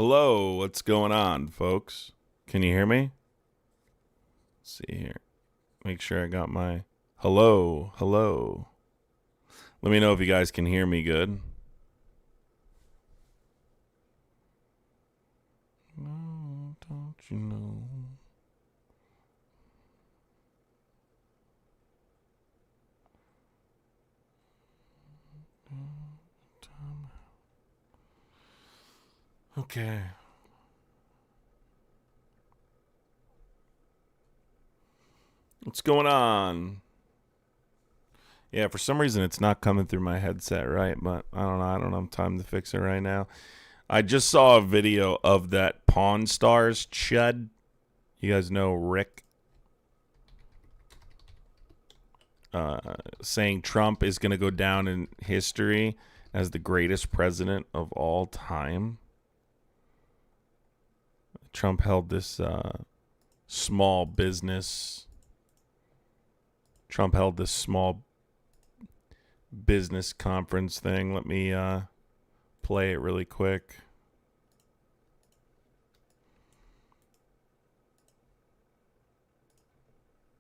Hello, what's going on, folks? Can you hear me? Let's see here. Make sure I got my hello. Let me know if you guys can hear me good. Oh, don't you know? Okay. What's going on? Yeah, for some reason it's not coming through my headset right, but I don't know. I don't have time to fix it right now. I just saw a video of that Pawn Stars chud. You guys know Rick saying Trump is going to go down in history as the greatest president of all time. Trump held this small business conference thing. Let me play it really quick.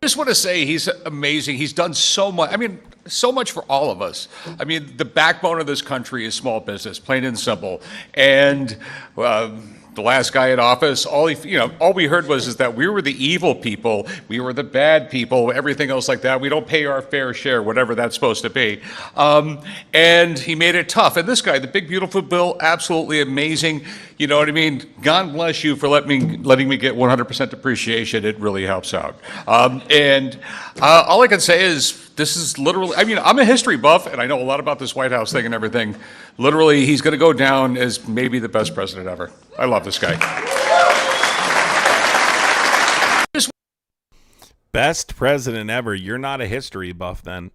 I just want to say he's amazing. He's done so much. I mean, so much for all of us. I mean, the backbone of this country is small business, plain and simple. And the last guy in office, all we heard was that we were the evil people, we were the bad people, everything else like that. We don't pay our fair share, whatever that's supposed to be. And he made it tough. And this guy, the big beautiful bill, absolutely amazing. You know what I mean? God bless you for letting me get 100% depreciation. It really helps out. And all I can say is this is literally, I mean, I'm a history buff, and I know a lot about this White House thing and everything. Literally, he's going to go down as maybe the best president ever. I love this guy. Best president ever. You're not a history buff then.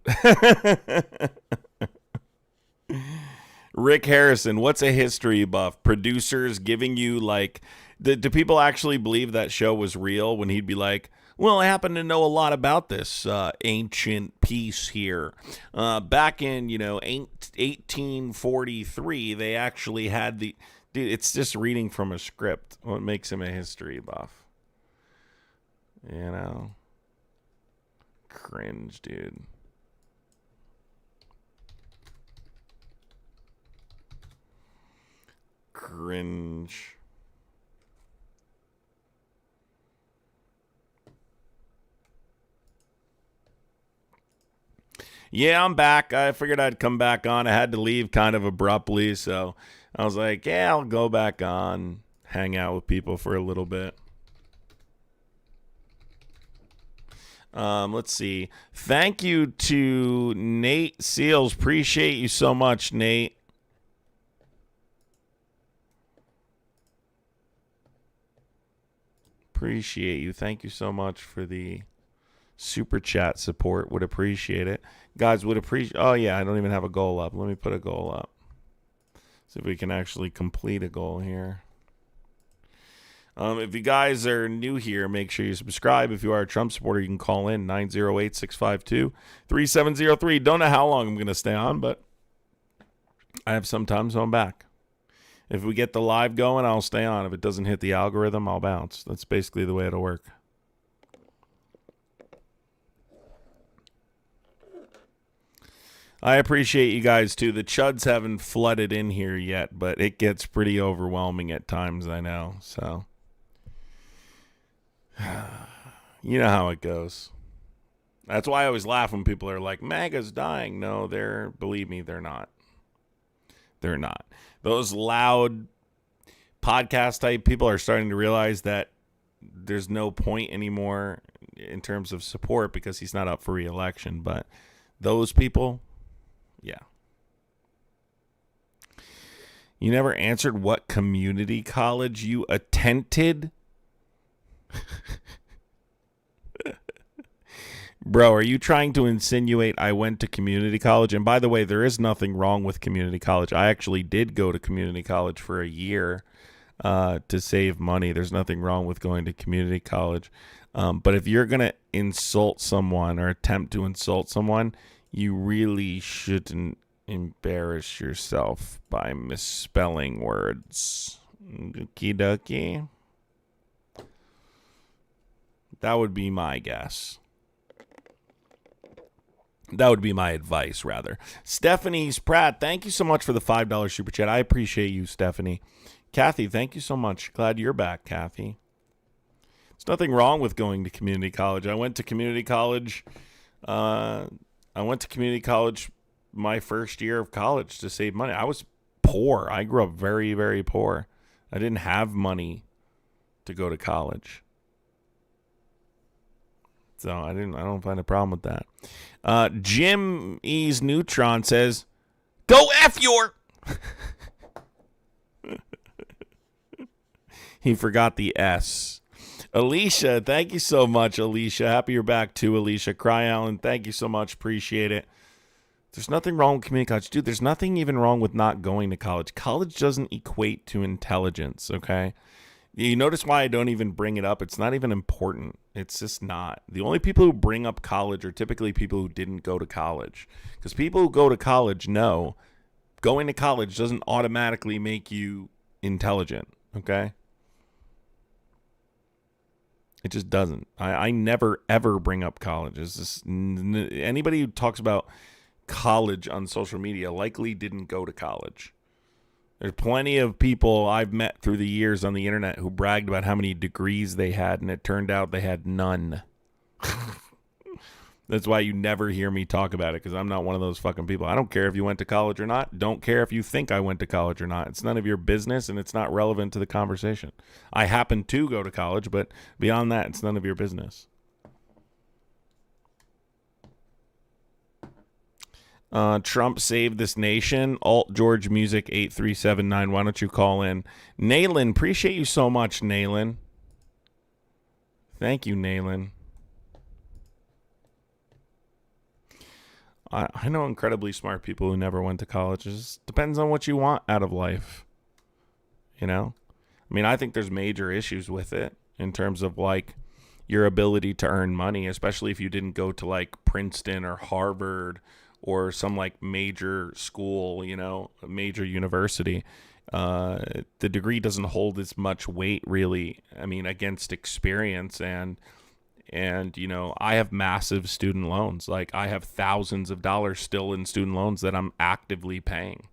Rick Harrison, what's a history buff? Producers giving you like, do people actually believe that show was real when he'd be like, well, I happen to know a lot about this ancient piece here. Back in, 1843, they actually had the... Dude, it's just reading from a script. What makes him a history buff? Cringe, dude. Cringe. Yeah, I'm back. I figured I'd come back on. I had to leave kind of abruptly, so I was like, yeah, I'll go back on, hang out with people for a little bit. Let's see. Thank you to Nate Seals. Appreciate you so much, Nate. Appreciate you. Thank you so much for the super chat support. Would appreciate it. Guys, would appreciate... Oh, yeah, I don't even have a goal up. Let me put a goal up. See if we can actually complete a goal here. If you guys are new here, make sure you subscribe. If you are a Trump supporter, you can call in 908-652-3703. Don't know how long I'm going to stay on, but I have some time, so I'm back. If we get the live going, I'll stay on. If it doesn't hit the algorithm, I'll bounce. That's basically the way it'll work. I appreciate you guys, too. The chuds haven't flooded in here yet, but it gets pretty overwhelming at times, I know. So, you know how it goes. That's why I always laugh when people are like, MAGA's dying. No, believe me, they're not. They're not. Those loud podcast type people are starting to realize that there's no point anymore in terms of support because he's not up for re-election. But those people... Yeah. You never answered what community college you attended? Bro, are you trying to insinuate I went to community college? And by the way, there is nothing wrong with community college. I actually did go to community college for a year to save money. There's nothing wrong with going to community college. But if you're going to insult someone or attempt to insult someone, you really shouldn't embarrass yourself by misspelling words. Okie dokie. That would be my guess. That would be my advice, rather. Stephanie's Pratt, thank you so much for the $5 super chat. I appreciate you, Stephanie. Kathy, thank you so much. Glad you're back, Kathy. There's nothing wrong with going to community college. I went to community college. My first year of college to save money. I was poor. I grew up very, very poor. I didn't have money to go to college. So I don't find a problem with that. Jim E's Neutron says, "Go F your." He forgot the S. Alicia, thank you so much, Alicia. Happy you're back too, Alicia. Cry Allen, thank you so much. Appreciate it. There's nothing wrong with community college. Dude, there's nothing even wrong with not going to college. College doesn't equate to intelligence, okay? You notice why I don't even bring it up? It's not even important. It's just not. The only people who bring up college are typically people who didn't go to college. Because people who go to college know going to college doesn't automatically make you intelligent, okay? It just doesn't. I never, ever bring up college. It's just, anybody who talks about college on social media likely didn't go to college. There's plenty of people I've met through the years on the internet who bragged about how many degrees they had, and it turned out they had none. That's why you never hear me talk about it, because I'm not one of those fucking people. I don't care if you went to college or not. Don't care if you think I went to college or not. It's none of your business, and it's not relevant to the conversation. I happen to go to college, but beyond that, it's none of your business. Trump saved this nation. Alt George Music 8379. Why don't you call in? Naylan, appreciate you so much, Naylan. Thank you, Naylan. I know incredibly smart people who never went to college. It just depends on what you want out of life. You know? I mean, I think there's major issues with it in terms of, like, your ability to earn money, especially if you didn't go to, like, Princeton or Harvard or some like major school, you know, a major university. The degree doesn't hold as much weight, really. I mean, against experience and you know, I have massive student loans. Like, I have thousands of dollars still in student loans that I'm actively paying.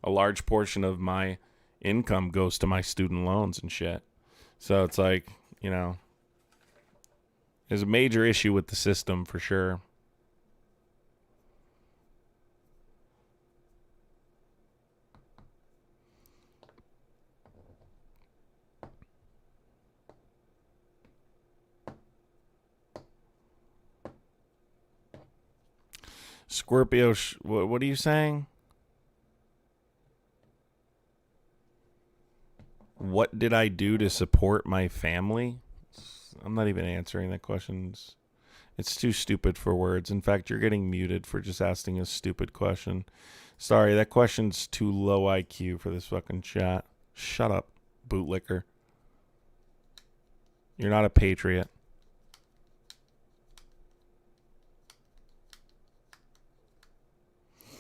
A large portion of my income goes to my student loans and shit. So it's like, you know, there's a major issue with the system for sure. Scorpio, what are you saying? What did I do to support my family? I'm not even answering that question. It's too stupid for words. In fact, you're getting muted for just asking a stupid question. Sorry, that question's too low IQ for this fucking chat. Shut up, bootlicker. You're not a patriot.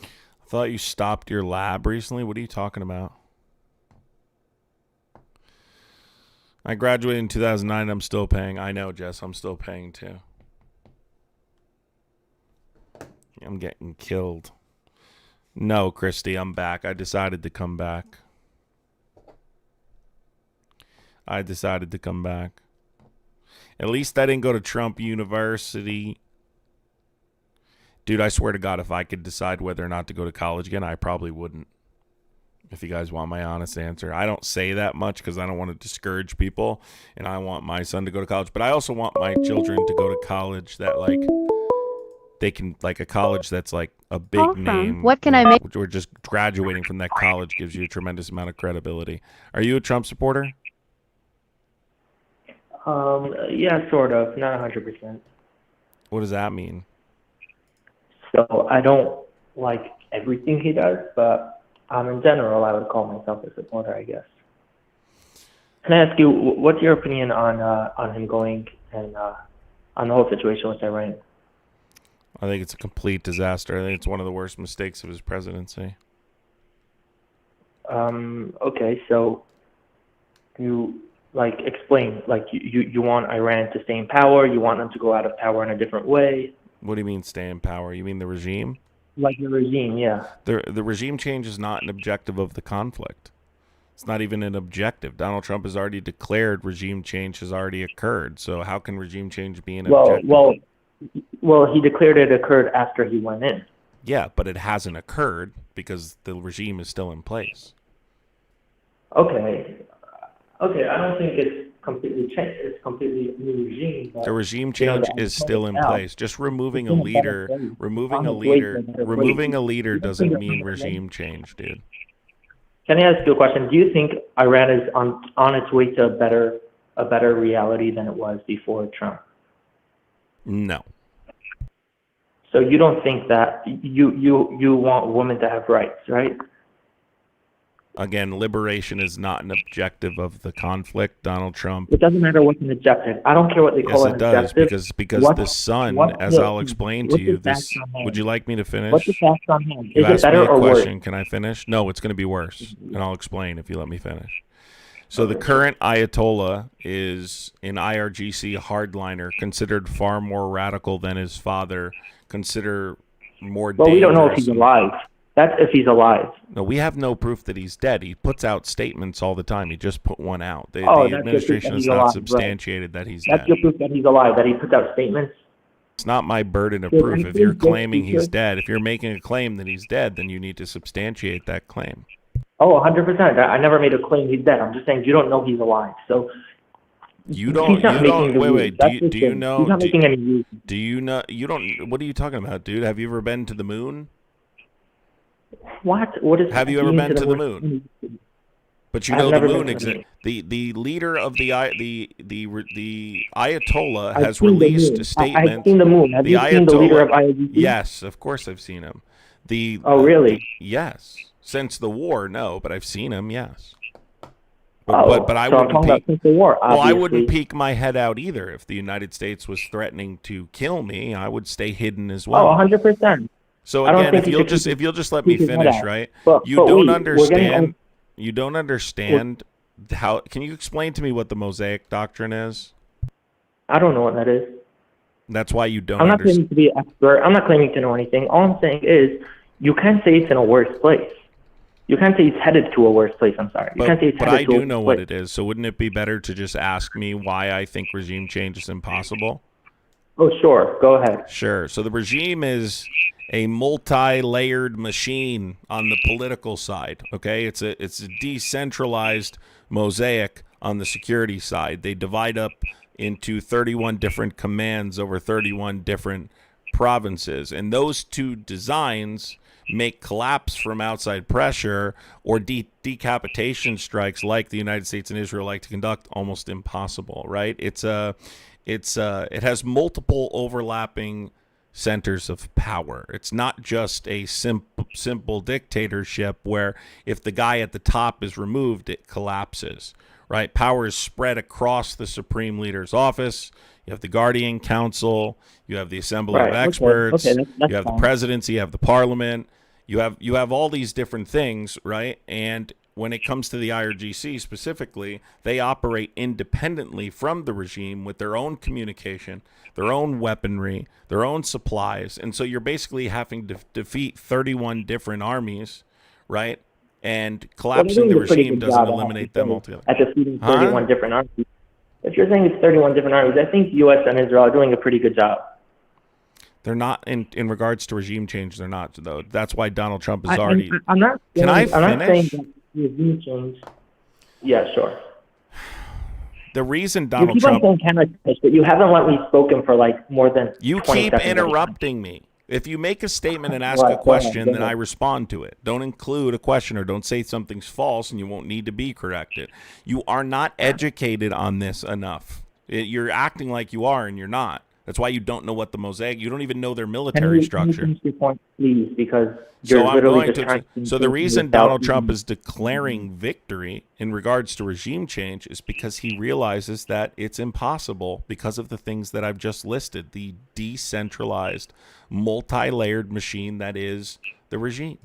I thought you stopped your lab recently. What are you talking about? I graduated in 2009. I'm still paying. I know, Jess. I'm still paying too. I'm getting killed. No, Christy, I'm back. I decided to come back. At least I didn't go to Trump University. Dude, I swear to God, if I could decide whether or not to go to college again, I probably wouldn't. If you guys want my honest answer. I don't say that much because I don't want to discourage people, and I want my son to go to college. But I also want my children to go to college that, like, they can, like, a college that's, like, a big name. What can I make? Or just graduating from that college gives you a tremendous amount of credibility. Are you a Trump supporter? Yeah, sort of. Not 100%. What does that mean? So I don't like everything he does, but in general, I would call myself a supporter, I guess. Can I ask you, what's your opinion on him going and on the whole situation with Iran? I think it's a complete disaster. I think it's one of the worst mistakes of his presidency. Okay, so you like explain? Like you want Iran to stay in power? You want them to go out of power in a different way? What do you mean stay in power? You mean the regime? Like the regime, yeah. The regime change is not an objective of the conflict. It's not even an objective. Donald Trump has already declared regime change has already occurred. So how can regime change be an objective? Well, he declared it occurred after he went in. Yeah, but it hasn't occurred because the regime is still in place. Okay. Okay, I don't think it's completely changed. It's completely new regime. But, The regime change is still in place. Just removing a leader, removing a leader doesn't mean regime change, dude. Can I ask you a question? Do you think Iran is on its way to a better reality than it was before Trump? No. So you don't think that you want women to have rights, right? Again, liberation is not an objective of the conflict. Donald Trump. It doesn't matter what's an objective. I don't care what they call Yes, an it does, objective. because the sun, as I'll explain to you, this. Would you like me to finish? What's the facts on hand? You Is it asked me better a or worse? question. Can I finish? No, it's going to be worse, and I'll explain if you let me finish. So the current Ayatollah is an IRGC hardliner, considered far more radical than his father, considered more dangerous. Well, we don't know if he's alive. That's if he's alive. No, we have no proof that he's dead. He puts out statements all the time. He just put one out. The That's administration has your proof that he's alive, not substantiated that he's That's dead. your proof that he's alive, that he puts out statements. It's not my burden of Yeah, proof. I If you're think claiming that- he's dead, if you're making a claim that he's dead, then you need to substantiate that claim. Oh, 100%. I never made a claim he's dead. I'm just saying you don't know he's alive. So You don't. he's not You making don't. the Wait, rules. wait. That's Do the you thing. know? He's not making any rules. Do you know? You don't. What are you talking about, dude? Have you ever been to the moon? What? What is? Have you ever being been to the moon? But you I've know the never been moon to the exists. moon. The leader of the Ayatollah I've has seen the released moon. a statement. I've seen the moon. Have The you seen the leader of Ayatollah. IOGC? Yes, of course I've seen him. Oh, really? Yes. Since the war, no, but I've seen him. Yes. But I so I'm wouldn't talking about peek. since the war, Well, I obviously. wouldn't peek my head out either. If the United States was threatening to kill me, I would stay hidden as well. Oh, 100%. So I don't again, think if you you'll should just keep- if you'll just let me keep his head finish, out. right? But You we're don't getting understand. You don't understand how. Can you explain to me what the Mosaic doctrine is? I don't know what that is. That's why you don't I'm not understand. claiming to be an expert. I'm not claiming to know anything. All I'm saying is you can't say it's in a worse place. You can't say it's headed to a worse place. I'm sorry. You can't say it's But headed I to a do worse know place. what it is. So wouldn't it be better to just ask me why I think regime change is impossible? Oh, sure. Go ahead. Sure. So the regime is a multi-layered machine on the political side. Okay, it's a decentralized mosaic on the security side. They divide up into 31 different commands over 31 different provinces, and those two designs make collapse from outside pressure or decapitation strikes like the United States and Israel like to conduct almost impossible, right? It has multiple overlapping centers of power. It's not just a simple dictatorship where if the guy at the top is removed, it collapses, right? Power is spread across the supreme leader's office. You have the Guardian Council, you have the Assembly of Experts, Okay, that's you have fine. the presidency, you have the parliament, you have all these different things, right? And when it comes to the IRGC specifically, they operate independently from the regime with their own communication, their own weaponry, their own supplies. And so you're basically having to defeat 31 different armies, right? And collapsing the regime doesn't eliminate them altogether. At defeating 31 different armies. If you're saying it's 31 different armies, I think U.S. and Israel are doing a pretty good job. They're not in regards to regime change. They're not, though. That's why Donald Trump is already. I'm not. Can I I'm not saying finish? that regime change. Yeah, sure. The reason You Donald keep on Trump. saying can I finish, but you haven't let me spoken for like more than You 20 keep seconds. interrupting me. If you make a statement and ask Right, a go question, ahead. then I respond to it. Don't include a question or don't say something's false and you won't need to be corrected. You are not educated on this enough. You're acting like you are and you're not. That's why you don't know what the Mosaic, you don't even know their military Can you structure. finish your point, please? Because you're So I'm literally going just trying to. So the reason Donald Trump is declaring victory in regards to regime change is because he realizes that it's impossible because of the things that I've just listed, the decentralized, multi-layered machine that is the regime.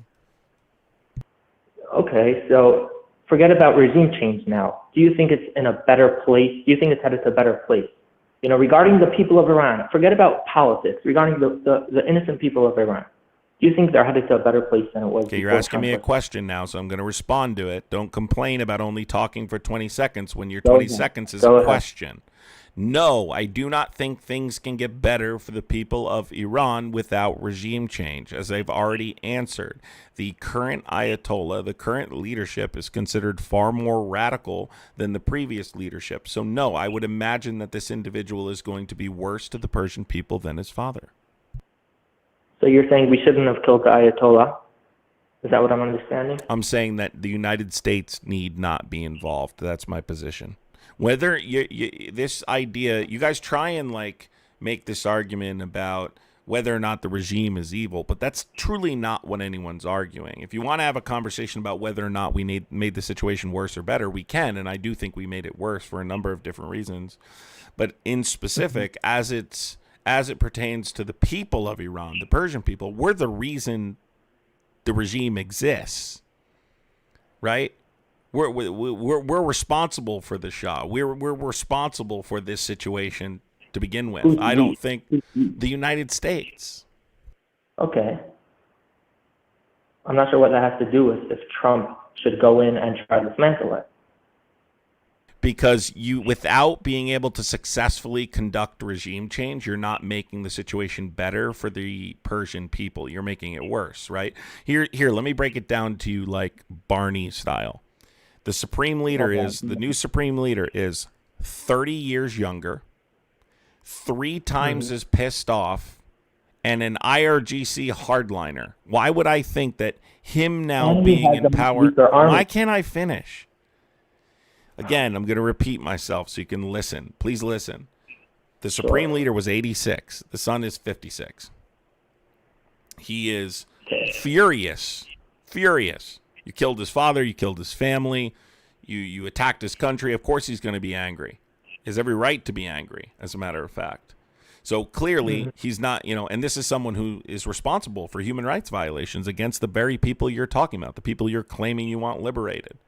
Okay, so forget about regime change now. Do you think it's in a better place? Do you think it's headed to a better place? You know, regarding the people of Iran, forget about politics. Regarding the innocent people of Iran, do you think they're headed to a better place than it was? Okay, you're asking me a question now, so I'm going to respond to it. Don't complain about only talking for 20 seconds when your 20 seconds is a question. No, I do not think things can get better for the people of Iran without regime change. As I've already answered, the current Ayatollah, the current leadership, is considered far more radical than the previous leadership. So no, I would imagine that this individual is going to be worse to the Persian people than his father. So you're saying we shouldn't have killed the Ayatollah? Is that what I'm understanding? I'm saying that the United States need not be involved. That's my position. Whether this idea, you guys try and like make this argument about whether or not the regime is evil, but that's truly not what anyone's arguing. If you want to have a conversation about whether or not we made the situation worse or better, we can, and I do think we made it worse for a number of different reasons. But in specific, as it pertains to the people of Iran, the Persian people, we're the reason the regime exists, right? We're responsible for the Shah. We're responsible for this situation to begin with. I don't think the United States. Okay. I'm not sure what that has to do with if Trump should go in and try to dismantle it. Because without being able to successfully conduct regime change, you're not making the situation better for the Persian people. You're making it worse, right? Here, let me break it down to you like Barney style. The new supreme leader is 30 years younger, 3 times as pissed off, and an IRGC hardliner. Why would I think that him now being in power? Why can't I finish? Again, I'm going to repeat myself so you can listen. Please listen. The supreme leader was 86. The son is 56. He is furious. You killed his father. You killed his family. You attacked his country. Of course he's going to be angry. He has every right to be angry, as a matter of fact. So clearly he's not, and this is someone who is responsible for human rights violations against the very people you're talking about, the people you're claiming you want liberated.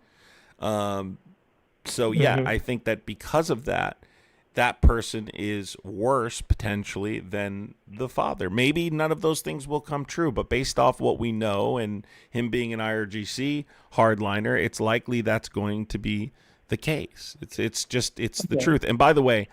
So, yeah, I think that because of that, that person is worse potentially than the father. Maybe none of those things will come true, but based off what we know and him being an IRGC hardliner, it's likely that's going to be the case. It's the truth. And by the way,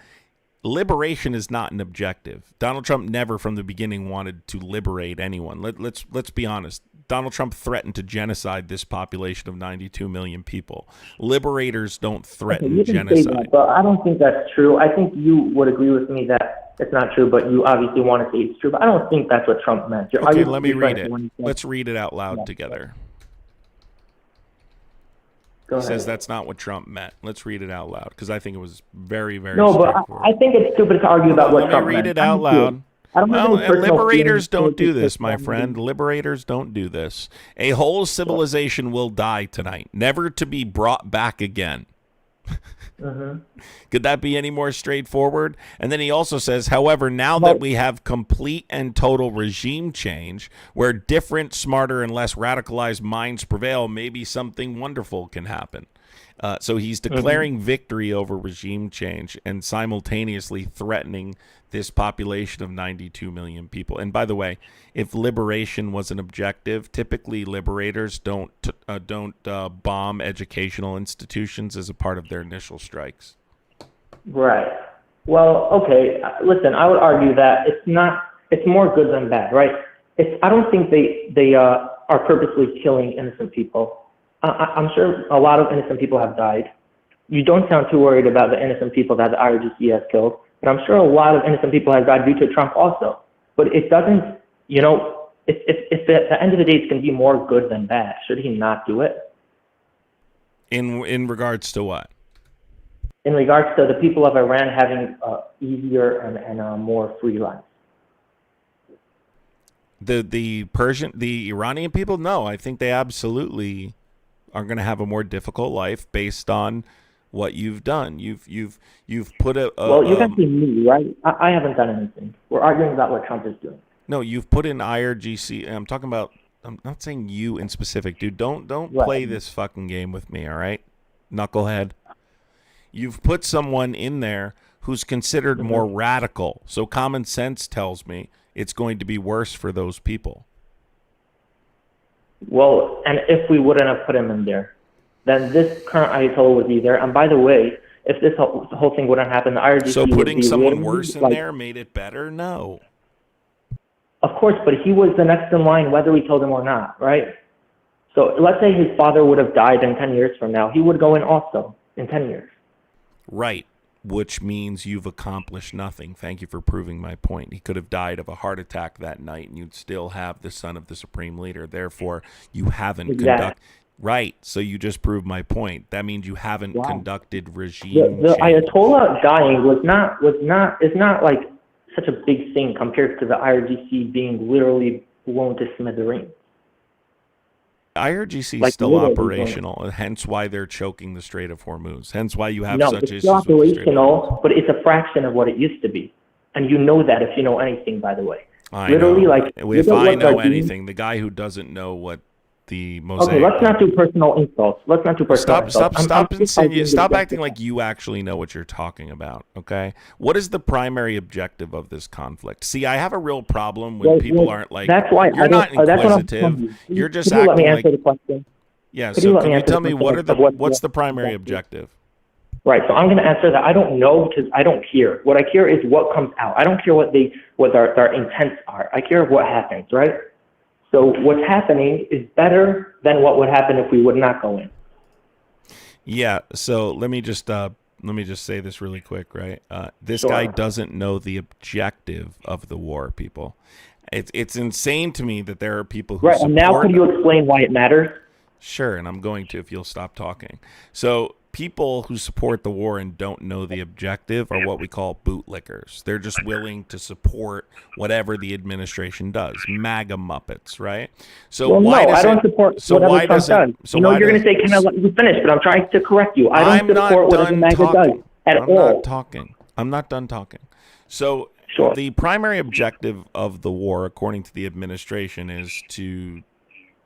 liberation is not an objective. Donald Trump never from the beginning wanted to liberate anyone. Let's be honest. Donald Trump threatened to genocide this population of 92 million people. Liberators don't threaten genocide. That, but I don't think that's true. I think you would agree with me that it's not true, but you obviously want to say it's true. But I don't think that's what Trump meant. Okay, let me read it. Let's read it out loud together. He says that's not what Trump meant. Let's read it out loud because I think it was very, very but I think it's stupid to argue about what Trump meant. Let me read it out loud. Well, and liberators don't do this, my friend. Liberators don't do this. A whole civilization will die tonight, never to be brought back again. Could that be any more straightforward? And then he also says, however, now that we have complete and total regime change, where different, smarter, and less radicalized minds prevail, maybe something wonderful can happen. So he's declaring victory over regime change and simultaneously threatening this population of 92 million people. And by the way, if liberation was an objective, typically liberators don't bomb educational institutions as a part of their initial strikes. Right. Well, okay. Listen, I would argue that it's more good than bad, right? I don't think they are purposely killing innocent people. I'm sure a lot of innocent people have died. You don't sound too worried about the innocent people that the IRGC has killed, but I'm sure a lot of innocent people have died due to Trump also. But it doesn't, if at the end of the day it's going to be more good than bad, should he not do it? In regards to what? In regards to the people of Iran having easier and more free lives. The Iranian people? No, I think they absolutely are going to have a more difficult life based on what you've done. You've put well, you can see me, right? I haven't done anything. We're arguing about what Trump is doing. No, you've put in IRGC. I'm talking about I'm not saying you in specific, dude. Don't Right. play this fucking game with me, all right? Knucklehead. You've put someone in there who's considered more radical. So common sense tells me it's going to be worse for those people. Well, and if we wouldn't have put him in there, then this current Ayatollah would be there. And by the way, if this whole thing wouldn't happen, the IRGC So would putting be someone literally, worse in like, there made it better? No. Of course, but he was the next in line whether we told him or not, right? So let's say his father would have died in 10 years from now. He would go in also in 10 years. Right. Which means you've accomplished nothing. Thank you for proving my point. He could have died of a heart attack that night, and you'd still have the son of the supreme leader. Therefore, you haven't conducted. Right. So you just proved my point. That means you haven't conducted regime The change. Ayatollah dying is not like such a big thing compared to the IRGC being literally blown to smithereens. IRGC is Like, still literally operational, hence why they're choking the Strait of Hormuz. Hence why you have No, such it's issues still with the Strait of operational, but it's a fraction of what it used to be. And you know that if you know anything, by the way. I Literally, know. like, If I know anything, the guy who doesn't know what the mosaic. Okay, let's not do personal insults. Let's not do personal insults. Stop acting like you actually know what you're talking about, okay? What is the primary objective of this conflict? See, I have a real problem when people aren't like, that's why you're not inquisitive. You're just acting acting like. like. Let me answer the question? Yeah, Could so you let can me you answer tell the me question what's the primary objective? Right, so I'm going to answer that. I don't know because I don't care. What I care is what comes out. I don't care what their intents are. I care what happens, right? So what's happening is better than what would happen if we would not go in. Yeah, so let me just say this really quick, right? This guy doesn't know the objective of the war, people. It's insane to me that there are people who Right, and now could you explain why it matters? Sure, and I'm going to if you'll stop talking. So people who support the war and don't know the objective are what we call bootlickers. They're just willing to support whatever the administration does. MAGA Muppets, right? So I don't support whatever Trump does. You're going to say, can I let you finish? But I'm trying to correct you. I don't support whatever MAGA does at all. I'm not done talking. So the primary objective of the war, according to the administration, is to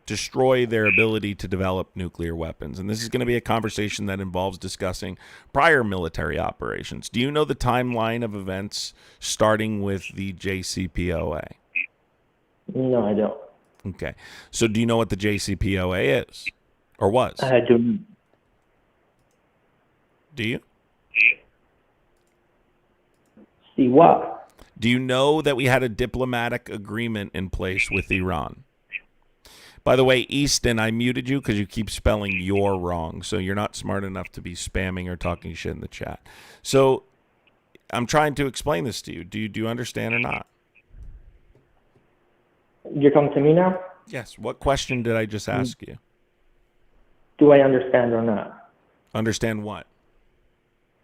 destroy their ability to develop nuclear weapons. And this is going to be a conversation that involves discussing prior military operations. Do you know the timeline of events starting with the JCPOA? No, I don't. Okay. So do you know what the JCPOA is? Or was? I do. Do you? See what? Do you know that we had a diplomatic agreement in place with Iran? By the way, Easton, I muted you because you keep spelling "you're" wrong, so you're not smart enough to be spamming or talking shit in the chat. So I'm trying to explain this to you. Do you understand or not? You're coming to me now? Yes. What question did I just ask you? Do I understand or not? Understand what?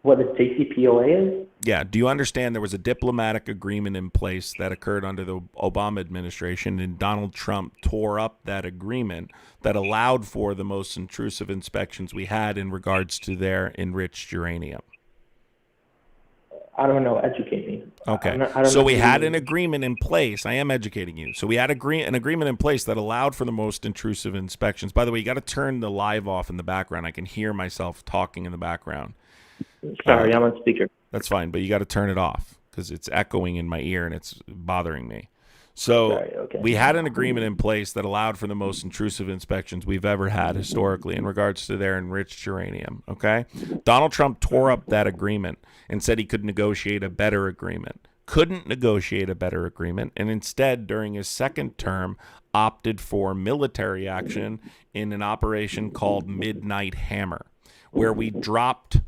What the JCPOA is? Yeah. Do you understand there was a diplomatic agreement in place that occurred under the Obama administration, and Donald Trump tore up that agreement that allowed for the most intrusive inspections we had in regards to their enriched uranium? I don't know. Educate me. Okay. So we had an agreement in place. I am educating you. So we had an agreement in place that allowed for the most intrusive inspections. By the way, you got to turn the live off in the background. I can hear myself talking in the background. Sorry, I'm on speaker. That's fine, but you got to turn it off because it's echoing in my ear and it's bothering me. So we had an agreement in place that allowed for the most intrusive inspections we've ever had historically in regards to their enriched uranium, okay? Donald Trump tore up that agreement and said he could negotiate a better agreement. Couldn't negotiate a better agreement, and instead, during his second term, opted for military action in an operation called Midnight Hammer, where we dropped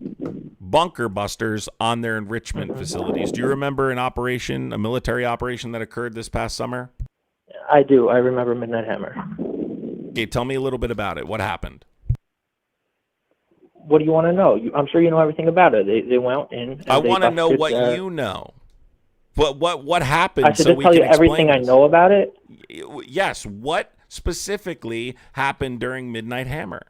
bunker busters on their enrichment facilities. Do you remember a military operation that occurred this past summer? I do. I remember Midnight Hammer. Okay, tell me a little bit about it. What happened? What do you want to know? I'm sure you know everything about it. They went in. I want to know what you know. What happened? I should just tell you everything I know about it? Yes. What specifically happened during Midnight Hammer?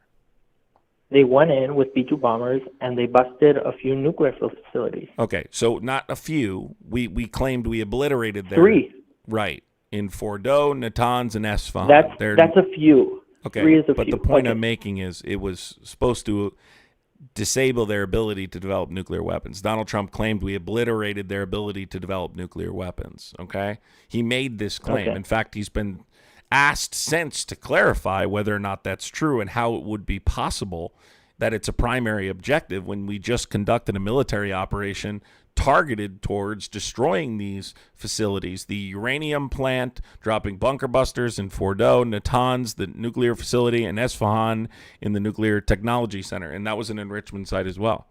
They went in with B-2 bombers and they busted a few nuclear facilities. Okay, so not a few. We claimed we obliterated their... 3. Right. in Fordo, Natanz, and Esfahan. That's a few. Okay, 3 is a but few. the point Okay. I'm making is it was supposed to disable their ability to develop nuclear weapons. Donald Trump claimed we obliterated their ability to develop nuclear weapons. Okay, he made this claim. Okay. In fact, he's been asked since to clarify whether or not that's true and how it would be possible that it's a primary objective when we just conducted a military operation targeted towards destroying these facilities. The uranium plant, dropping bunker busters in Fordo, Natanz, the nuclear facility, and Esfahan in the Nuclear Technology Center. And that was an enrichment site as well.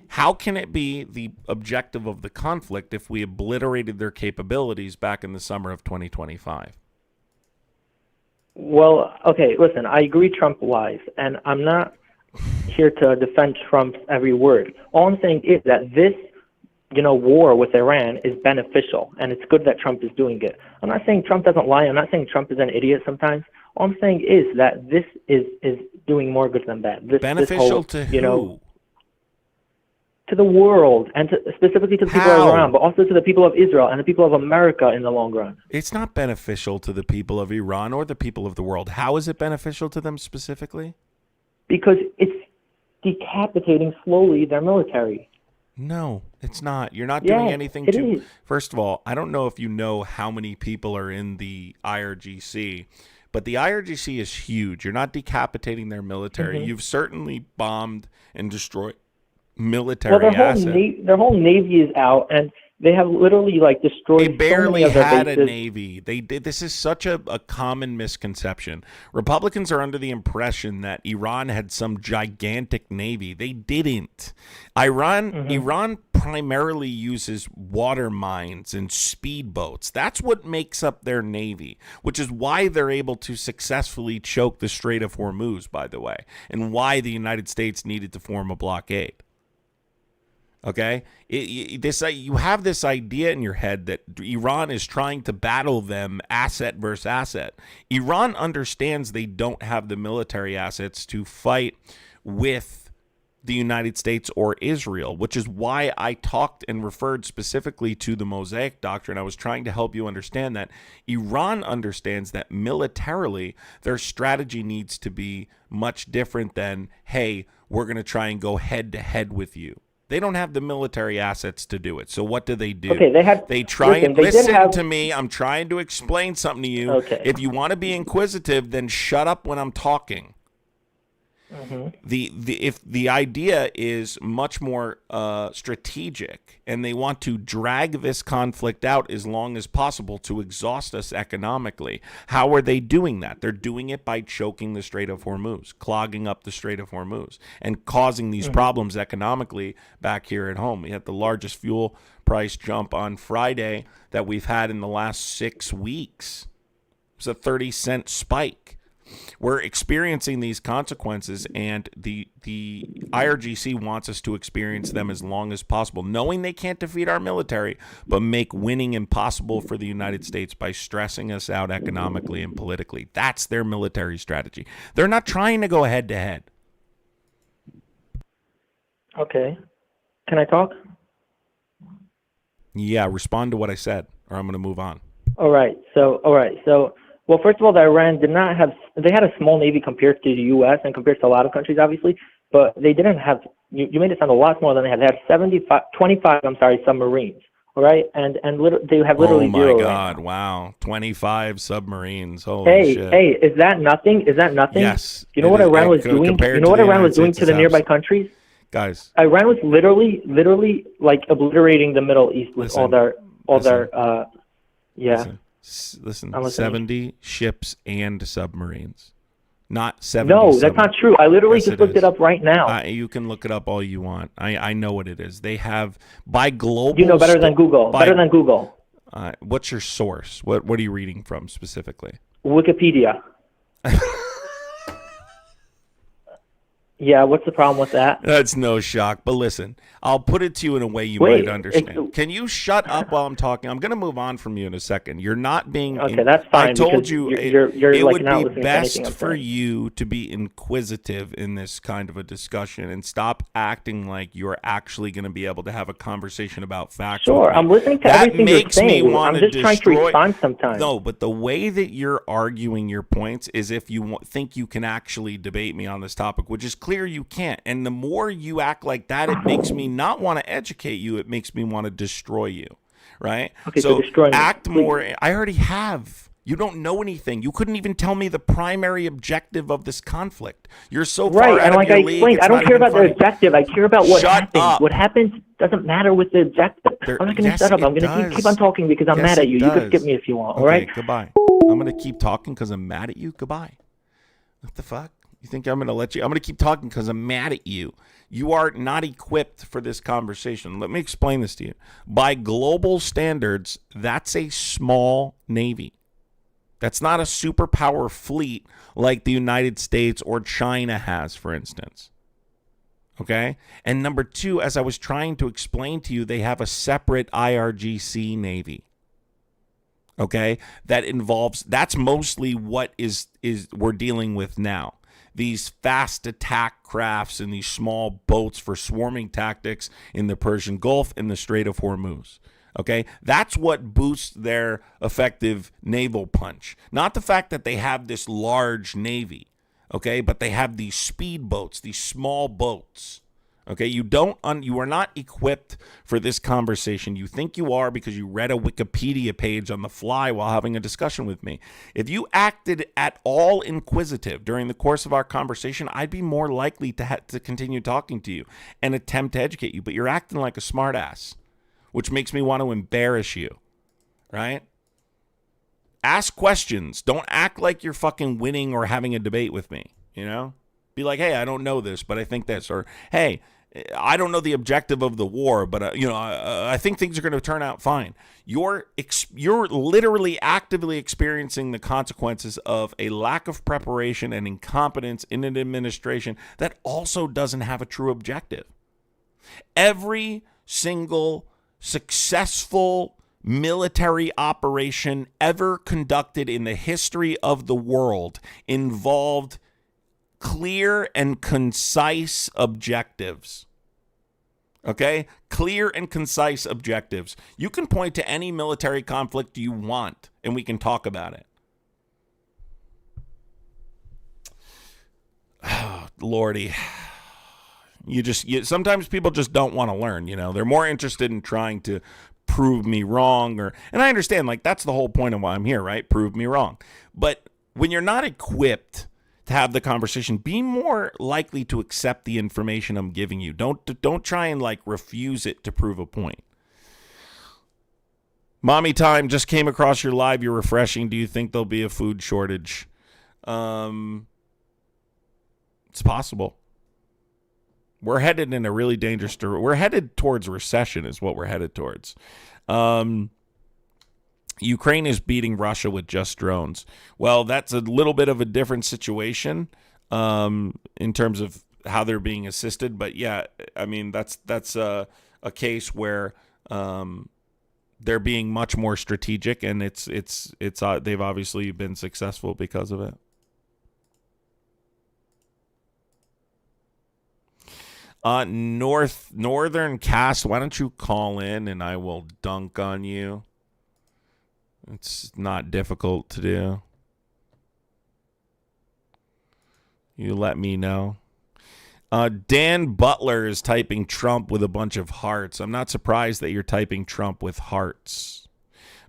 How can it be the objective of the conflict if we obliterated their capabilities back in the summer of 2025? Well, okay, listen, I agree Trump lies, and I'm not here to defend Trump's every word. All I'm saying is that this war with Iran is beneficial, and it's good that Trump is doing it. I'm not saying Trump doesn't lie. I'm not saying Trump is an idiot sometimes. All I'm saying is that this is doing more good than bad. Beneficial to who? To the world, and specifically to the people of Iran, but also to the people of Israel and the people of America in the long run. It's not beneficial to the people of Iran or the people of the world. How is it beneficial to them specifically? Because it's decapitating slowly their military. No, it's not. You're not doing anything it to... is. First of all, I don't know if you know how many people are in the IRGC, but the IRGC is huge. You're not decapitating their military. Mm-hmm. You've certainly bombed and destroyed military assets. Their whole navy is out, and they have literally destroyed. They barely so many of their had a bases. navy. They did. This is such a common misconception. Republicans are under the impression that Iran had some gigantic navy. They didn't. Iran primarily uses water mines and speedboats. That's what makes up their navy, which is why they're able to successfully choke the Strait of Hormuz, by the way, and why the United States needed to form a blockade. Okay, you have this idea in your head that Iran is trying to battle them asset versus asset. Iran understands they don't have the military assets to fight with the United States or Israel, which is why I talked and referred specifically to the Mosaic Doctrine. I was trying to help you understand that Iran understands that militarily their strategy needs to be much different than, hey, we're going to try and go head to head with you. They don't have the military assets to do it. So what do? Okay, they try and listen have... to me. I'm trying to explain something to you. Okay. If you want to be inquisitive, then shut up when I'm talking. Mm-hmm. If the idea is much more strategic, and they want to drag this conflict out as long as possible to exhaust us economically, how are they doing that? They're doing it by choking the Strait of Hormuz, clogging up the Strait of Hormuz, and causing these problems economically back here at home. We had the largest fuel price jump on Friday that we've had in the last 6 weeks. It was a 30-cent spike. We're experiencing these consequences, and the IRGC wants us to experience them as long as possible, knowing they can't defeat our military, but make winning impossible for the United States by stressing us out economically and politically. That's their military strategy. They're not trying to go head-to-head. Okay. Can I talk? Yeah, respond to what I said, or I'm going to move on. All right. So, well, first of all, Iran did not have, they had a small navy compared to the U.S. and compared to a lot of countries, obviously, but they didn't have, you made it sound a lot more than they had. They had 25 submarines, all right? And they have literally zero. Oh, my God, wow. 25 submarines, holy shit. Hey, is that nothing? Is that nothing? Yes. You know what Iran was doing? You know what Iran was doing to the nearby countries? Guys. Iran was literally obliterating the Middle East with all their, yeah. Listen, 70 ships and submarines. Not 70. No, that's not true. I literally just looked it up right now. You can look it up all you want. I know what it is. They have, by global... You know better than Google. Better than Google. What's your source? What are you reading from specifically? Wikipedia. Yeah, what's the problem with that? That's no shock. But listen, I'll put it to you in a way you Wait, might it, understand. Can you shut up while I'm talking? I'm going to move on from you in a second. You're not being. okay, that's I fine told because you you're it like would not be listening to anything best I'm for saying. you to be inquisitive in this kind of a discussion and stop acting like you're actually going to be able to have a conversation about facts. Sure, with me. I'm listening to That everything you're makes me saying. want I'm to just trying to destroy. respond sometimes. No, but the way that you're arguing your points is if you think you can actually debate me on this topic, which is clear you can't. And the more you act like that, it makes me not want to educate you. It makes me want to destroy you, right? Okay, so destroy me, act please. more. I already have. You don't know anything. You couldn't even tell me the primary objective of this conflict. You're so far Right, out and of like your I league. explained, It's I don't not care even about funny. the objective. I care about what Shut happens. up. What happens doesn't matter with the objective. I'm not going to Yes, shut up. it I'm going to does. keep on talking because I'm Yes, mad at it you. You can skip does. me if you want, all Okay, right? goodbye. I'm going to keep talking because I'm mad at you. Goodbye. What the fuck? You think I'm going to let you? I'm going to keep talking because I'm mad at you. You are not equipped for this conversation. Let me explain this to you. By global standards, that's a small navy. That's not a superpower fleet like the United States or China has, for instance. Okay? And number two, as I was trying to explain to you, they have a separate IRGC Navy. Okay? That's mostly what is we're dealing with now. These fast attack crafts and these small boats for swarming tactics in the Persian Gulf and the Strait of Hormuz. Okay, that's what boosts their effective naval punch. Not the fact that they have this large navy, okay, but they have these speed boats, these small boats. Okay, you are not equipped for this conversation. You think you are because you read a Wikipedia page on the fly while having a discussion with me. If you acted at all inquisitive during the course of our conversation, I'd be more likely to continue talking to you and attempt to educate you. But you're acting like a smartass, which makes me want to embarrass you, right? Ask questions. Don't act like you're fucking winning or having a debate with me, you know? Be like, hey, I don't know this, but I think this. Or, hey, I don't know the objective of the war, but, I think things are going to turn out fine. You're literally actively experiencing the consequences of a lack of preparation and incompetence in an administration that also doesn't have a true objective. Every single successful military operation ever conducted in the history of the world involved clear and concise objectives. Okay? Clear and concise objectives. You can point to any military conflict you want, and we can talk about it. Oh, Lordy. Sometimes people just don't want to learn, They're more interested in trying to prove me wrong, and I understand, like, that's the whole point of why I'm here, right? Prove me wrong. But when you're not equipped to have the conversation, be more likely to accept the information I'm giving you. Don't try and like refuse it to prove a point. Mommy Time just came across your live. You're refreshing. Do you think there'll be a food shortage? It's possible. We're headed in a really dangerous direction. We're headed towards recession is what we're headed towards. Ukraine is beating Russia with just drones. Well, that's a little bit of a different situation in terms of how they're being assisted. But yeah, I mean, that's a case where they're being much more strategic, and it's they've obviously been successful because of it. Northern Cast, why don't you call in and I will dunk on you? It's not difficult to do. You let me know. Dan Butler is typing Trump with a bunch of hearts. I'm not surprised that you're typing Trump with hearts.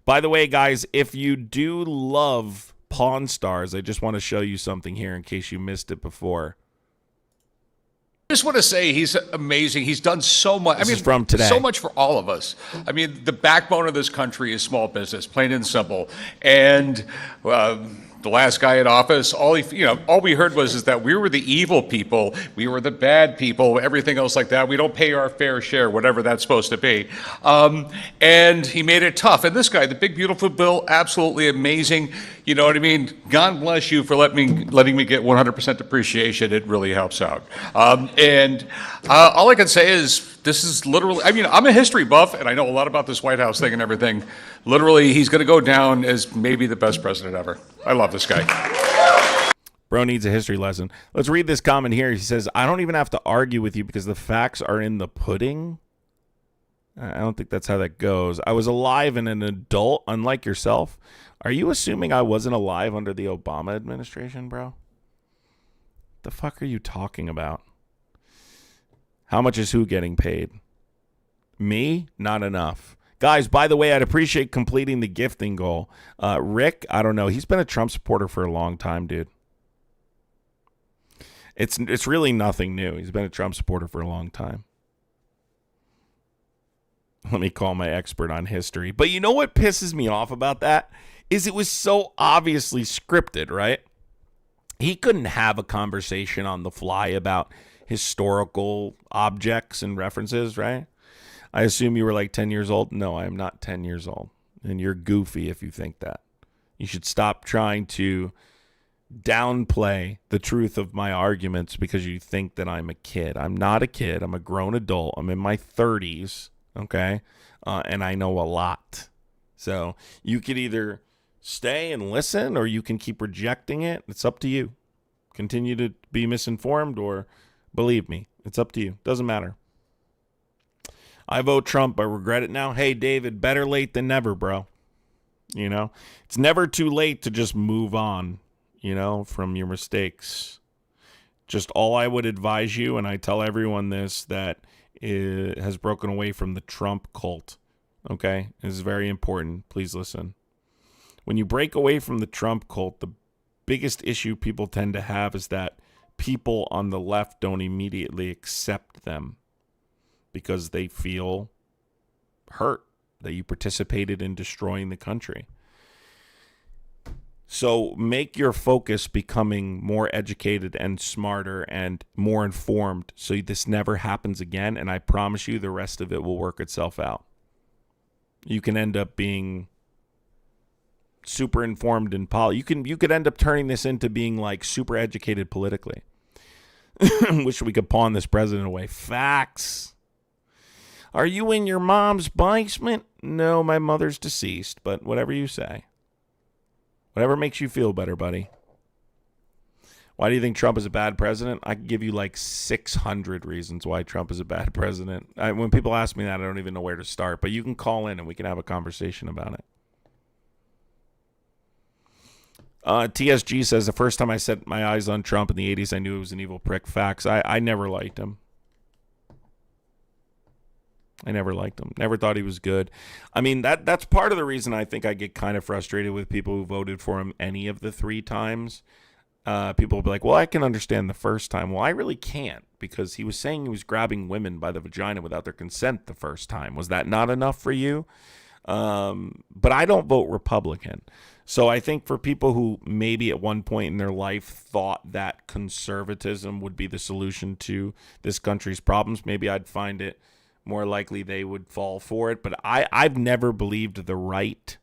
By the way, guys, if you do love Pawn Stars, I just want to show you something here in case you missed it before. I just want to say he's amazing. He's done so much. This is from today. So much for all of us. I mean, the backbone of this country is small business, plain and simple. And the last guy in office, all we heard is that we were the evil people, we were the bad people, everything else like that. We don't pay our fair share, whatever that's supposed to be. And he made it tough. And this guy, the big beautiful bill, absolutely amazing. You know what I mean? God bless you for letting me get 100% depreciation. It really helps out. And all I can say is this is literally, I mean, I'm a history buff and I know a lot about this White House thing and everything. Literally, he's going to go down as maybe the best president ever. I love this guy. Bro needs a history lesson. Let's read this comment here. He says, I don't even have to argue with you because the facts are in the pudding. I don't think that's how that goes. I was alive and an adult, unlike yourself. Are you assuming I wasn't alive under the Obama administration, bro? The fuck are you talking about? How much is who getting paid? Me? Not enough. Guys, by the way, I'd appreciate completing the gifting goal. Rick, I don't know. He's been a Trump supporter for a long time, dude. It's really nothing new. He's been a Trump supporter for a long time. Let me call my expert on history. But you know what pisses me off about that? Is it was so obviously scripted, right? He couldn't have a conversation on the fly about historical objects and references, right? I assume you were like 10 years old. No, I am not 10 years old. And you're goofy if you think that. You should stop trying to downplay the truth of my arguments because you think that I'm a kid. I'm not a kid. I'm a grown adult. I'm in my 30s, okay? And I know a lot. So you could either stay and listen or you can keep rejecting it. It's up to you. Continue to be misinformed or believe me. It's up to you. Doesn't matter. I vote Trump. I regret it now. Hey, David, better late than never, bro. You know, it's never too late to just move on, you know, from your mistakes. Just all I would advise you, and I tell everyone this, that it has broken away from the Trump cult, okay? This is very important. Please listen. When you break away from the Trump cult, the biggest issue people tend to have is that people on the left don't immediately accept them because they feel hurt that you participated in destroying the country. So make your focus becoming more educated and smarter and more informed so this never happens again, and I promise you the rest of it will work itself out. You can end up being super informed in you could end up turning this into being like super educated politically. Wish we could pawn this president away. Facts. Are you in your mom's basement? No, my mother's deceased, but whatever you say. Whatever makes you feel better, buddy. Why do you think Trump is a bad president? I can give you like 600 reasons why Trump is a bad president. When people ask me that, I don't even know where to start. But you can call in and we can have a conversation about it. TSG says, the first time I set my eyes on Trump in the 80s, I knew he was an evil prick. Facts. I never liked him. I never liked him. Never thought he was good. I mean, that's part of the reason I think I get kind of frustrated with people who voted for him any of the 3 times. People will be like, well, I can understand the first time. Well, I really can't because he was saying he was grabbing women by the vagina without their consent the first time. Was that not enough for you? But I don't vote Republican. So I think for people who maybe at one point in their life thought that conservatism would be the solution to this country's problems, maybe I'd find it more likely they would fall for it. But I've never believed the right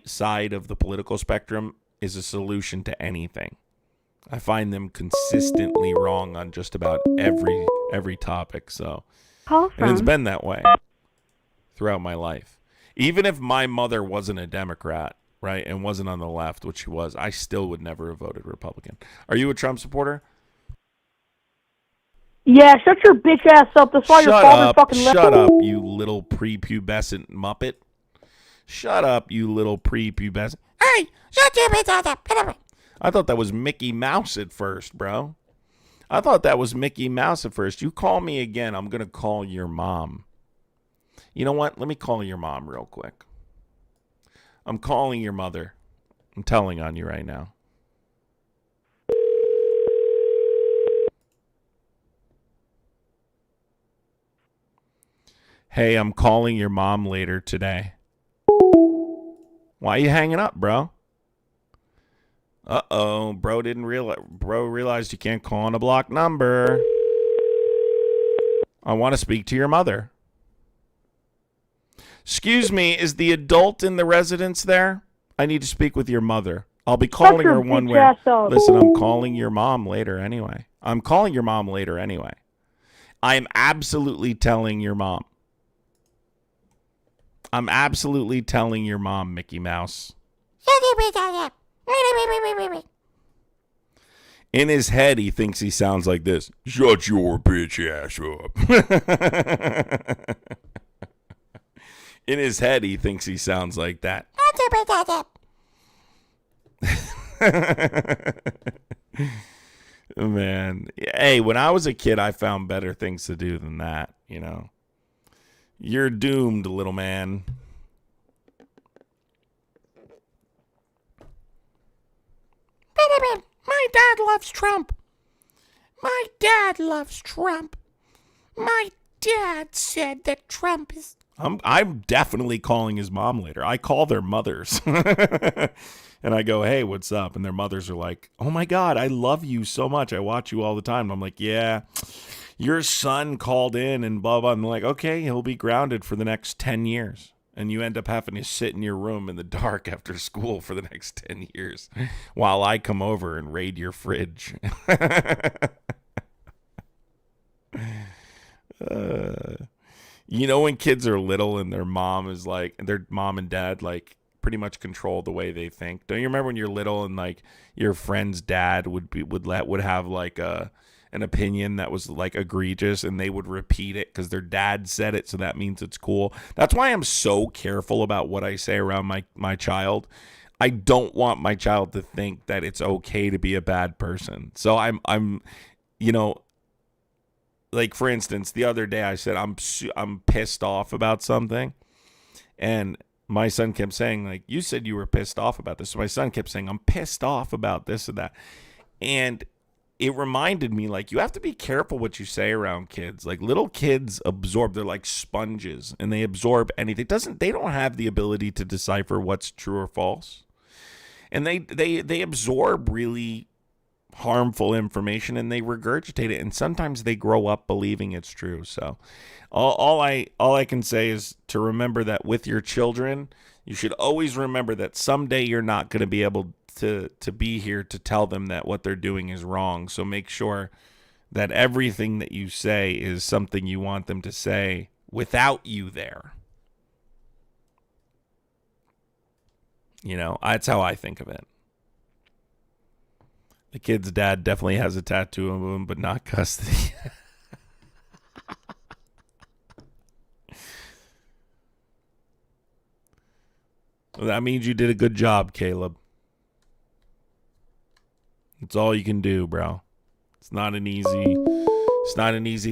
side of the political spectrum is a solution to anything. I find them consistently wrong on just about every topic. So, and it's been that way throughout my life. Even if my mother wasn't a Democrat, right, and wasn't on the left, which she was, I still would never have voted Republican. Are you a Trump supporter? Yeah, shut your bitch ass up. That's why your father fucking left. Shut up, you little prepubescent muppet. Shut up, you little prepubescent. Hey, shut your bitch ass up. I thought that was Mickey Mouse at first, bro. I thought that was Mickey Mouse at first. You call me again, I'm going to call your mom. You know what? Let me call your mom real quick. I'm calling your mother. I'm telling on you right now. Hey, I'm calling your mom later today. Why are you hanging up, bro? Uh-oh, bro realized you can't call on a blocked number. I want to speak to your mother. Excuse me, is the adult in the residence there? I need to speak with your mother. I'll be Shut calling your her one bitch way. ass up. Listen, I'm calling your mom later anyway. I'm calling your mom later anyway. I'm absolutely telling your mom. I'm absolutely telling your mom, Mickey Mouse. In his head, he thinks he sounds like this. Shut your bitch ass up. In his head, he thinks he sounds like that. Man. Hey, when I was a kid, I found better things to do than that, you know. You're doomed, little man. My dad loves Trump. My dad loves Trump. My dad said that Trump is... I'm definitely calling his mom later. I call their mothers. And I go, hey, what's up? And their mothers are like, oh my God, I love you so much. I watch you all the time. And I'm like, yeah, your son called in and blah, blah. I'm like, okay, he'll be grounded for the next 10 years. And you end up having to sit in your room in the dark after school for the next 10 years while I come over and raid your fridge. You know, when kids are little and their mom is like, their mom and dad like pretty much control the way they think. Don't you remember when you're little and like your friend's dad would have like an opinion that was like egregious and they would repeat it because their dad said it, so that means it's cool. That's why I'm so careful about what I say around my child. I don't want my child to think that it's okay to be a bad person. So I'm you know, like for instance, the other day I said I'm pissed off about something, and my son kept saying like, you said you were pissed off about this. So my son kept saying, I'm pissed off about this and that. And it reminded me, like, you have to be careful what you say around kids. Like, little kids absorb, they're like sponges, and they absorb anything. They don't have the ability to decipher what's true or false. And they absorb really harmful information and they regurgitate it, and sometimes they grow up believing it's true. So all I can say is to remember that with your children, you should always remember that someday you're not going to be able to be here to tell them that what they're doing is wrong. So make sure that everything that you say is something you want them to say without you there. You know, that's how I think of it. The kid's dad definitely has a tattoo of him, but not custody. Well, that means you did a good job, Caleb. It's all you can do, bro. It's not an easy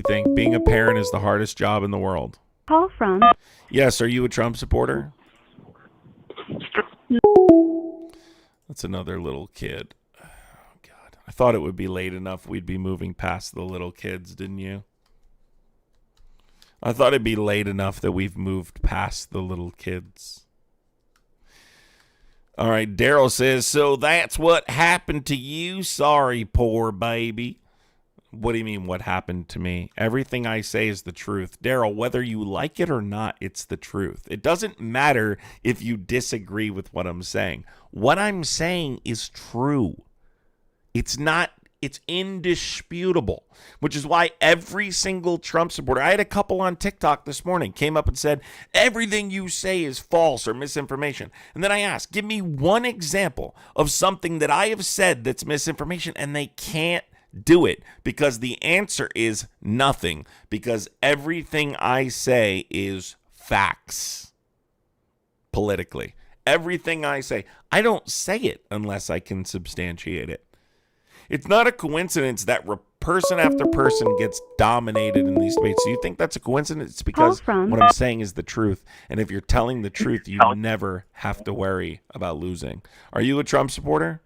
thing. Being a parent is the hardest job in the world. Call from. Yes, are you a Trump supporter? That's another little kid. I thought it would be late enough we'd be moving past the little kids, didn't you? I thought it'd be late enough that we've moved past the little kids. All right, Daryl says, so that's what happened to you? Sorry, poor baby. What do you mean, what happened to me? Everything I say is the truth. Daryl, whether you like it or not, it's the truth. It doesn't matter if you disagree with what I'm saying. What I'm saying is true. It's indisputable, which is why every single Trump supporter, I had a couple on TikTok this morning, came up and said, everything you say is false or misinformation. And then I asked, give me one example of something that I have said that's misinformation, and they can't do it because the answer is nothing, because everything I say is facts politically. Everything I say, I don't say it unless I can substantiate it. It's not a coincidence that person after person gets dominated in these debates. So you think that's a coincidence? It's because what I'm saying is the truth. And if you're telling the truth, you never have to worry about losing. Are you a Trump supporter?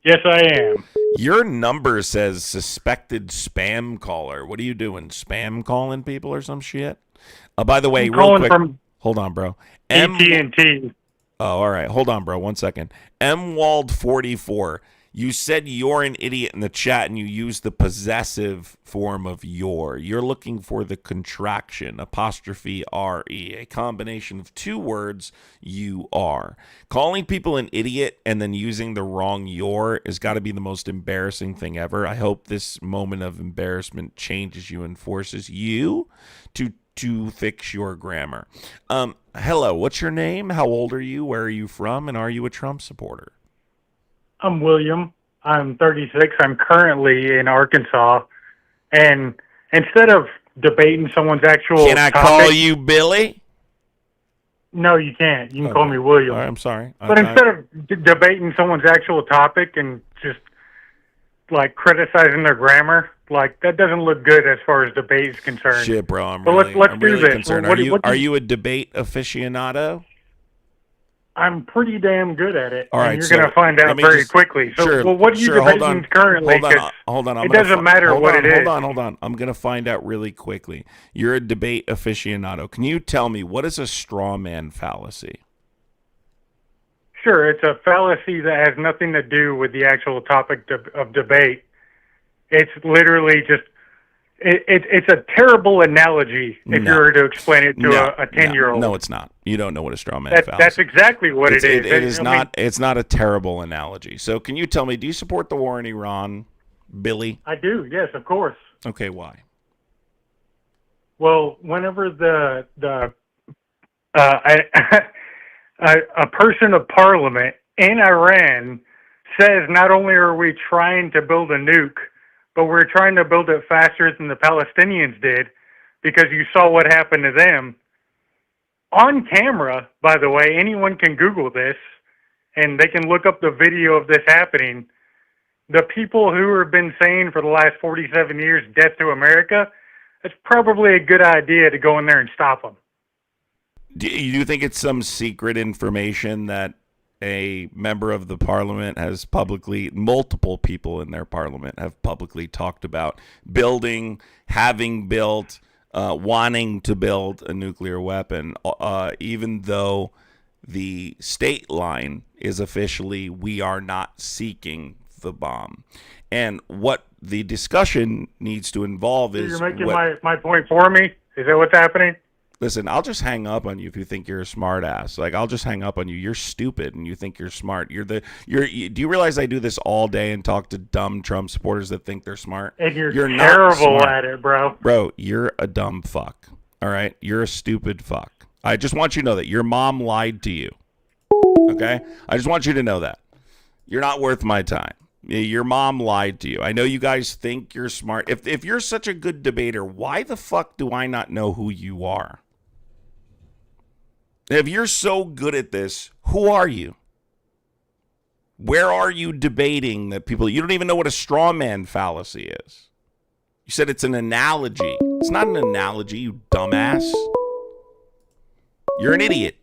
Yes, I am. Your number says suspected spam caller. What are you doing? Spam calling people or some shit? By the way, I'm real calling quick. from Hold on, bro. AT&T. Oh, all right. Hold on, bro. 1 second. MWald44. You said you're an idiot in the chat and you used the possessive form of your. You're looking for the contraction, apostrophe R-E, a combination of two words, you are. Calling people an idiot and then using the wrong your has got to be the most embarrassing thing ever. I hope this moment of embarrassment changes you and forces you to fix your grammar. Hello, what's your name? How old are you? Where are you from? And are you a Trump supporter? I'm William. I'm 36. I'm currently in Arkansas. And instead of debating someone's actual Can I call you Billy? No, you can't. You can Okay. call me William. All right, I'm sorry. But instead of debating someone's actual topic and just, like, criticizing their grammar, like, that doesn't look good as far as debate is concerned. Shit, bro, I'm So really, let's I'm do really this. concerned. Are you a debate aficionado? I'm pretty damn good at it, All right, and you're so going to find out let me very just- quickly. So, sure, well, what are you sure, hold debating on. currently? Hold on. It doesn't matter what it is. Hold on. I'm going to find out really quickly. You're a debate aficionado. Can you tell me, what is a straw man fallacy? Sure, it's a fallacy that has nothing to do with the actual topic of debate. It's literally just, it's a terrible analogy if you were to explain it to a 10-year-old. No, it's not. You don't know what a straw man fallacy is. That's exactly what it is. It is not. It's not a terrible analogy. So can you tell me, do you support the war in Iran, Billy? I do, yes, of course. Okay, why? Well, whenever a person of parliament in Iran says not only are we trying to build a nuke, but we're trying to build it faster than the Palestinians did because you saw what happened to them. On camera, by the way, anyone can Google this, and they can look up the video of this happening. The people who have been saying for the last 47 years, death to America, it's probably a good idea to go in there and stop them. Do you think it's some secret information that a member of the parliament has publicly, multiple people in their parliament have publicly talked about building, having built, wanting to build a nuclear weapon, even though the state line is officially, we are not seeking the bomb? And what the discussion needs to involve is... You're making my point for me? Is that what's happening? Listen, I'll just hang up on you if you think you're a smart ass. Like, I'll just hang up on you. You're stupid and you think you're smart. Do you realize I do this all day and talk to dumb Trump supporters that think they're smart? And you're terrible not at it, bro. Bro, you're a dumb fuck. All right? You're a stupid fuck. I just want you to know that your mom lied to you. Okay? I just want you to know that. You're not worth my time. Your mom lied to you. I know you guys think you're smart. If you're such a good debater, why the fuck do I not know who you are? If you're so good at this, who are you? Where are you debating that people... You don't even know what a straw man fallacy is. You said it's an analogy. It's not an analogy, you dumbass. You're an idiot.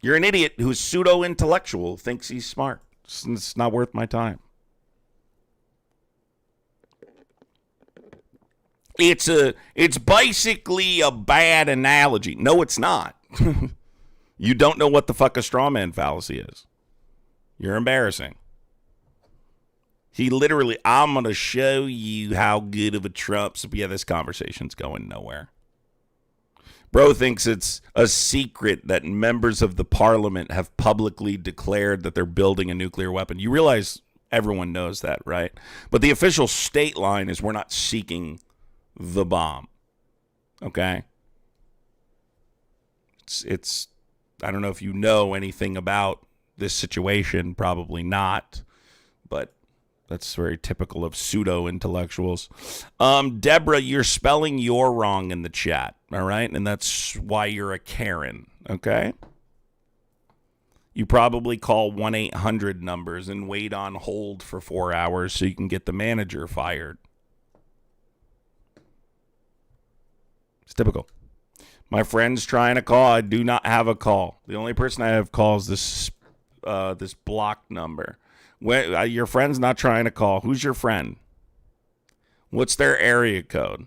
You're an idiot who's pseudo-intellectual, thinks he's smart. It's not worth my time. It's basically a bad analogy. No, it's not. You don't know what the fuck a straw man fallacy is. You're embarrassing. He literally, I'm going to show you how good of a Trump... Yeah, this conversation's going nowhere. Bro thinks it's a secret that members of the parliament have publicly declared that they're building a nuclear weapon. You realize everyone knows that, right? But the official state line is we're not seeking the bomb. Okay? It's I don't know if you know anything about this situation, probably not, but that's very typical of pseudo-intellectuals. Deborah, you're spelling "your" wrong in the chat, all right? And that's why you're a Karen, okay? You probably call 1-800 numbers and wait on hold for 4 hours so you can get the manager fired. It's typical. My friend's trying to call. I do not have a call. The only person I have calls this blocked number. Your friend's not trying to call. Who's your friend? What's their area code?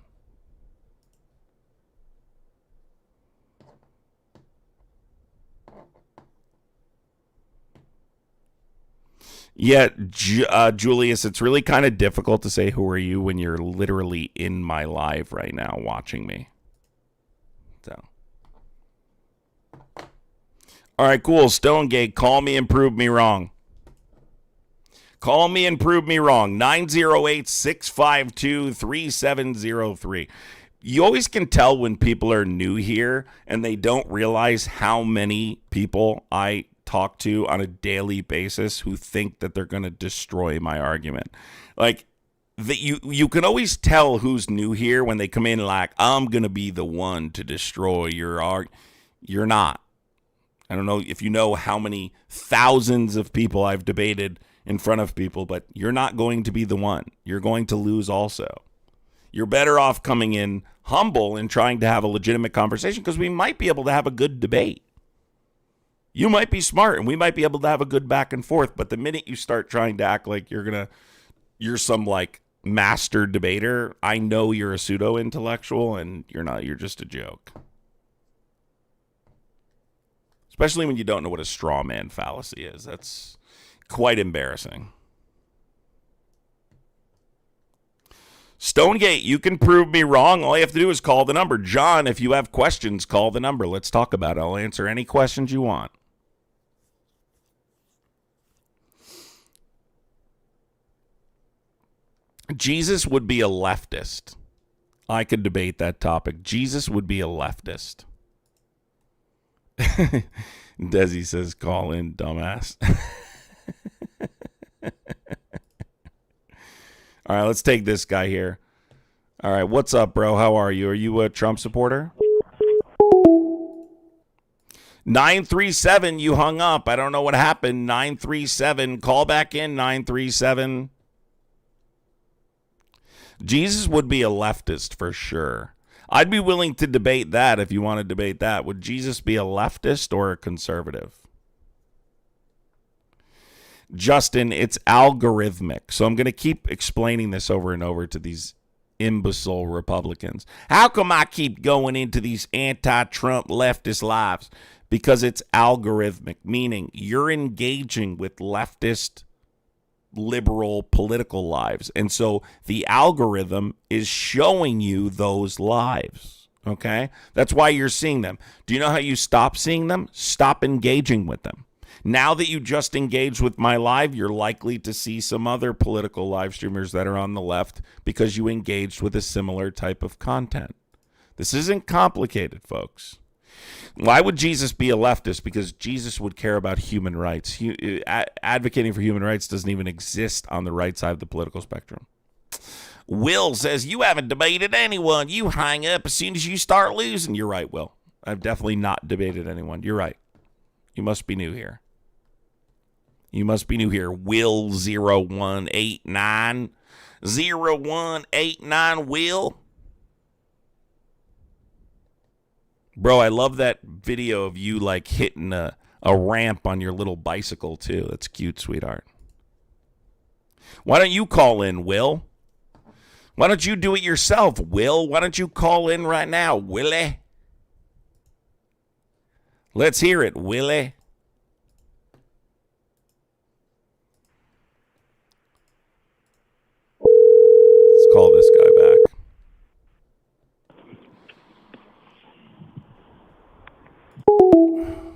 Yeah, Julius, it's really kind of difficult to say who are you when you're literally in my live right now watching me. So, all right, cool. Stonegate, call me and prove me wrong. Call me and prove me wrong. 908-652-3703. You always can tell when people are new here and they don't realize how many people I talk to on a daily basis who think that they're going to destroy my argument. Like, you can always tell who's new here when they come in like, I'm going to be the one to destroy your argument. You're not. I don't know if you know how many thousands of people I've debated in front of people, but you're not going to be the one. You're going to lose also. You're better off coming in humble and trying to have a legitimate conversation because we might be able to have a good debate. You might be smart and we might be able to have a good back and forth, but the minute you start trying to act like you're some like master debater, I know you're a pseudo intellectual and you're not, you're just a joke. Especially when you don't know what a straw man fallacy is. That's quite embarrassing. Stonegate, you can prove me wrong. All you have to do is call the number. John, if you have questions, call the number. Let's talk about it. I'll answer any questions you want. Jesus would be a leftist. I could debate that topic. Jesus would be a leftist. Desi says, call in, dumbass. All right, let's take this guy here. All right, what's up, bro? How are you? Are you a Trump supporter? 937, you hung up. I don't know what happened. 937, call back in, 937. Jesus would be a leftist for sure. I'd be willing to debate that if you want to debate that. Would Jesus be a leftist or a conservative? Justin, it's algorithmic. So I'm going to keep explaining this over and over to these imbecile Republicans. How come I keep going into these anti-Trump leftist lives? Because it's algorithmic, meaning you're engaging with leftist, liberal political lives. And so the algorithm is showing you those lives. Okay? That's why you're seeing them. Do you know how you stop seeing them? Stop engaging with them. Now that you just engaged with my live, you're likely to see some other political live streamers that are on the left because you engaged with a similar type of content. This isn't complicated, folks. Why would Jesus be a leftist? Because Jesus would care about human rights. Advocating for human rights doesn't even exist on the right side of the political spectrum. Will says, you haven't debated anyone. You hang up as soon as you start losing. You're right, Will. I've definitely not debated anyone. You're right. You must be new here. You must be new here. Will 0189. 0189 Will. Bro, I love that video of you like hitting a ramp on your little bicycle too. That's cute, sweetheart. Why don't you call in, Will? Why don't you do it yourself, Will? Why don't you call in right now, Willie? Let's hear it, Willie. Let's call this guy back.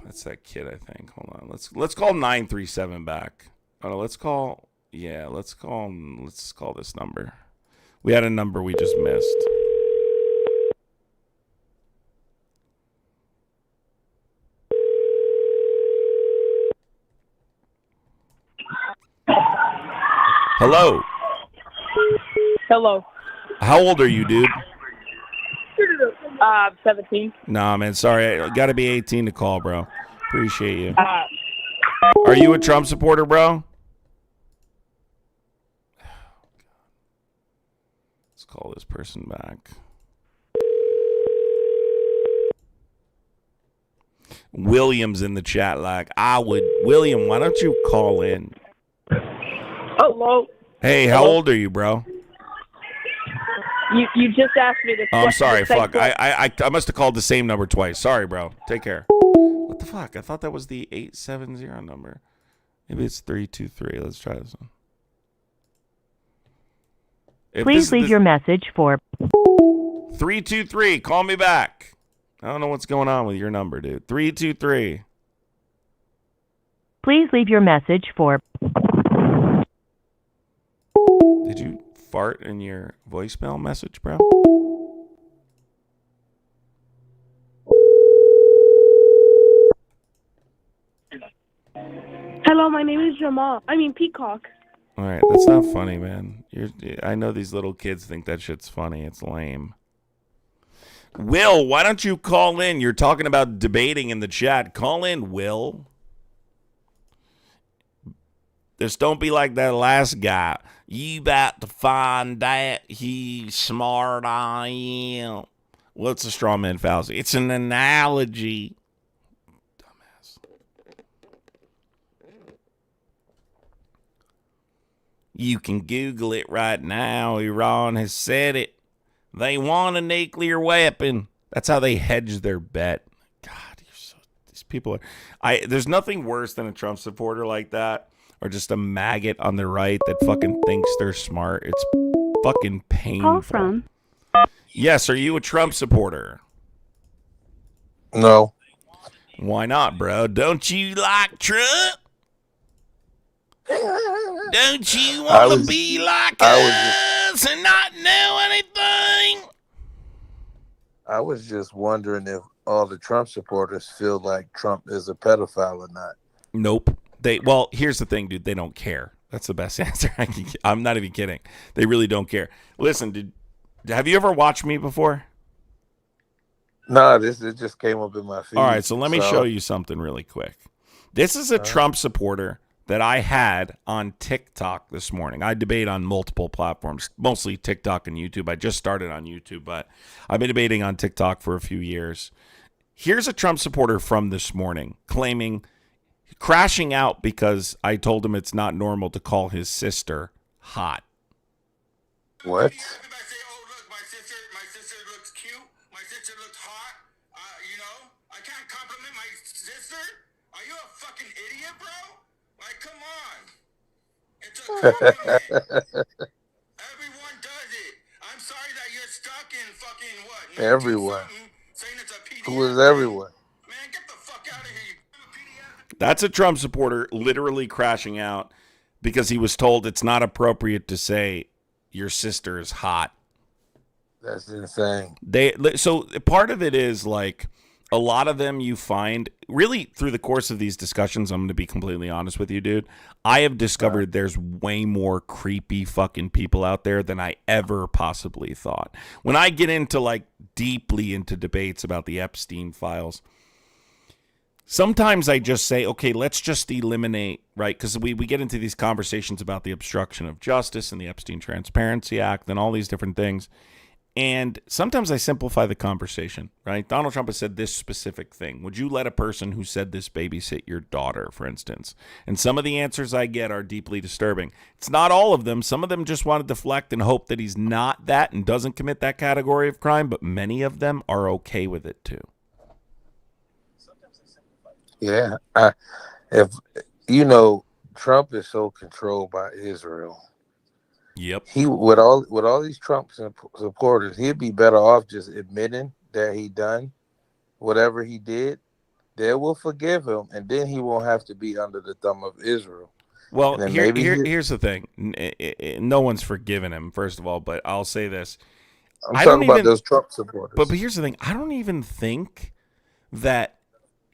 That's that kid, I think. Hold on. Let's call 937 back. Oh, let's call this number. We had a number we just missed. Hello. Hello. How old are you, dude? 17. Nah, man, sorry. I got to be 18 to call, bro. Appreciate you. Are you a Trump supporter, bro? Let's call this person back. William's in the chat like, William, why don't you call in? Hello. Hey, how old are you, bro? You just asked me this. Oh, I'm sorry. Fuck. I must have called the same number twice. Sorry, bro. Take care. What the fuck? I thought that was the 870 number. Maybe it's 323. Let's try this one. Please leave your message for 323. Call me back. I don't know what's going on with your number, dude. 323. Please leave your message for Did you fart in your voicemail message, bro? Hello, my name is Jamal. I mean Peacock. All right, that's not funny, man. I know these little kids think that shit's funny. It's lame. Will, why don't you call in? You're talking about debating in the chat. Call in, Will. Just don't be like that last guy. You about to find out he smart I am. What's a straw man fallacy? It's an analogy. Dumbass. You can Google it right now. Iran has said it. They want a nuclear weapon. That's how they hedge their bet. God, these people are. There's nothing worse than a Trump supporter like that, or just a maggot on the right that fucking thinks they're smart. It's fucking painful. call from. Yes, are you a Trump supporter? No. Why not, bro? Don't you like Trump? Don't you want to be like us and not know anything? I was just wondering if all the Trump supporters feel like Trump is a pedophile or not. Nope. Well, here's the thing, dude. They don't care. That's the best answer I can get. I'm not even kidding. They really don't care. Listen, have you ever watched me before? No, it just came up in my feed. All right, so let me show you something really quick. This is a Trump supporter that I had on TikTok this morning. I debate on multiple platforms, mostly TikTok and YouTube. I just started on YouTube, but I've been debating on TikTok for a few years. Here's a Trump supporter from this morning crashing out because I told him it's not normal to call his sister hot. What? Everybody say, oh, look, my sister looks cute. My sister looks hot. I can't compliment my sister. Are you a fucking idiot, bro? Like, come on. It's a compliment. Everyone does it. I'm sorry that you're stuck in fucking what? Everyone. Saying it's a PDF. Who is everyone? Man, get the fuck out of here. That's a Trump supporter literally crashing out because he was told it's not appropriate to say your sister is hot. That's insane. So part of it is like a lot of them you find really through the course of these discussions. I'm going to be completely honest with you, dude. I have discovered there's way more creepy fucking people out there than I ever possibly thought. When I get into like deeply into debates about the Epstein files, sometimes I just say, okay, let's just eliminate, right? Because we get into these conversations about the obstruction of justice and the Epstein Transparency Act and all these different things. And sometimes I simplify the conversation, right? Donald Trump has said this specific thing. Would you let a person who said this babysit your daughter, for instance? And some of the answers I get are deeply disturbing. It's not all of them. Some of them just want to deflect and hope that he's not that and doesn't commit that category of crime. But many of them are okay with it, too. Yeah. Trump is so controlled by Israel. Yep. He with all these Trump supporters, he'd be better off just admitting that he done whatever he did. They will forgive him, and then he won't have to be under the thumb of Israel. Well, here's the thing. No one's forgiven him, first of all, but I'll say this. I'm talking about those Trump supporters. But here's the thing. I don't even think that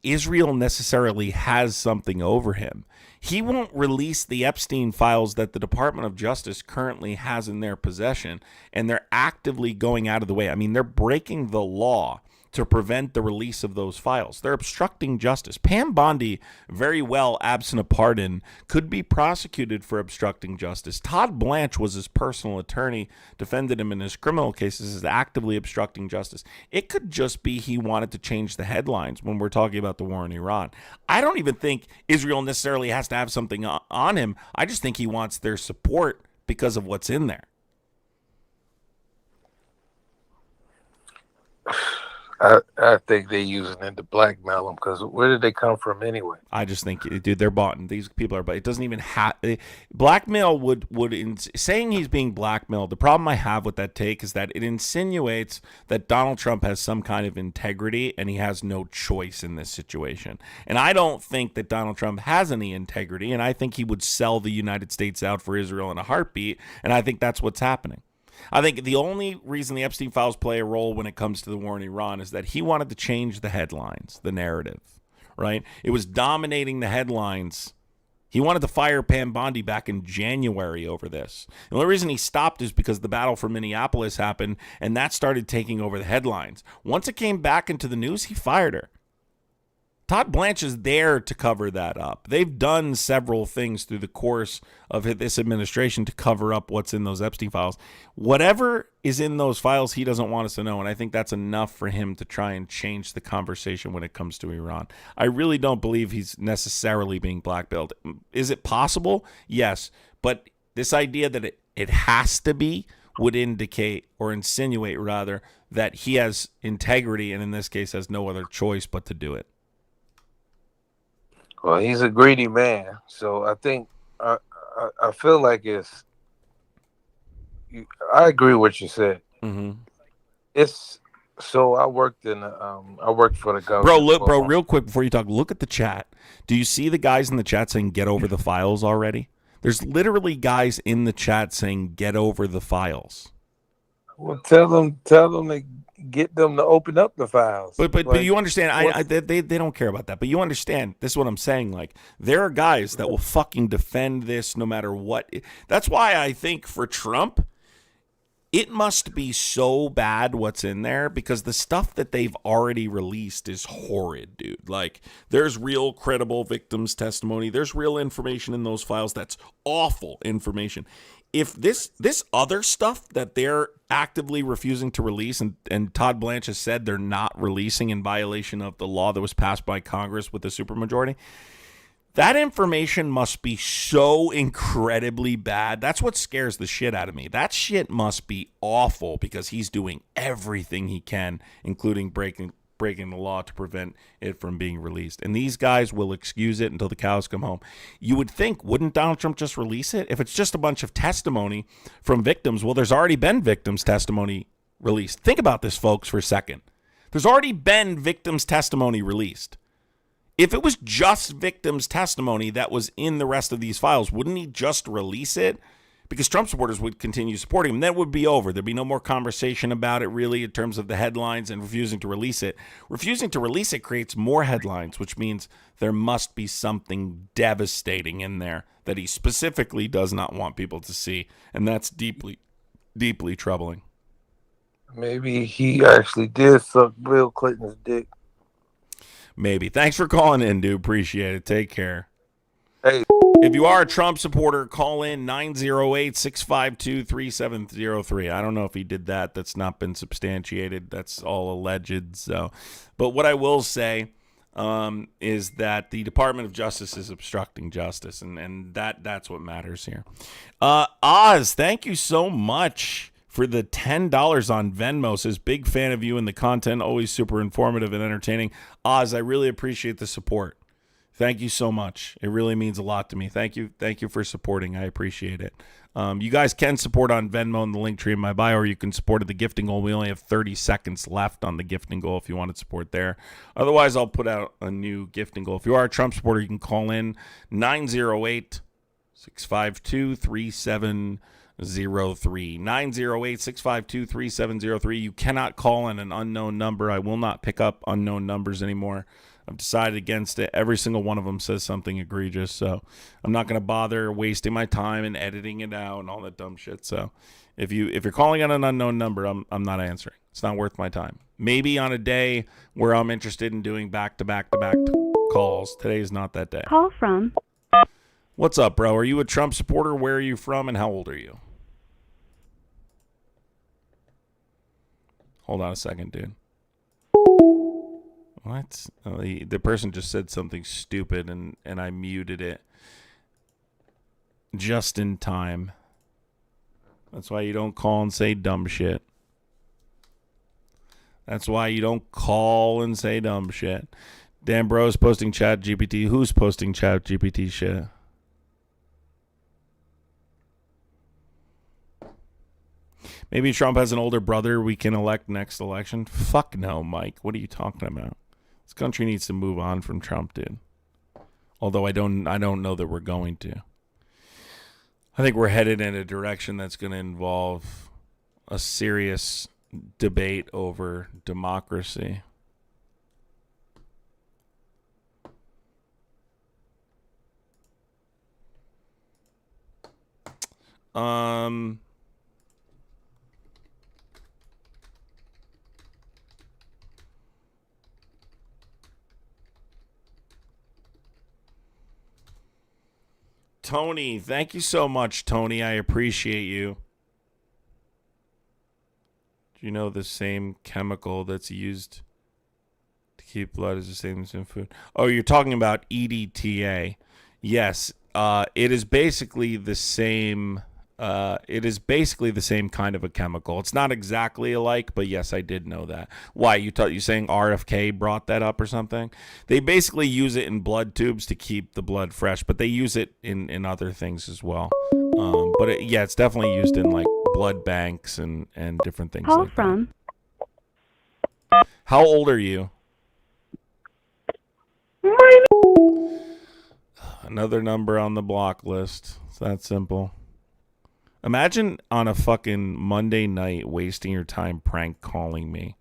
Israel necessarily has something over him. He won't release the Epstein files that the Department of Justice currently has in their possession, and they're actively going out of the way. I mean, they're breaking the law to prevent the release of those files. They're obstructing justice. Pam Bondi, very well, absent a pardon, could be prosecuted for obstructing justice. Todd Blanche was his personal attorney, defended him in his criminal cases as actively obstructing justice. It could just be he wanted to change the headlines when we're talking about the war in Iran. I don't even think Israel necessarily has to have something on him. I just think he wants their support because of what's in there. I think they're using it to blackmail them because where did they come from anyway? I just think, dude, they're bought. And these people are, but it doesn't even have blackmail. Saying he's being blackmailed. The problem I have with that take is that it insinuates that Donald Trump has some kind of integrity and he has no choice in this situation. And I don't think that Donald Trump has any integrity, and I think he would sell the United States out for Israel in a heartbeat. And I think that's what's happening. I think the only reason the Epstein files play a role when it comes to the war in Iran is that he wanted to change the headlines, the narrative, right? It was dominating the headlines. He wanted to fire Pam Bondi back in January over this. The only reason he stopped is because the battle for Minneapolis happened, and that started taking over the headlines. Once it came back into the news, he fired her. Todd Blanche is there to cover that up. They've done several things through the course of this administration to cover up what's in those Epstein files. Whatever is in those files, he doesn't want us to know, and I think that's enough for him to try and change the conversation when it comes to Iran. I really don't believe he's necessarily being blackmailed. Is it possible? Yes, but this idea that it has to be would indicate, or insinuate rather, that he has integrity and in this case has no other choice but to do it. Well, he's a greedy man, so I think I feel like it's. I agree with what you said. Mm-hmm. It's so I worked for the government. Bro, real quick before you talk, look at the chat. Do you see the guys in the chat saying "get over the files" already? There's literally guys in the chat saying "get over the files." Well, tell them to get them to open up the files. But you understand, they don't care about that. But you understand, this is what I'm saying. Like, there are guys that will fucking defend this no matter what. That's why I think for Trump, it must be so bad what's in there because the stuff that they've already released is horrid, dude. Like, there's real credible victims' testimony. There's real information in those files that's awful information. If this other stuff that they're actively refusing to release, and Todd Blanche has said they're not releasing in violation of the law that was passed by Congress with the supermajority, that information must be so incredibly bad. That's what scares the shit out of me. That shit must be awful because he's doing everything he can, including breaking the law to prevent it from being released. And these guys will excuse it until the cows come home. You would think, wouldn't Donald Trump just release it? If it's just a bunch of testimony from victims, well, there's already been victims' testimony released. Think about this, folks, for a second. There's already been victims' testimony released. If it was just victims' testimony that was in the rest of these files, wouldn't he just release it? Because Trump supporters would continue supporting him. And then it would be over. There'd be no more conversation about it, really, in terms of the headlines and refusing to release it. Refusing to release it creates more headlines, which means there must be something devastating in there that he specifically does not want people to see. And that's deeply, deeply troubling. Maybe he actually did suck Bill Clinton's dick. Maybe. Thanks for calling in, dude. Appreciate it. Take care. Hey. If you are a Trump supporter, call in 908-652-3703. I don't know if he did that. That's not been substantiated. That's all alleged. So, but what I will say is that the Department of Justice is obstructing justice, and that's what matters here. Oz, thank you so much for the $10 on Venmo. Says, big fan of you and the content, always super informative and entertaining. Oz, I really appreciate the support. Thank you so much. It really means a lot to me. Thank you for supporting. I appreciate it. You guys can support on Venmo in the link tree in my bio, or you can support at the gifting goal. We only have 30 seconds left on the gifting goal if you want to support there. Otherwise, I'll put out a new gifting goal. If you are a Trump supporter, you can call in 908-652-3703. 908-652-3703. You cannot call in an unknown number. I will not pick up unknown numbers anymore. I've decided against it. Every single one of them says something egregious, so I'm not going to bother wasting my time and editing it out and all that dumb shit. So if you're calling on an unknown number, I'm not answering. It's not worth my time. Maybe on a day where I'm interested in doing back-to-back-to-back calls. Today is not that day. Call from. What's up, bro? Are you a Trump supporter? Where are you from, and how old are you? Hold on a second, dude. What? Oh, the person just said something stupid, and I muted it just in time. That's why you don't call and say dumb shit. That's why you don't call and say dumb shit. Dan Bro's posting Chat GPT. Who's posting Chat GPT shit? Maybe Trump has an older brother we can elect next election. Fuck no, Mike. What are you talking about? This country needs to move on from Trump, dude. Although I don't know that we're going to. I think we're headed in a direction that's going to involve a serious debate over democracy. Tony, thank you so much, Tony. I appreciate you. Do you know the same chemical that's used to keep blood is the same as in food? Oh, you're talking about EDTA. Yes, it is basically the same. It is basically the same kind of a chemical. It's not exactly alike, but yes, I did know that. Why? You saying RFK brought that up or something? They basically use it in blood tubes to keep the blood fresh, but they use it in other things as well. But it's definitely used in like blood banks and different things. Call like from. That. How old are you? Another number on the block list. It's that simple. Imagine on a fucking Monday night wasting your time prank calling me.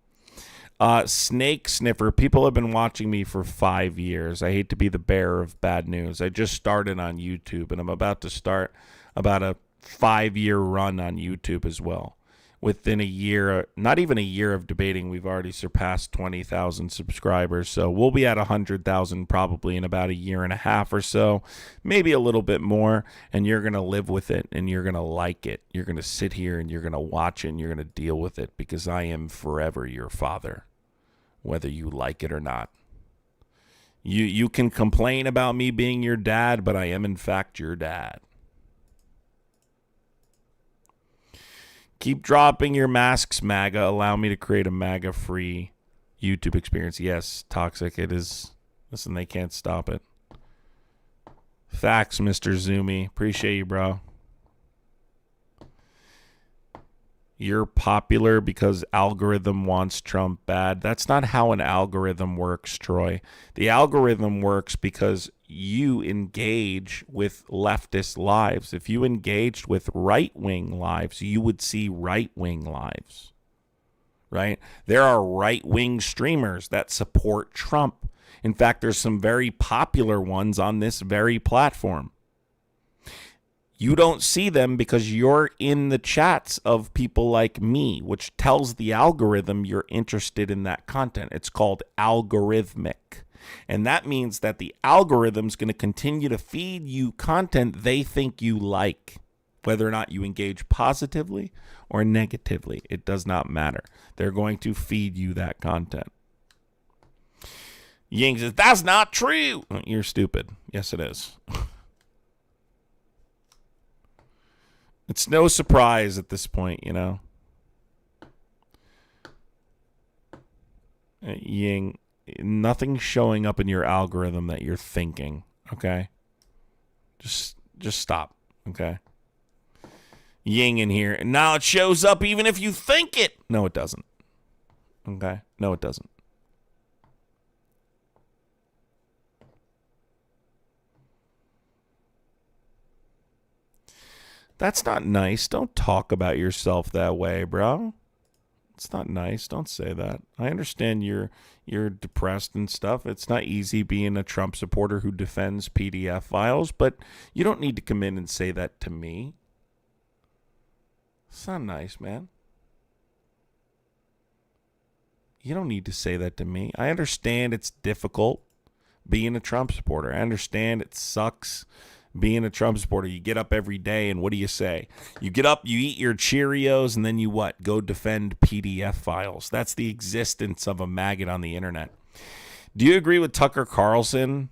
Snake Sniffer, people have been watching me for 5 years. I hate to be the bearer of bad news. I just started on YouTube, and I'm about to start about a 5-year run on YouTube as well. Within a year, not even a year of debating, we've already surpassed 20,000 subscribers. So we'll be at 100,000 probably in about a year and a half or so, maybe a little bit more. And you're going to live with it and you're going to like it. You're going to sit here and you're going to watch it and you're going to deal with it because I am forever your father, whether you like it or not. You can complain about me being your dad, but I am in fact your dad. Keep dropping your masks, MAGA. Allow me to create a MAGA-free YouTube experience. Yes, toxic. It is. Listen, they can't stop it. Facts, Mr. Zoomy. Appreciate you, bro. You're popular because algorithm wants Trump bad. That's not how an algorithm works, Troy. The algorithm works because you engage with leftist lives. If you engaged with right-wing lives, you would see right-wing lives, right? There are right-wing streamers that support Trump. In fact, there's some very popular ones on this very platform. You don't see them because you're in the chats of people like me, which tells the algorithm you're interested in that content. It's called algorithmic. And that means that the algorithm's going to continue to feed you content they think you like. Whether or not you engage positively or negatively, it does not matter. They're going to feed you that content. Ying says, that's not true. You're stupid. Yes, it is. It's no surprise at this point, you know. Ying, nothing's showing up in your algorithm that you're thinking, okay? Just stop, okay? Ying in here, and now it shows up even if you think it. No, it doesn't. Okay? No, it doesn't. That's not nice. Don't talk about yourself that way, bro. It's not nice. Don't say that. I understand you're depressed and stuff. It's not easy being a Trump supporter who defends PDF files, but you don't need to come in and say that to me. It's not nice, man. You don't need to say that to me. I understand it's difficult being a Trump supporter. I understand it sucks being a Trump supporter. You get up every day and what do you say? You get up, you eat your Cheerios, and then you what? Go defend PDF files. That's the existence of a maggot on the internet. Do you agree with Tucker Carlson?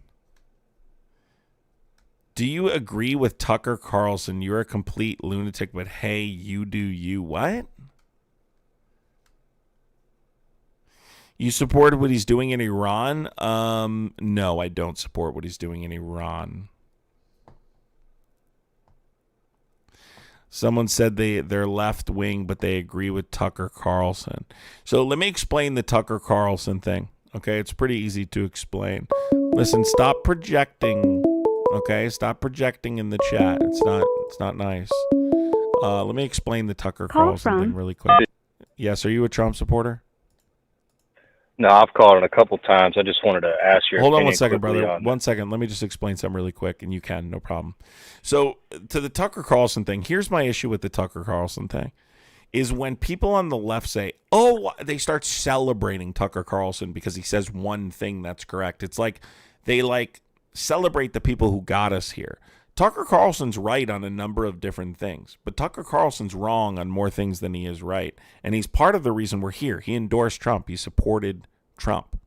Do you agree with Tucker Carlson? You're a complete lunatic, but hey, you do you. What? You support what he's doing in Iran? No, I don't support what he's doing in Iran. Someone said they're left wing, but they agree with Tucker Carlson. So let me explain the Tucker Carlson thing. Okay, it's pretty easy to explain. Listen, stop projecting. Okay, stop projecting in the chat. It's not nice. Let me explain the Tucker Carlson thing really quick. Yes, are you a Trump supporter? No, I've called it a couple times. I just wanted to ask your Hold on opinion one second, quickly brother. on One second. Let me just explain something really quick, and you can, no problem. So, to the Tucker Carlson thing, here's my issue with the Tucker Carlson thing, is when people on the left say, oh, they start celebrating Tucker Carlson because he says one thing that's correct. It's like they, celebrate the people who got us here. Tucker Carlson's right on a number of different things, but Tucker Carlson's wrong on more things than he is right. And he's part of the reason we're here. He endorsed Trump. He supported Trump.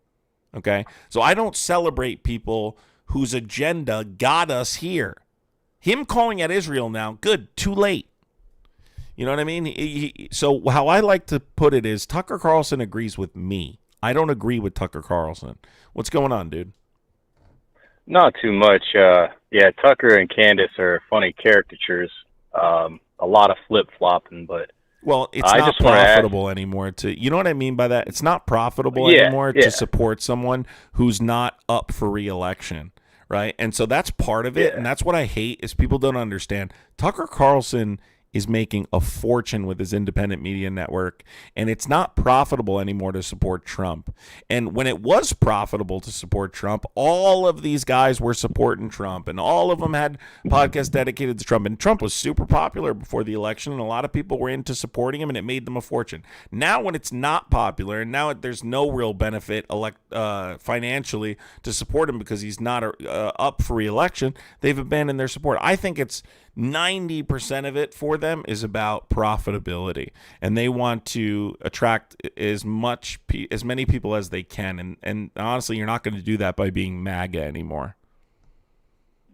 Okay? So I don't celebrate people whose agenda got us here. Him calling out Israel now, good, too late. You know what I mean? So how I like to put it is Tucker Carlson agrees with me. I don't agree with Tucker Carlson. What's going on, dude? Not too much. Yeah, Tucker and Candace are funny caricatures. A lot of flip-flopping, but well, it's not profitable anymore to, you know what I mean by that? It's not profitable anymore to support someone who's not up for re-election, right? And so that's part of it, and that's what I hate is people don't understand. Tucker Carlson is making a fortune with his independent media network, and it's not profitable anymore to support Trump. And when it was profitable to support Trump, all of these guys were supporting Trump, and all of them had podcasts dedicated to Trump. And Trump was super popular before the election, and a lot of people were into supporting him, and it made them a fortune. Now when it's not popular, and now there's no real benefit financially to support him because he's not up for re-election, they've abandoned their support. I think it's 90% of it for them is about profitability, and they want to attract as many people as they can. And honestly, you're not going to do that by being MAGA anymore.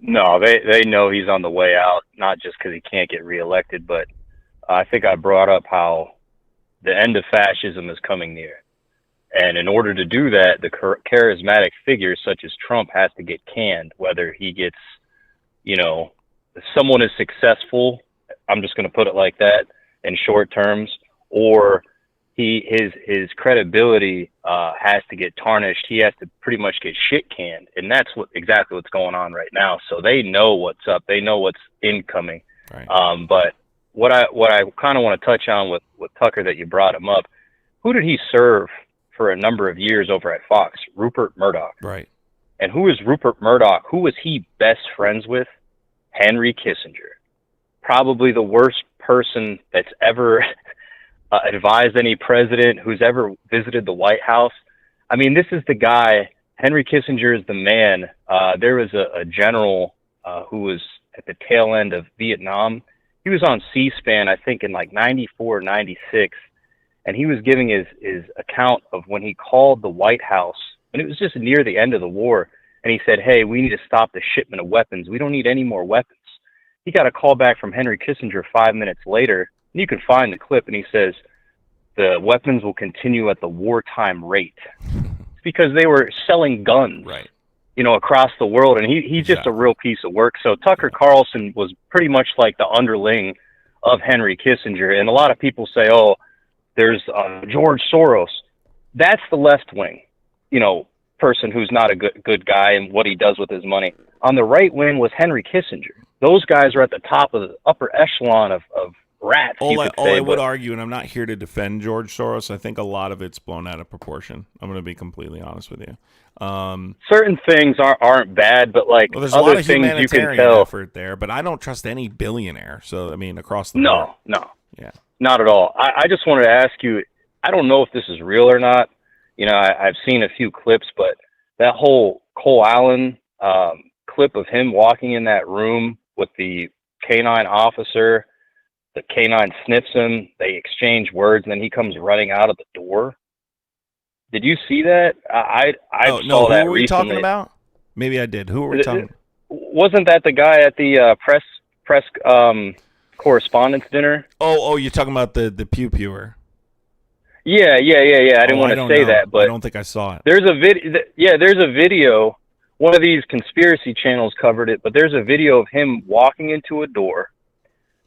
no, they know he's on the way out, not just because he can't get reelected, but I think I brought up how the end of fascism is coming near. And in order to do that, the charismatic figures such as Trump has to get canned, whether he gets, someone is successful, I'm just going to put it like that in short terms, or his credibility has to get tarnished. He has to pretty much get shit canned, and that's exactly what's going on right now. So they know what's up, they know what's incoming. Right. But what I kind of want to touch on with Tucker, that you brought him up, who did he serve for a number of years over at Fox? Rupert Murdoch. Right. And who is Rupert Murdoch? Who was he best friends with? Henry Kissinger, probably the worst person that's ever advised any president who's ever visited the White House. I mean, this is the guy. Henry Kissinger is the man. There was a general who was at the tail end of Vietnam. He was on C-SPAN, I think, in like 94, 96, and he was giving his account of when he called the White House, and it was just near the end of the war. And he said, hey, we need to stop the shipment of weapons. We don't need any more weapons. He got a call back from Henry Kissinger 5 minutes later. And you can find the clip. And he says, the weapons will continue at the wartime rate. It's because they were selling guns, right, across the world. And he's just a real piece of work. So Tucker Carlson was pretty much like the underling of Henry Kissinger. And a lot of people say, oh, there's George Soros. That's the left wing, person who's not a good guy and what he does with his money. On the right wing was Henry Kissinger. Those guys are at the top of the upper echelon of rats. I would argue, and I'm not here to defend George Soros, I think a lot of it's blown out of proportion. I'm going to be completely honest with you. Certain things aren't bad, but there's other a lot of things you can tell. Effort there, but I don't trust any billionaire. So I mean, across the board. No, yeah, not at all. I just wanted to ask you. I don't know if this is real or not. I've seen a few clips, but that whole Cole Allen clip of him walking in that room with the canine officer, the canine sniffs him, they exchange words, and then he comes running out of the door. Did you see that? I saw that recently. Who were we talking about? Maybe I did. Who were we talking about? Wasn't that the guy at the press correspondence dinner? Oh, you're talking about the pew-pewer. Yeah. I didn't want to say that, but I don't think I saw it. there's a video. Yeah, there's a video. One of these conspiracy channels covered it, but there's a video of him walking into a door.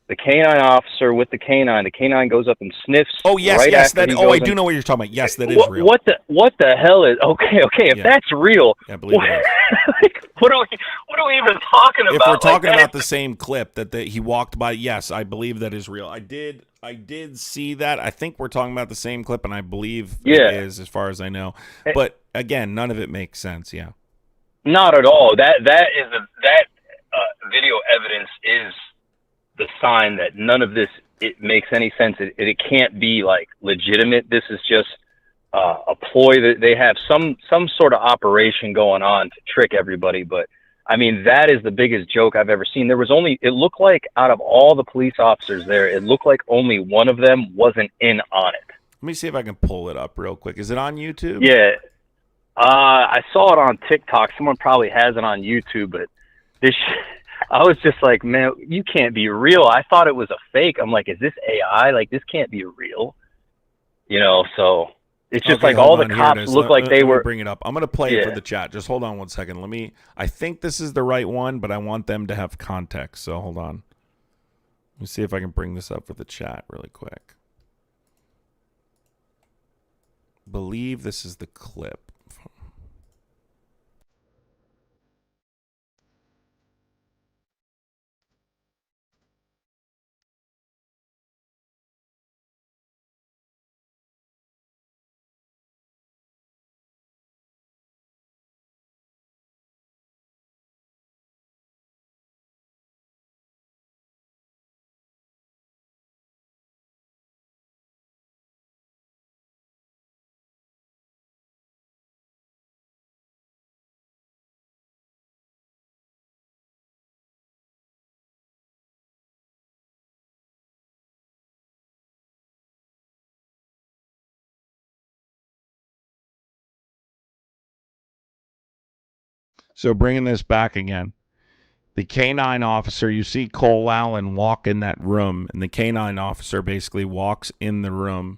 The canine officer with the canine goes up and sniffs. Oh yes, right yes. after That. he Oh, I goes do in. know what you're talking about. Yes, that is real. What the hell is okay? If Yeah. that's real, Yeah, I believe it is. what are we even talking about? If we're talking Like, about the same clip that he walked by, yes, I believe that is real. I did see that. I think we're talking about the same clip, and I believe it is, as far as I know. But again, none of it makes sense. Yeah, not at all. That video evidence is the sign that none of this it makes any sense. It can't be like legitimate. This is just a ploy that they have some sort of operation going on to trick everybody. But I mean, that is the biggest joke I've ever seen. It looked like out of all the police officers there, it looked like only one of them wasn't in on it. let me see if I can pull it up real quick. Is it on YouTube? Yeah. I saw it on TikTok. Someone probably has it on YouTube, but I was just like, man, you can't be real. I thought it was a fake. I'm like, is this AI? Like, this can't be real. So it's just Okay, like all hold the on, here it cops is. look like they Let me were. bring it up. I'm going to play it for Yeah. the chat. Just hold on one second. I think this is the right one, but I want them to have context. So hold on. Let me see if I can bring this up for the chat really quick. Believe this is the clip. So bringing this back again, the canine officer, you see Cole Allen walk in that room, and the canine officer basically walks in the room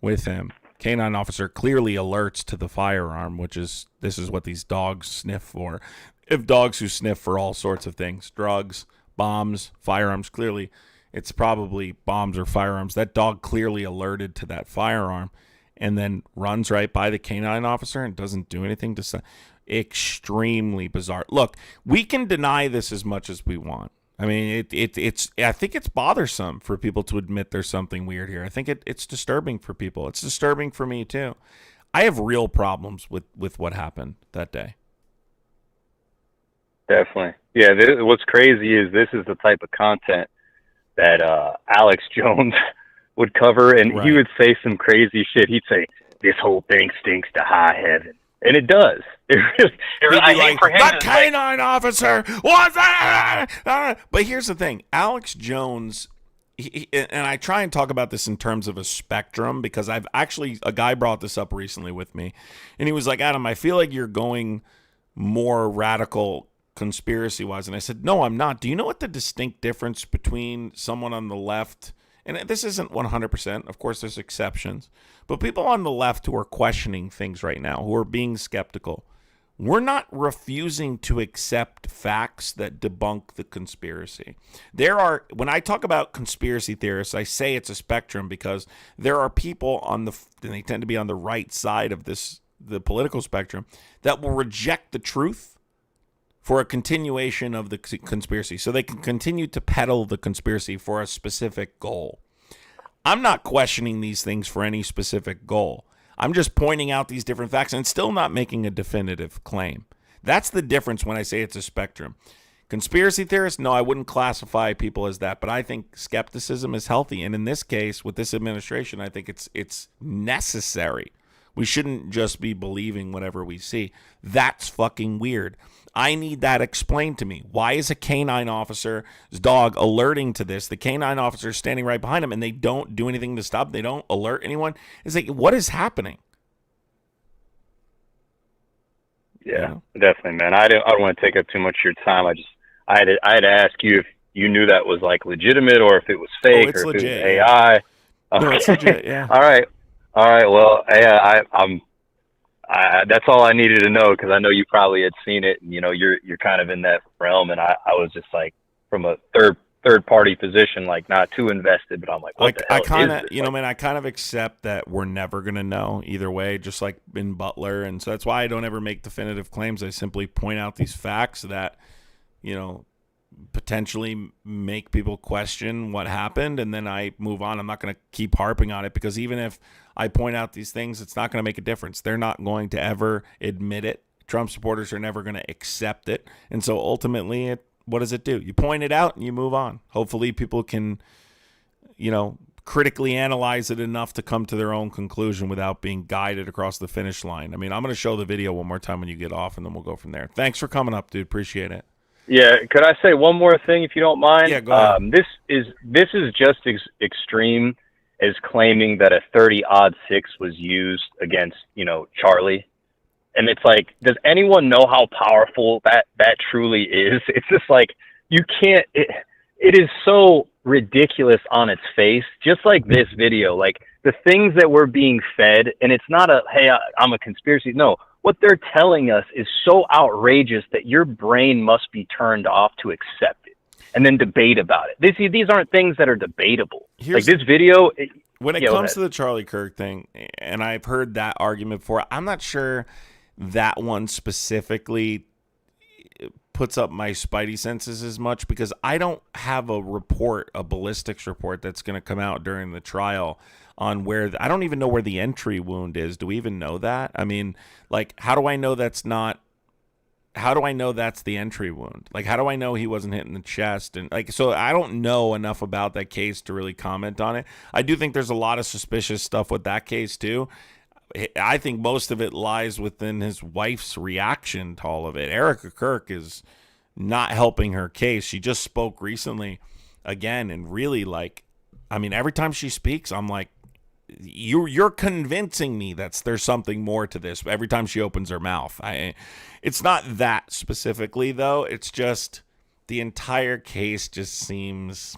with him. Canine officer clearly alerts to the firearm, this is what these dogs sniff for. If dogs who sniff for all sorts of things, drugs, bombs, firearms, clearly it's probably bombs or firearms. That dog clearly alerted to that firearm and then runs right by the canine officer and doesn't do anything to say. Extremely bizarre. Look, we can deny this as much as we want. I mean, I think it's bothersome for people to admit there's something weird here. I think it's disturbing for people. It's disturbing for me too. I have real problems with what happened that day. Definitely. Yeah, what's crazy is this is the type of content that Alex Jones would cover, and Right. he would say some crazy shit. He'd say, "This whole thing stinks to high heaven," and it does. I hate for him the to canine officer was that. But here's the thing, Alex Jones. And I try and talk about this in terms of a spectrum, because a guy brought this up recently with me, and he was like, Adam, I feel like you're going more radical conspiracy wise. And I said, no, I'm not. Do you know what the distinct difference between someone on the left, and this isn't 100%, of course there's exceptions, but people on the left who are questioning things right now, who are being skeptical, we're not refusing to accept facts that debunk the conspiracy. When I talk about conspiracy theorists, I say it's a spectrum, because there are people and they tend to be on the right side of the political spectrum, that will reject the truth for a continuation of the conspiracy, so they can continue to peddle the conspiracy for a specific goal. I'm not questioning these things for any specific goal. I'm just pointing out these different facts and still not making a definitive claim. That's the difference when I say it's a spectrum. Conspiracy theorists, no, I wouldn't classify people as that, but I think skepticism is healthy. And in this case, with this administration, I think it's necessary. We shouldn't just be believing whatever we see. That's fucking weird. I need that explained to me. Why is a canine officer's dog alerting to this? The canine officer is standing right behind him, and they don't do anything to stop. They don't alert anyone. It's like, what is happening? Yeah, definitely, man. I don't want to take up too much of your time. I had to ask you if you knew that was like legitimate, or if it was fake, it's or if legit, it was AI. No, it's legit, yeah. All right. All right. Well, yeah, that's all I needed to know because I know you probably had seen it, and you're kind of in that realm, and I was just like from a third party position, like not too invested, but I'm like, what the I hell kind is of, this? man, I kind of accept that we're never going to know either way, just like in Butler. And so that's why I don't ever make definitive claims. I simply point out these facts that, you know, potentially make people question what happened, and then I move on. I'm not going to keep harping on it because even if I point out these things, it's not going to make a difference. They're not going to ever admit it. Trump supporters are never going to accept it. And so ultimately, what does it do? You point it out and you move on. Hopefully people can, critically analyze it enough to come to their own conclusion without being guided across the finish line. I mean, I'm going to show the video one more time when you get off, and then we'll go from there. Thanks for coming up, dude. Appreciate it. Yeah, could I say one more thing if you don't mind? Yeah, go ahead. This is just extreme as claiming that a 30-6 was used against Charlie, and it's like, does anyone know how powerful that truly is? It's just like you can't. It is so ridiculous on its face, just like this video, like the things that we're being fed, and it's not hey, I'm a conspiracy. No, what they're telling us is so outrageous that your brain must be turned off to accept it and then debate about it. These aren't things that are debatable. Like this video. When it comes to the Charlie Kirk thing, and I've heard that argument before, I'm not sure that one specifically puts up my spidey senses as much because I don't have a ballistics report that's going to come out during the trial on where I don't even know where the entry wound is. Do we even know that? I mean, like, how do I know that's the entry wound? Like, how do I know he wasn't hit in the chest? And so I don't know enough about that case to really comment on it. I do think there's a lot of suspicious stuff with that case too. I think most of it lies within his wife's reaction to all of it. Erica Kirk is not helping her case. She just spoke recently again, and really, every time she speaks, I'm like, you're convincing me that there's something more to this. Every time she opens her mouth, it's not that specifically though. It's just the entire case just seems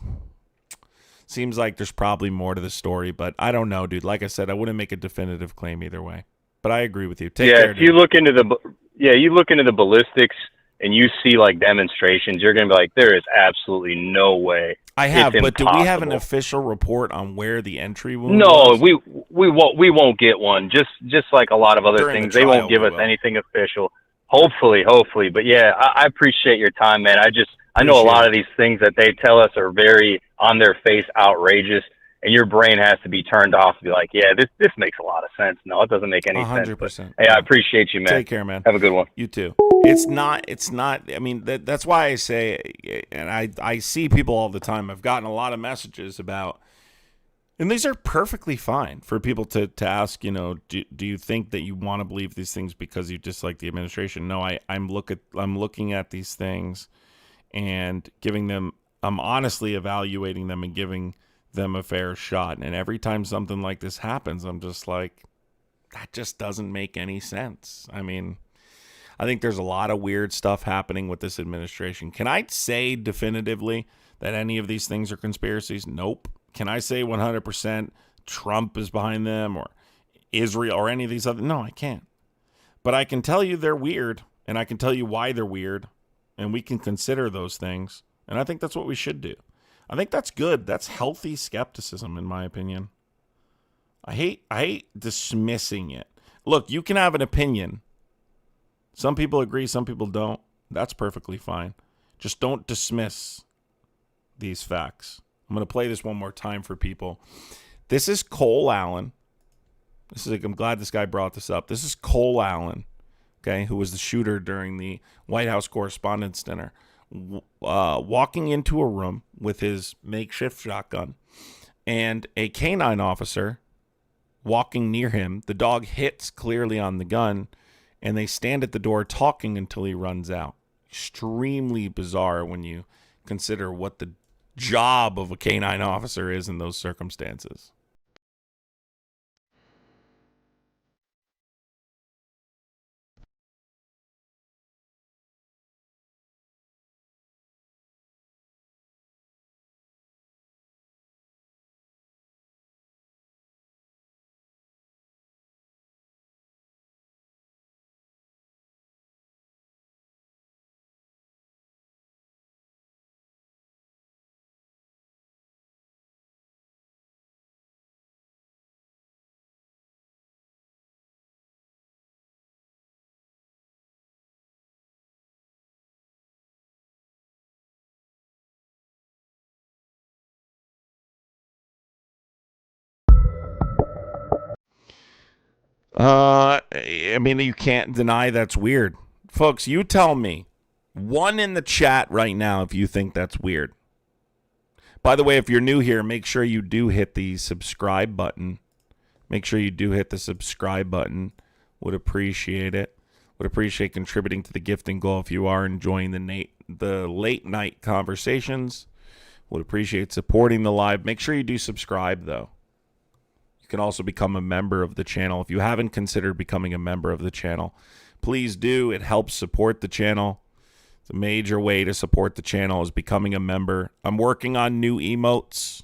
like there's probably more to the story, but I don't know, dude. Like I said, I wouldn't make a definitive claim either way. But I agree with you. Take care, if dude. you look into the ballistics and you see like demonstrations, you're gonna be like, there is absolutely no way. I have, but impossible. Do we have an official report on where the entry wound was? No, we won't get one. Just like a lot of other During things, the they won't trial, give us anything official. Hopefully. But yeah, I appreciate your time, man. I know a lot of these things that they tell us are very on their face outrageous, and your brain has to be turned off to be like, yeah, this makes a lot of sense. No, it doesn't make any 100%. sense. But, hey, I appreciate you, man. Take care, man. Have a good one. You too. It's not. I mean, that's why I say, and I see people all the time. I've gotten a lot of messages about, and these are perfectly fine for people to ask, do you think that you want to believe these things because you dislike the administration? No, I'm looking at these things and I'm honestly evaluating them and giving them a fair shot. And every time something like this happens, I'm just like, that just doesn't make any sense. I mean, I think there's a lot of weird stuff happening with this administration. Can I say definitively that any of these things are conspiracies? Nope. Can I say 100% Trump is behind them or Israel or any of these other? No, I can't. But I can tell you they're weird, and I can tell you why they're weird, and we can consider those things. And I think that's what we should do. I think that's good. That's healthy skepticism, in my opinion. I hate dismissing it. Look, you can have an opinion. Some people agree, some people don't. That's perfectly fine. Just don't dismiss these facts. I'm going to play this one more time for people. This is Cole Allen. I'm glad this guy brought this up. This is Cole Allen, okay, who was the shooter during the White House Correspondents' Dinner, walking into a room with his makeshift shotgun and a canine officer walking near him. The dog hits clearly on the gun, and they stand at the door talking until he runs out. Extremely bizarre when you consider what the job of a canine officer is in those circumstances. I mean, you can't deny that's weird. Folks, you tell me. One in the chat right now if you think that's weird. By the way, if you're new here, make sure you do hit the subscribe button. Make sure you do hit the subscribe button. Would appreciate it. Would appreciate contributing to the gifting goal if you are enjoying the late night conversations. Would appreciate supporting the live. Make sure you do subscribe, though. You can also become a member of the channel. If you haven't considered becoming a member of the channel, please do. It helps support the channel. It's a major way to support the channel is becoming a member. I'm working on new emotes.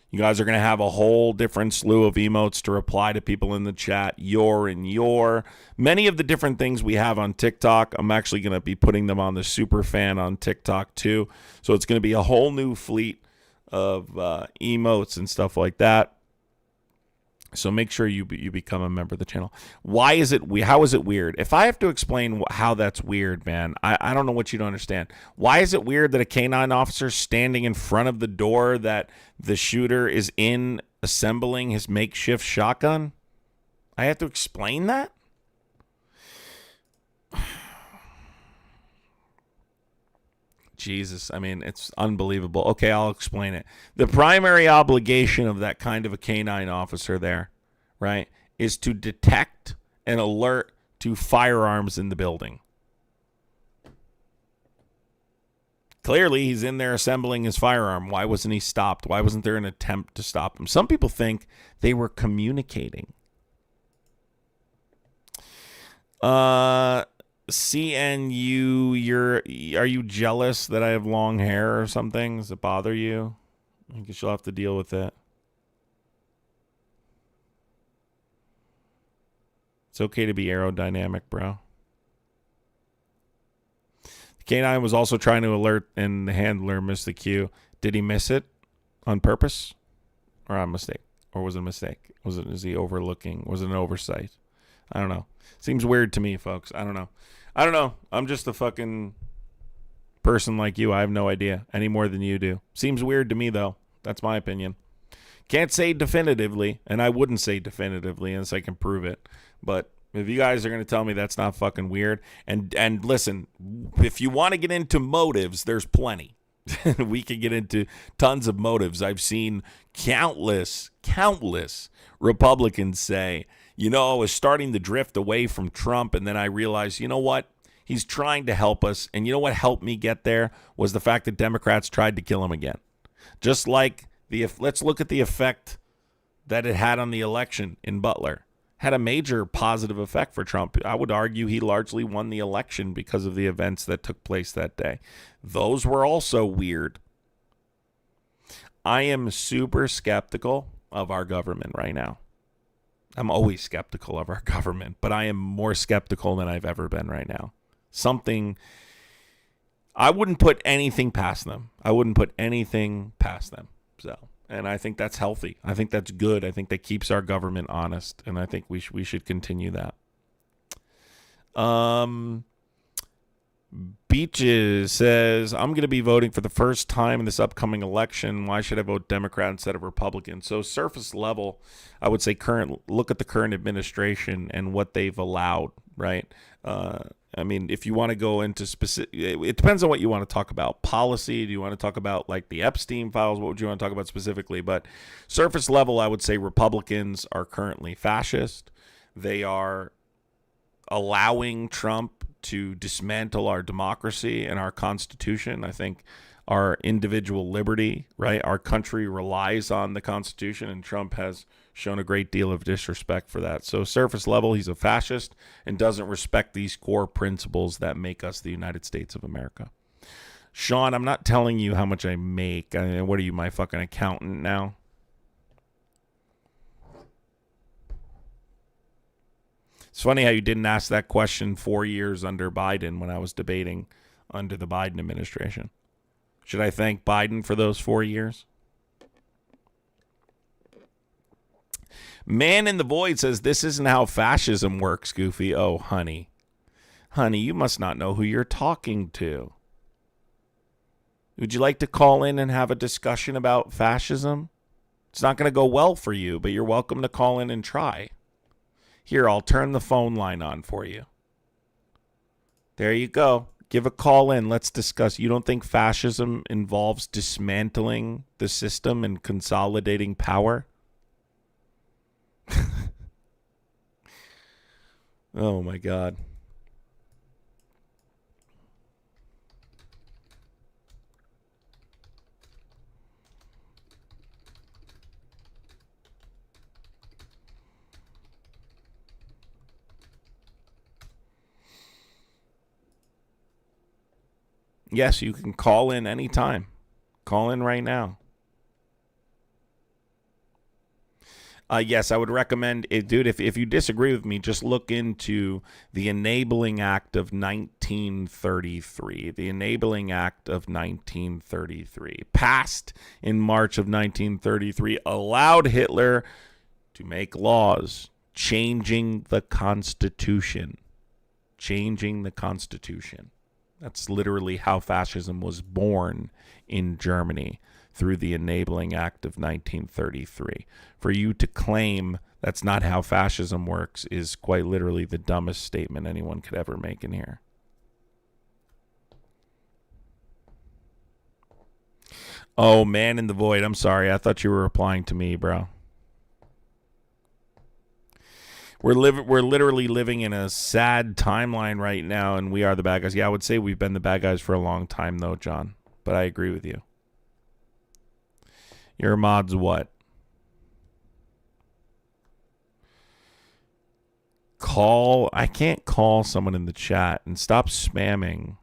You guys are going to have a whole different slew of emotes to reply to people in the chat. Your and your. Many of the different things we have on TikTok, I'm actually going to be putting them on the super fan on TikTok too. So it's going to be a whole new fleet of emotes and stuff like that. So make sure you become a member of the channel. Why is it? How is it weird? If I have to explain how that's weird, man, I don't know what you don't understand. Why is it weird that a canine officer standing in front of the door that the shooter is in assembling his makeshift shotgun? I have to explain that? Jesus, I mean, it's unbelievable. Okay, I'll explain it. The primary obligation of that kind of a canine officer there, right, is to detect and alert to firearms in the building. Clearly, he's in there assembling his firearm. Why wasn't he stopped? Why wasn't there an attempt to stop him? Some people think they were communicating. CNU, are you jealous that I have long hair or something? Does it bother you? I guess you'll have to deal with it. It's okay to be aerodynamic, bro. The canine was also trying to alert, and the handler missed the cue. Did he miss it on purpose or on mistake? Or was it a mistake? Is he overlooking? Was it an oversight? I don't know. Seems weird to me, folks. I don't know. I'm just a fucking person like you. I have no idea any more than you do. Seems weird to me, though. That's my opinion. Can't say definitively, and I wouldn't say definitively unless I can prove it. But if you guys are going to tell me that's not fucking weird, and listen, if you want to get into motives, there's plenty. We can get into tons of motives. I've seen countless Republicans say, you know, I was starting to drift away from Trump, and then I realized, you know what? He's trying to help us. And you know what helped me get there was the fact that Democrats tried to kill him again. Just like let's look at the effect that it had on the election in Butler. Had a major positive effect for Trump. I would argue he largely won the election because of the events that took place that day. Those were also weird. I am super skeptical of our government right now. I'm always skeptical of our government, but I am more skeptical than I've ever been right now. I wouldn't put anything past them. So, and I think that's healthy. I think that's good. I think that keeps our government honest, and I think we should continue that. Beaches says, I'm going to be voting for the first time in this upcoming election. Why should I vote Democrat instead of Republican? So surface level, I would say look at the current administration and what they've allowed, right? I mean, if you want to go into specific, it depends on what you want to talk about. Policy, do you want to talk about like the Epstein files? What would you want to talk about specifically? But surface level, I would say Republicans are currently fascist. They are allowing Trump to dismantle our democracy and our Constitution. I think our individual liberty, right? Our country relies on the Constitution, and Trump has shown a great deal of disrespect for that. So surface level, he's a fascist and doesn't respect these core principles that make us the United States of America. Sean, I'm not telling you how much I make. I mean, what are you, my fucking accountant now? It's funny how you didn't ask that question 4 years under Biden when I was debating under the Biden administration. Should I thank Biden for those 4 years? Man in the Void says, this isn't how fascism works, Goofy. Oh, honey. Honey, you must not know who you're talking to. Would you like to call in and have a discussion about fascism? It's not going to go well for you, but you're welcome to call in and try. Here, I'll turn the phone line on for you. There you go. Give a call in. Let's discuss. You don't think fascism involves dismantling the system and consolidating power? Oh, my God. Yes, you can call in anytime. Call in right now. Yes, I would recommend it, dude. If you disagree with me, just look into the Enabling Act of 1933. The Enabling Act of 1933, passed in March of 1933, allowed Hitler to make laws changing the Constitution. Changing the Constitution. That's literally how fascism was born in Germany, through the Enabling Act of 1933. For you to claim that's not how fascism works is quite literally the dumbest statement anyone could ever make in here. Oh, man in the void. I'm sorry. I thought you were replying to me, bro. We're literally living in a sad timeline right now, and we are the bad guys. Yeah, I would say we've been the bad guys for a long time, though, John. But I agree with you. Your mod's what? Call. I can't call someone in the chat, and stop spamming.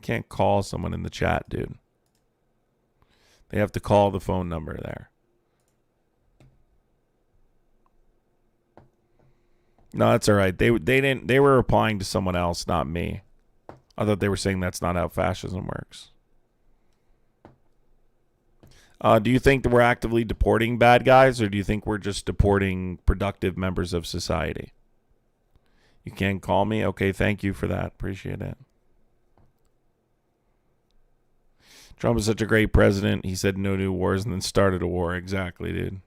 Can't call someone in the chat, dude. They have to call the phone number there. No, that's all right. They didn't. They were replying to someone else, not me. I thought they were saying that's not how fascism works. Do you think that we're actively deporting bad guys, or do you think we're just deporting productive members of society? You can't call me? Okay, thank you for that. Appreciate it. Trump is such a great president. He said no new wars and then started a war. Exactly, dude.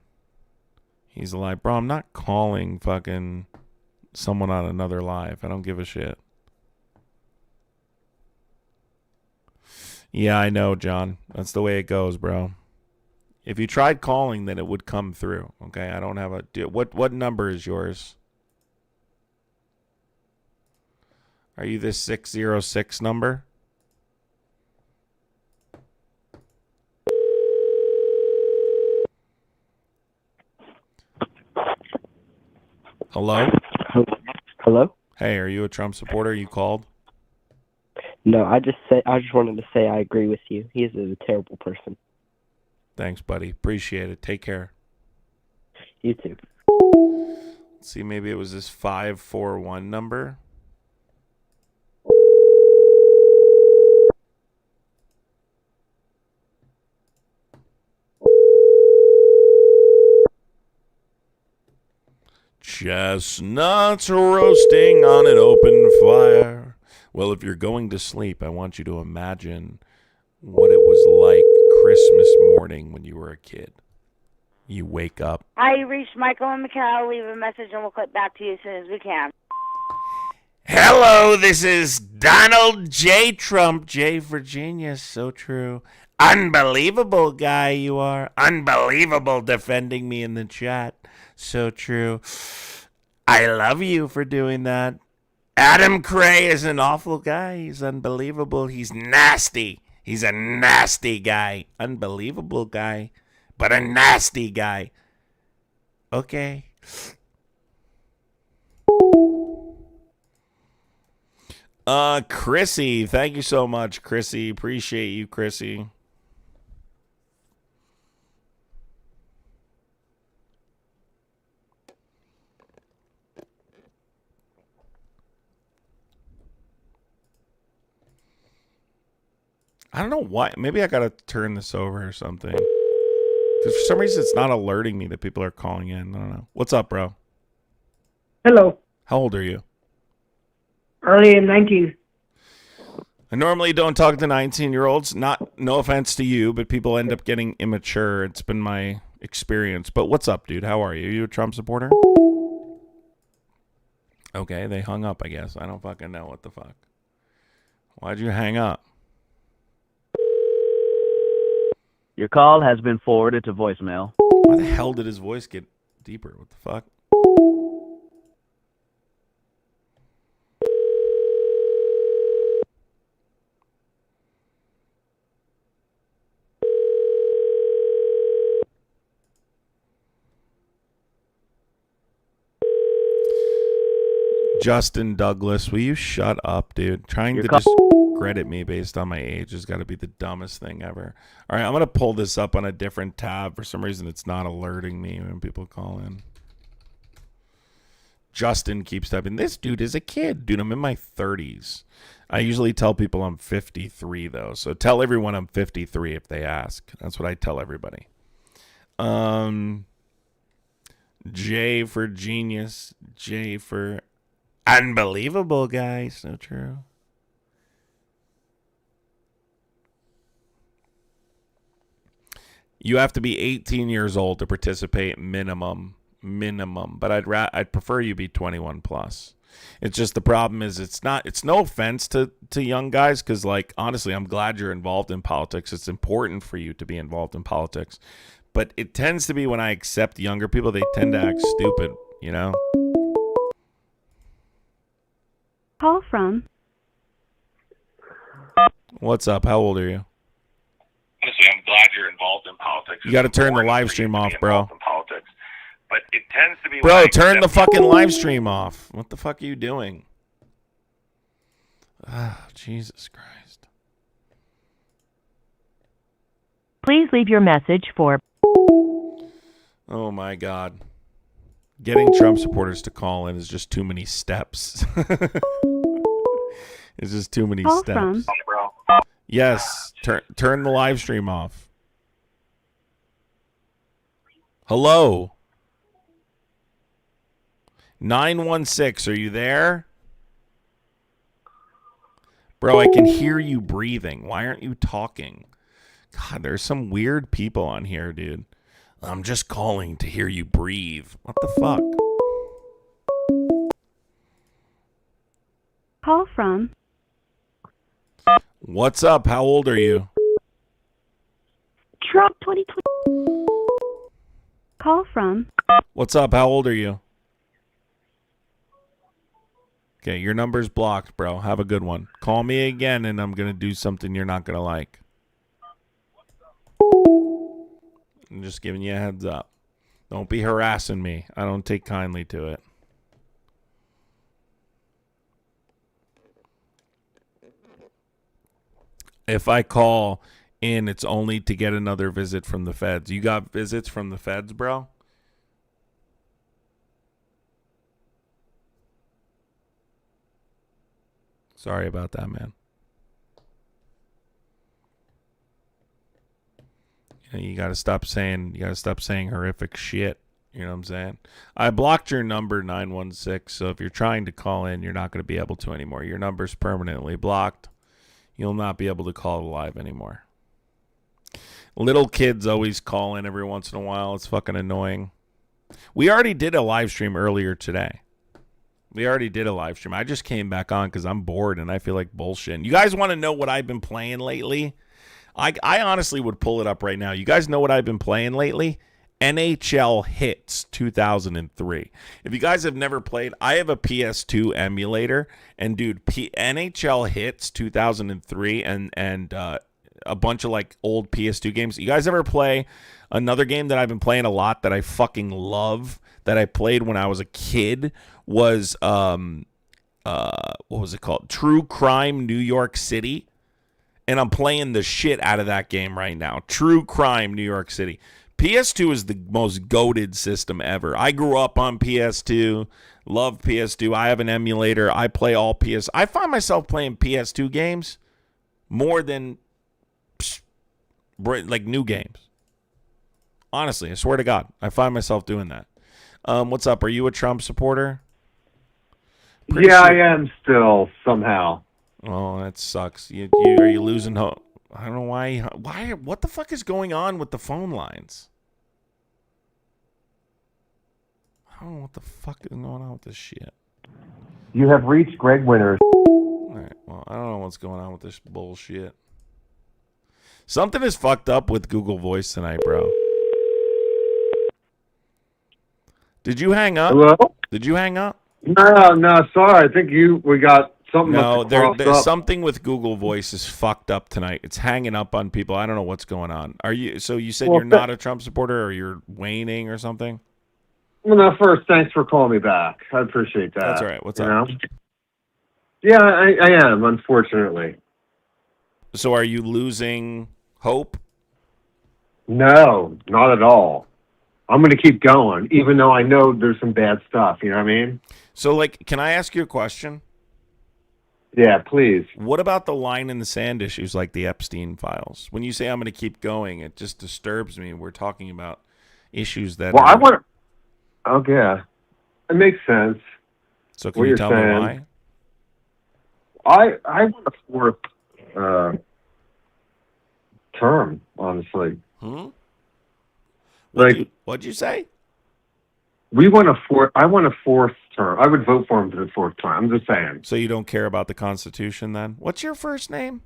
He's like, bro, I'm not calling fucking someone on another live. I don't give a shit. Yeah, I know, John. That's the way it goes, bro. If you tried calling, then it would come through. Okay, I don't have a... What number is yours? Are you this 606 number? Hello? Hello? Hey, are you a Trump supporter? You called? No, I just wanted to say I agree with you. He is a terrible person. Thanks, buddy. Appreciate it. Take care. You too. Let's see, maybe it was this 541 number. Chestnuts roasting on an open fire. Well, if you're going to sleep, I want you to imagine what it was like Christmas morning when you were a kid. You wake up. Hi, you reached Michael and Mikhail. Leave a message and we'll get back to you as soon as we can. Hello, this is Donald J. Trump, J. Virginia. So true. Unbelievable guy you are. Unbelievable defending me in the chat. So true. I love you for doing that. Adam Cray is an awful guy. He's unbelievable. He's nasty. He's a nasty guy. Unbelievable guy, but a nasty guy. Okay. Chrissy, thank you so much, Chrissy. Appreciate you, Chrissy. I don't know why. Maybe I gotta turn this over or something. For some reason, it's not alerting me that people are calling in. I don't know. What's up, bro? Hello. How old are you? Early in 19. I normally don't talk to 19-year-olds. No offense to you, but people end up getting immature. It's been my experience. But what's up, dude? How are you? Are you a Trump supporter? Okay, they hung up, I guess. I don't fucking know what the fuck. Why'd you hang up? Your call has been forwarded to voicemail. Why the hell did his voice get deeper? What the fuck? Justin Douglas, will you shut up, dude? Trying to discredit me based on my age has got to be the dumbest thing ever. All right, I'm going to pull this up on a different tab. For some reason, it's not alerting me when people call in. Justin keeps typing, this dude is a kid. Dude, I'm in my 30s. I usually tell people I'm 53, though. So tell everyone I'm 53 if they ask. That's what I tell everybody. J for genius. J for unbelievable, guy. So true. You have to be 18 years old to participate minimum. But I'd prefer you be 21 plus. It's just the problem is it's no offense to young guys, because like honestly I'm glad you're involved in politics. It's important for you to be involved in politics. But it tends to be when I accept younger people, they tend to act stupid, you know? Call from. What's up? How old are you? Honestly, I'm glad you're involved in politics. You got to turn the live stream off, bro. But it tends to be Bro, turn the fucking live stream off. What the fuck are you doing? Ah, Jesus Christ. Please leave your message for. Oh my God. Getting Trump supporters to call in is just too many steps. It's just too many Call steps. from. Yes, turn the live stream off. Hello? 916, are you there? Bro, I can hear you breathing. Why aren't you talking? God, there's some weird people on here, dude. I'm just calling to hear you breathe. What the fuck? Call from. What's up? How old are you? Trump 2020. Call from. What's up? How old are you? Okay, your number's blocked, bro. Have a good one. Call me again and I'm going to do something you're not going to like. I'm just giving you a heads up. Don't be harassing me. I don't take kindly to it. If I call in, it's only to get another visit from the feds. You got visits from the feds, bro? Sorry about that, man. You gotta stop saying horrific shit. You know what I'm saying? I blocked your number 916, so if you're trying to call in, you're not gonna be able to anymore. Your number's permanently blocked. You'll not be able to call live anymore. Little kids always call in every once in a while. It's fucking annoying. We already did a live stream earlier today. I just came back on because I'm bored and I feel like bullshit. You guys want to know what I've been playing lately? I honestly would pull it up right now. You guys know what I've been playing lately? NHL Hits 2003. If you guys have never played, I have a PS2 emulator. And, dude, NHL Hits 2003 and a bunch of, like, old PS2 games. You guys ever play another game that I've been playing a lot that I fucking love, that I played when I was a kid, was, what was it called? True Crime New York City. And I'm playing the shit out of that game right now. True Crime New York City. PS2 is the most goated system ever. I grew up on PS2. Love PS2. I have an emulator. I play all PS. I find myself playing PS2 games more than like new games. Honestly, I swear to God, I find myself doing that. What's up? Are you a Trump supporter? Yeah, I am still somehow. Oh, that sucks. Are you losing hope? I don't know why. What the fuck is going on with the phone lines? I don't know what the fuck is going on with this shit. You have reached Greg Winters. All right. Well, I don't know what's going on with this bullshit. Something is fucked up with Google Voice tonight, bro. Did you hang up? Hello? Did you hang up? No, sorry. I think we got something. No, there's up. something with Google Voice is fucked up tonight. It's hanging up on people. I don't know what's going on. Are you? So you said you're not a Trump supporter, or you're waning, or something? Well, no, first, thanks for calling me back. I appreciate that. That's all right. What's up? Know? Yeah, I am, unfortunately. So are you losing hope? No, not at all. I'm going to keep going, even though I know there's some bad stuff. You know what I mean? So, like, can I ask you a question? Yeah, please. What about the line in the sand issues like the Epstein files? When you say I'm going to keep going, it just disturbs me. We're talking about issues that I want to... Oh, yeah. It makes sense. So can you tell me why? I want a fourth term, honestly. What'd you say? I want a fourth term. I would vote for him for the fourth term. I'm just saying. So you don't care about the Constitution then? What's your first name?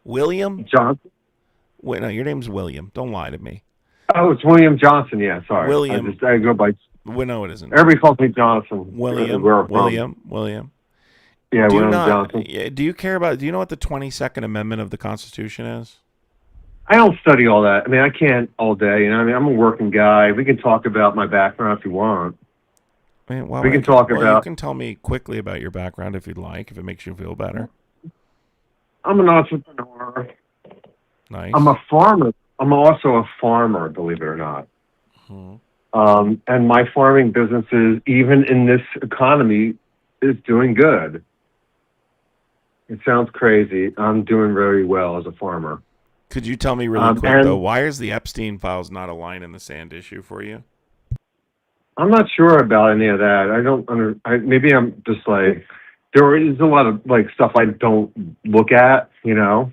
William? Johnson. Wait, no, your name's William. Don't lie to me. Oh, it's William Johnson. Yeah, sorry. William. I go by... Well, no, it isn't. Everybody calls me Johnson. William. Yeah, William Johnson. Do you care about... Do you know what the 22nd Amendment of the Constitution is? I don't study all that. I mean, I can't all day. You know, I mean, I'm a working guy. We can talk about my background if you want. We can talk about... You can tell me quickly about your background if you'd like, if it makes you feel better. I'm an entrepreneur. Nice. I'm a farmer. I'm also a farmer, believe it or not. And my farming businesses, even in this economy, is doing good. It sounds crazy. I'm doing very well as a farmer. Could you tell me really quick, though, why is the Epstein files not a line in the sand issue for you? I'm not sure about any of that. I don't maybe I'm just like, there is a lot of like stuff I don't look at, you know?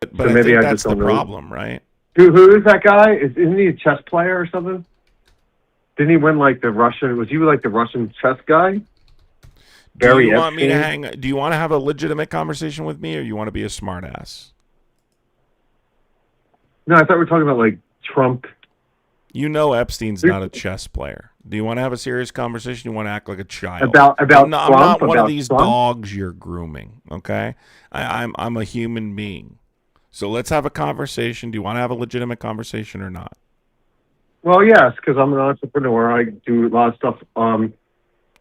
But so maybe I think that's the problem, right? Who is that guy? Isn't he a chess player or something? Didn't he win like the Russian? Was he like the Russian chess guy? Do you want me to hang? Do you want to have a legitimate conversation with me, or you want to be a smartass? No, I thought we were talking about like Trump. You know Epstein's not a chess player. Do you want to have a serious conversation? You want to act like a child? About I'm not Trump, one about of these Trump? dogs you're grooming. Okay, I'm a human being. So let's have a conversation. Do you want to have a legitimate conversation or not? Well, yes, because I'm an entrepreneur. I do a lot of stuff.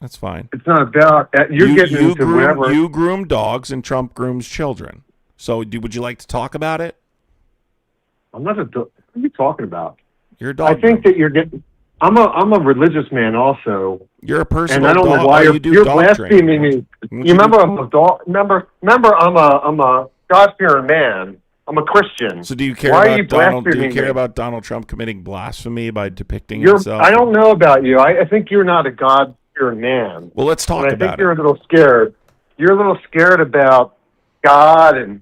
That's fine. It's not about you getting into whatever. You groom dogs, and Trump grooms children. So, would you like to talk about it? I'm not a dog. What are you talking about? You're a dog. I think that you're getting. I'm a religious man also. You're a person. And I don't know why you're blaspheming me. You remember I'm a dog. Remember I'm a God-fearing man. I'm a Christian. So do you care about Donald? Do you care about Donald Trump committing blasphemy by depicting himself? I don't know about you. I think you're not a God-fearing man. Well, let's talk about it. I think you're a little scared. You're a little scared about God and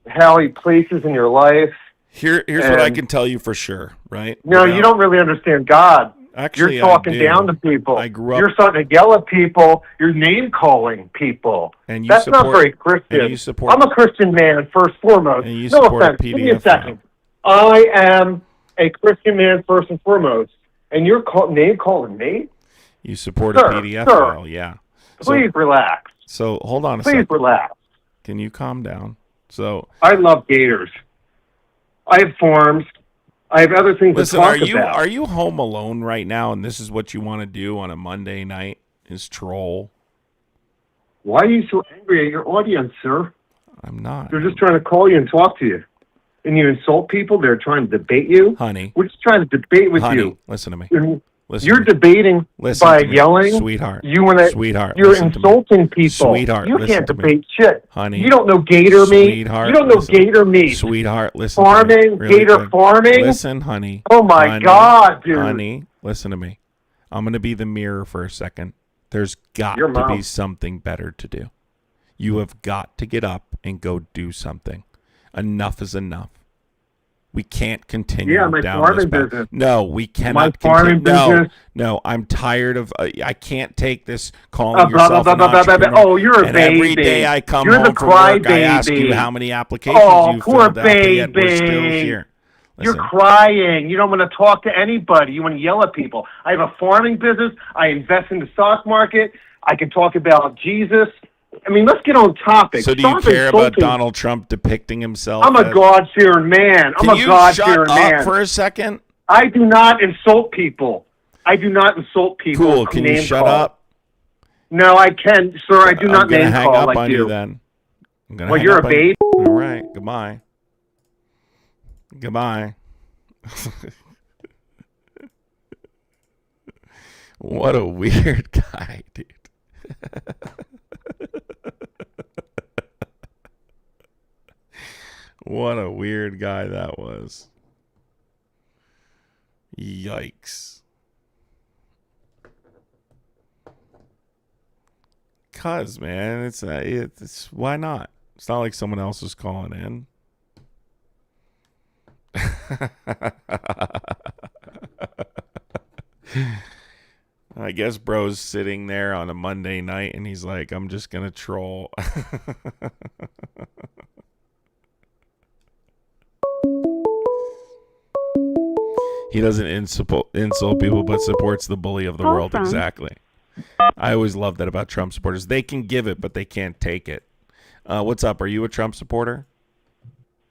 how He places in your life. Here's what I can tell you for sure, right? No, you don't really understand God. Actually, you're talking down to people. I grew up. You're starting to yell at people. You're name calling people. And that's not very Christian. And you support, I'm a Christian man first and foremost. And you no support offense. Give me a second. I am a Christian man first and foremost, and you're name calling me. You support a PDF file, yeah. Please relax. So hold on a second. Please relax. Can you calm down? So I love gators. I have farms. I have other things to talk about. Are you home alone right now, and this is what you want to do on a Monday night, is troll? Why are you so angry at your audience, sir? I'm not. They're just trying to call you and talk to you. And you insult people. They're trying to debate you. Honey. We're just trying to debate with you. Listen to me. You're debating by yelling. Sweetheart. Sweetheart. You're insulting people. Sweetheart. You can't debate shit. Honey. You don't know gator meat. Sweetheart. You don't know gator meat. Sweetheart, listen. Farming, gator farming. Listen, honey. Oh my God, dude. Honey, listen to me. I'm going to be the mirror for a second. There's got Your to mom. be something better to do. You have got to get up and go do something. Enough is enough. We can't continue Yeah, my down this farming path. business. No, we My cannot farming continue. business. No, I'm tired of. I can't take this calling Blah, blah, yourself blah, an blah, blah, blah, blah. entrepreneur. Oh, you're a And every baby. day I come You're the home from work, I ask you crybaby. how many applications Oh, you poor filled out, but yet we're still baby. here. You're Listen, crying. You don't want to talk to anybody. You want to yell at people. I have a farming business. I invest in the stock market. I can talk about Jesus. I mean, let's get on topic. so do you Stop care about insulting. Donald Trump depicting himself? I'm a as, God-fearing man. I'm Can a you God-fearing shut up man. for a second? I do not insult people. I do not insult people. Cool. Can you Name shut call. up? No, I can, sir. I do I'm not gonna name hang call up like on you. you then. I'm gonna Well, hang you're up a on you. baby. All right. Goodbye. Goodbye. What a weird guy, dude. What a weird guy that was. Yikes. Cuz, man, it's why not? It's not like someone else is calling in. I guess bro's sitting there on a Monday night and he's like, I'm just going to troll. He doesn't insult people, but supports the bully of the Call world. from- Exactly. I always love that about Trump supporters. They can give it, but they can't take it. What's up? Are you a Trump supporter?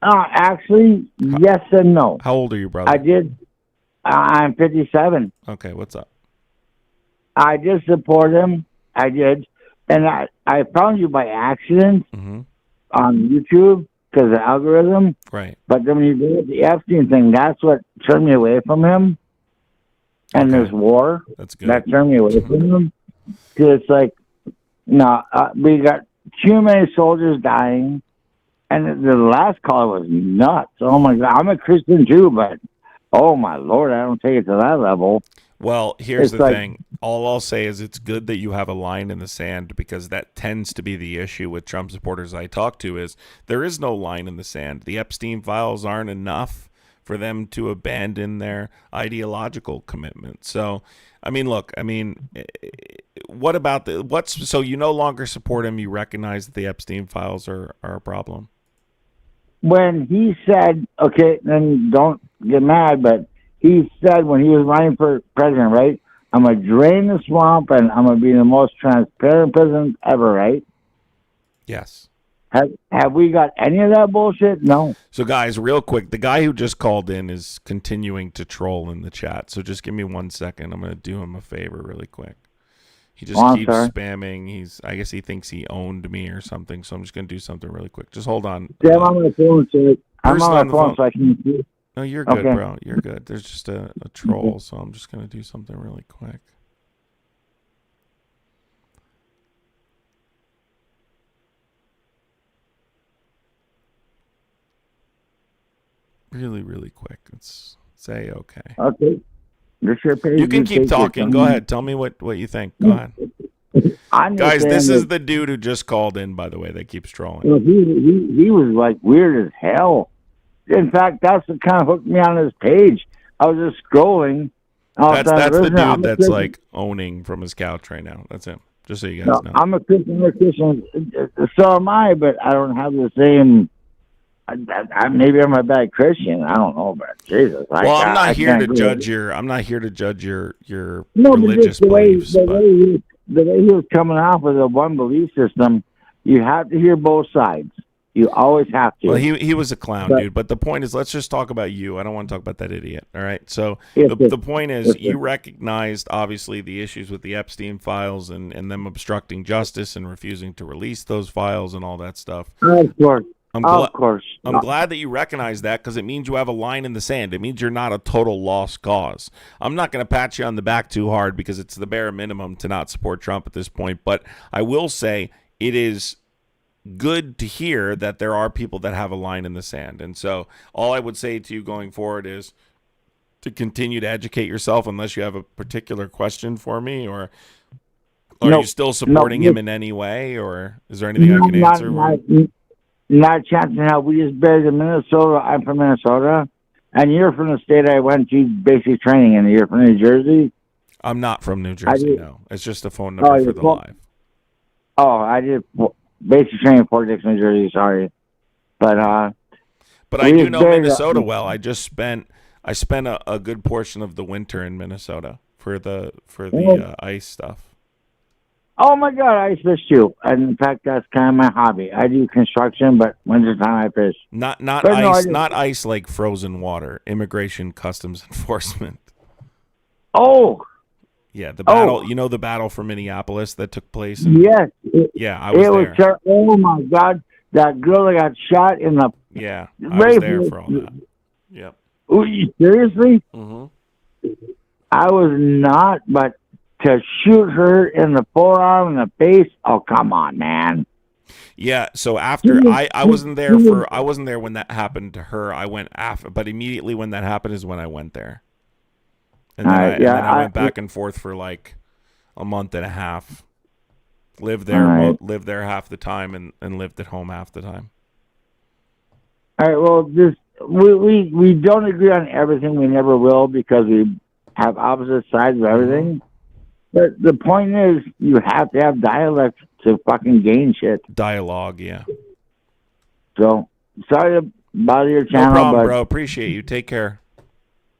Actually, yes and no. How old are you, brother? I did. I'm 57. Okay, what's up? I did support him. I did. And I found you by accident Mm-hmm. on YouTube because of the algorithm. Right. But then when you did the Epstein thing, that's what turned me away from him. And Okay. this war, That's good. that turned me away from him. Because it's like, no, we got too many soldiers dying. And the last call was nuts. Oh, my God. I'm a Christian, too, but, oh, my Lord, I don't take it to that level. Well, here's It's the like- thing. All I'll say is it's good that you have a line in the sand, because that tends to be the issue with Trump supporters I talk to is there is no line in the sand. The Epstein files aren't enough for them to abandon their ideological commitment. So, I mean, look, what about so you no longer support him? You recognize that the Epstein files are a problem? When he said, okay, then don't get mad, but he said when he was running for president, right? I'm going to drain the swamp and I'm going to be the most transparent president ever, right? Yes. Have we got any of that bullshit? No. So, guys, real quick, the guy who just called in is continuing to troll in the chat. So just give me 1 second. I'm going to do him a favor really quick. He just I'm keeps sorry. spamming. I guess he thinks he owned me or something. So I'm just going to do something really quick. Just hold on. See, I'm on my phone, so I'm Person on on my the phone, phone. so I can see. No, you're good, Okay. bro. You're good. There's just a troll, so I'm just going to do something really quick. Really, really quick. Let's say okay. Okay. Just your page. You can keep take your talking. time. Go ahead. Tell me what you think. Go ahead. I'm just Guys, saying this that- is the dude who just called in, by the way, that keeps trolling. Well, he was like weird as hell. In fact, that's what kind of hooked me on his page. I was just scrolling. That's the Listen, I'm dude a that's Christian. like owning from his couch right now. That's him. Just so you guys No, know. I'm a Christian. So am I, but I don't have the same. Maybe I'm a bad Christian. I don't know, but Jesus. Well, I'm not here to judge your. I'm not here to judge your No, but religious just the way beliefs. the but way he was coming off with a one belief system, you have to hear both sides. You always have to. well, he was a clown, But- dude. But the point is, let's just talk about you. I don't want to talk about that idiot. All right. So Yes, the yes. point is, Yes, you yes. recognized obviously the issues with the Epstein files and them obstructing justice and refusing to release those files and all that stuff. Of course. I'm Of course. I'm glad that you recognize that, because it means you have a line in the sand. It means you're not a total lost cause. I'm not going to pat you on the back too hard, because it's the bare minimum to not support Trump at this point. But I will say it is good to hear that there are people that have a line in the sand. And so all I would say to you going forward is to continue to educate yourself, unless you have a particular question for me, or Are No, you still no, supporting him in any way, or is there anything I can answer? not a chance in hell. We just buried in Minnesota. I'm from Minnesota, and you're from the state I went to basic training in. You're from New Jersey. I'm not from New Jersey. No, it's just a phone number Oh, for you're the from- live. Oh, I did basic training in Fort Dix, New Jersey. Sorry, but I we do just know buried Minnesota well. I spent a good portion of the winter in Minnesota for the ice stuff. Oh my God, I fish too. And in fact, that's kind of my hobby. I do construction, but wintertime I fish. Not But no, ice, not ice like frozen water. Immigration Customs Enforcement. Oh. Yeah, the battle. You know the battle for Minneapolis that took place. Yes. I was there. Oh my God, that girl that got shot in the. Yeah, I was there for all that. Yep. Oh, you seriously? Mm-hmm. I was not, but to shoot her in the forearm and the face. Oh, come on, man. Yeah, so after I wasn't there when that happened to her. I went after, but immediately when that happened is when I went there. And then, I went back and forth for like a month and a half. Lived there half the time and lived at home half the time. All right, well, we don't agree on everything. We never will because we have opposite sides of everything. But the point is, you have to have dialect to fucking gain shit. Dialogue, yeah. So, sorry to bother your channel, no problem, but bro. Appreciate you. Take care.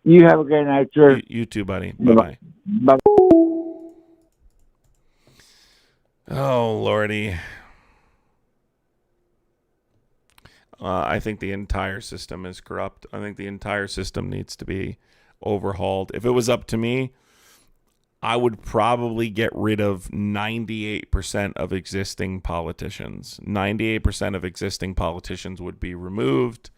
You have a great night, sir. You too, buddy. Bye-bye. Bye. Oh, Lordy. I think the entire system is corrupt. I think the entire system needs to be overhauled. If it was up to me, I would probably get rid of 98% of existing politicians. 98% of existing politicians would be removed.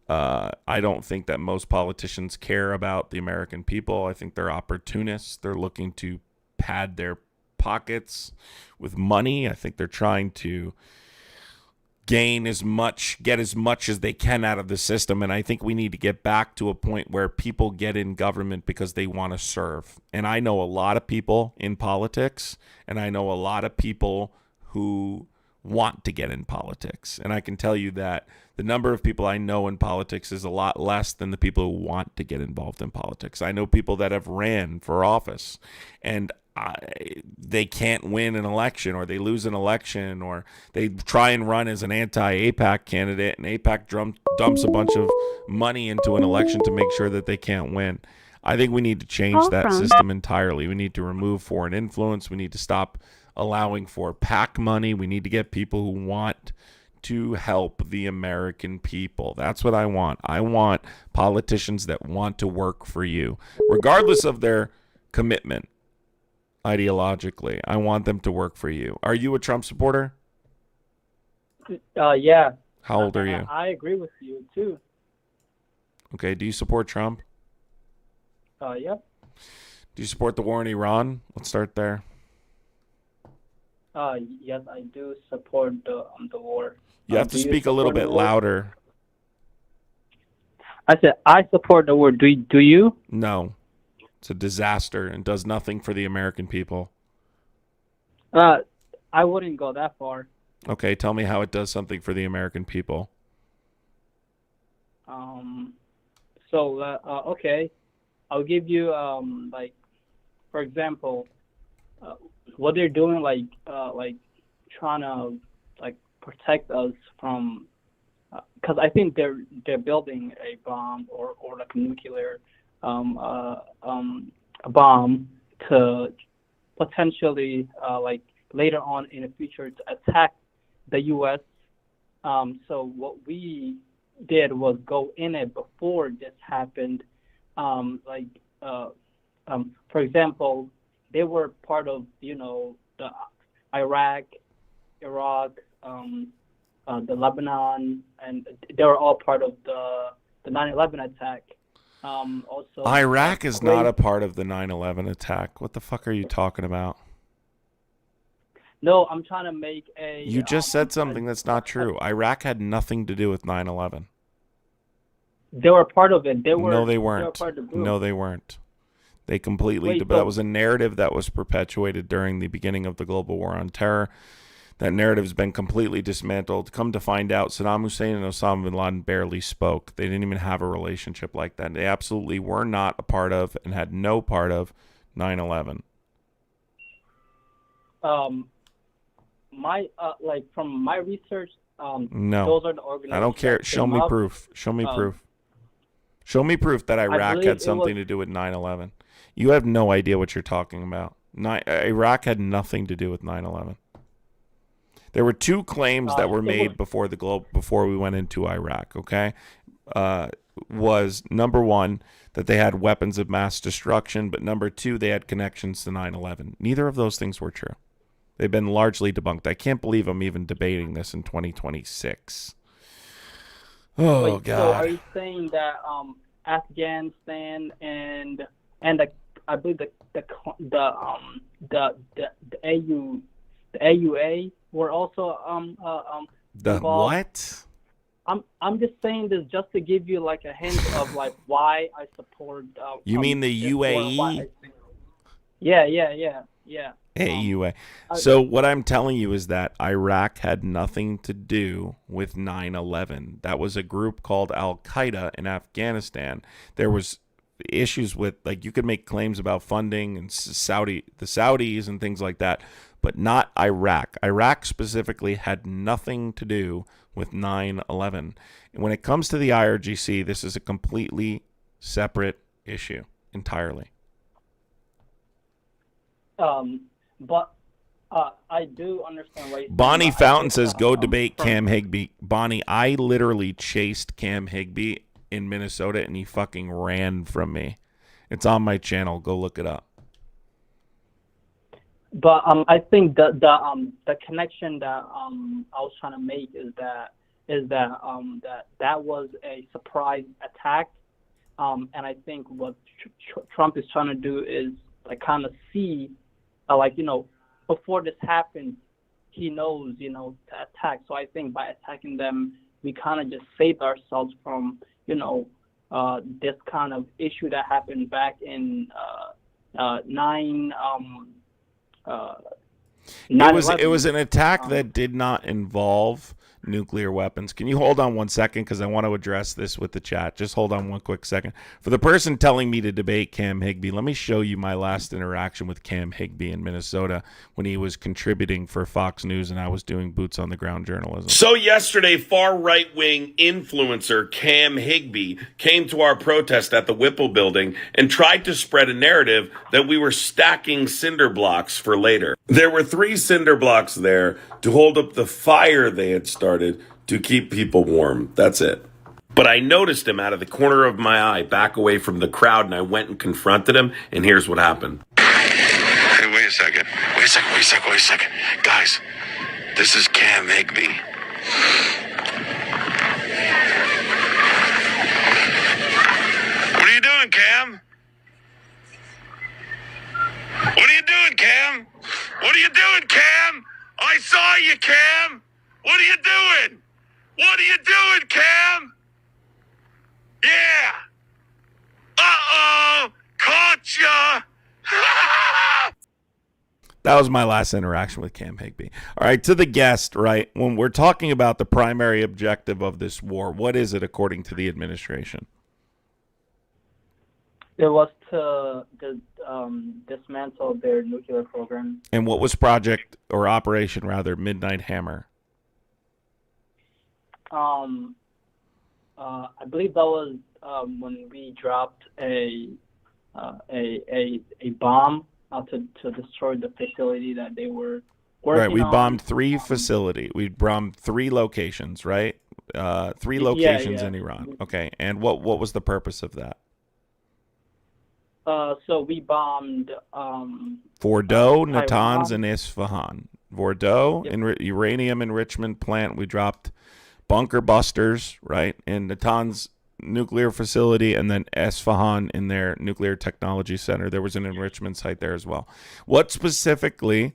I don't think that most politicians care about the American people. I think they're opportunists. They're looking to pad their pockets with money. I think they're trying to get as much as they can out of the system. And I think we need to get back to a point where people get in government because they want to serve. And I know a lot of people in politics, and I know a lot of people who want to get in politics. And I can tell you that the number of people I know in politics is a lot less than the people who want to get involved in politics. I know people that have ran for office and they can't win an election, or they lose an election, or they try and run as an anti-APAC candidate, and APAC dumps a bunch of money into an election to make sure that they can't win. I think we need to change that system entirely. We need to remove foreign influence. We need to stop allowing for PAC money. We need to get people who want to help the American people. That's what I want. I want politicians that want to work for you, regardless of their commitment ideologically. I want them to work for you. Are you a Trump supporter? Yeah. How old are you? I agree with you too. Okay. Do you support Trump? Yep. Do you support the war in Iran? Let's start there. Yes, I do support the war. You have to speak a little bit louder. I said I support the war. Do you? No. It's a disaster and does nothing for the American people. I wouldn't go that far. Okay, tell me how it does something for the American people. Okay, I'll give you like, for example, what they're doing, like trying to like protect us from, because I think they're building a bomb or like a nuclear a bomb to potentially like later on in the future to attack the U.S. So what we did was go in it before this happened. For example, they were part of the Iraq, the Lebanon, and they were all part of the 9/11 attack. Also, Iraq is not a part of the 9/11 attack. What the fuck are you talking about? No, I'm trying to make a... You just said something that's not true. Iraq had nothing to do with 9/11. They were part of it. No, they weren't. They were part of the group. No, they weren't. They completely, Wait, that was a narrative that was perpetuated during the beginning of the global war on terror. That narrative has been completely dismantled. Come to find out, Saddam Hussein and Osama bin Laden barely spoke. They didn't even have a relationship like that. They absolutely were not a part of and had no part of 9/11. Like from my research, No, those are the organizations. I don't care. that Show came me up. proof. Show me proof. Show me proof that Iraq believe had it something was- to do with 9/11. You have no idea what you're talking about. Iraq had nothing to do with 9/11. There were two claims that were made before we went into Iraq. Okay, was number one that they had weapons of mass destruction, but number two they had connections to 9/11. Neither of those things were true. They've been largely debunked. I can't believe I'm even debating this in 2026. Oh Wait, God! So are you saying that Afghanistan and I believe the AUA were also The involved? what? I'm just saying this just to give you like a hint of like why I support. You mean the this war, why UAE? I think- Yeah. AUA. So what I'm telling you is that Iraq had nothing to do with 9/11. That was a group called Al-Qaeda in Afghanistan. There was issues with, like, you could make claims about funding and the Saudis and things like that, but not Iraq. Iraq specifically had nothing to do with 9/11. When it comes to the IRGC, this is a completely separate issue entirely. But I do understand why. Bonnie Fountain says, go debate Cam Higbee. Bonnie, I literally chased Cam Higbee in Minnesota, and he fucking ran from me. It's on my channel. Go look it up. But I think the connection that I was trying to make is that was a surprise attack, and I think what Trump is trying to do is like kind of see, before this happens, he knows to attack. So I think by attacking them, we kind of just saved ourselves from this kind of issue that happened back in 9/11. It was an attack that did not involve nuclear weapons. Can you hold on 1 second, because I want to address this with the chat. Just hold on 1 quick second. For the person telling me to debate Cam Higbee, let me show you my last interaction with Cam Higbee in Minnesota when he was contributing for Fox News and I was doing boots on the ground journalism. So yesterday, far right-wing influencer Cam Higbee came to our protest at the Whipple building and tried to spread a narrative that we were stacking cinder blocks for later. There were 3 cinder blocks there to hold up the fire they had started to keep people warm. That's it. But I noticed him out of the corner of my eye, back away from the crowd, and I went and confronted him, and here's what happened. Hey, wait a second. Guys, this is Cam Higbee. What are you doing, Cam? What are you doing, Cam? What are you doing, Cam? I saw you, Cam. What are you doing? What are you doing, Cam? Yeah. Uh-oh. Caught ya. That was my last interaction with Cam Higbee. All right, to the guest, right? When we're talking about the primary objective of this war, what is it according to the administration? It was to dismantle their nuclear program. And what was Operation Midnight Hammer? I believe that was when we dropped a bomb to destroy the facility that they were working Right, we on. bombed 3 facilities. We bombed 3 locations, right? 3 locations in Iran. Okay, and what was the purpose of that? So we bombed Fordow, Taiwan. Natanz, and Isfahan. Fordow, uranium enrichment plant. We dropped bunker busters, right, in Natanz nuclear facility, and then Isfahan in their nuclear technology center. There was an enrichment site there as well. What specifically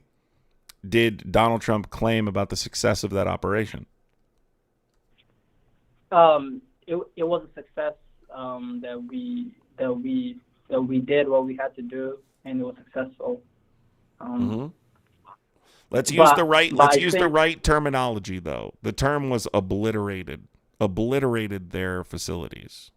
did Donald Trump claim about the success of that operation? It was a success that we So we did what we had to do, and it was successful. Let's use the think right terminology, though. The term was obliterated their facilities.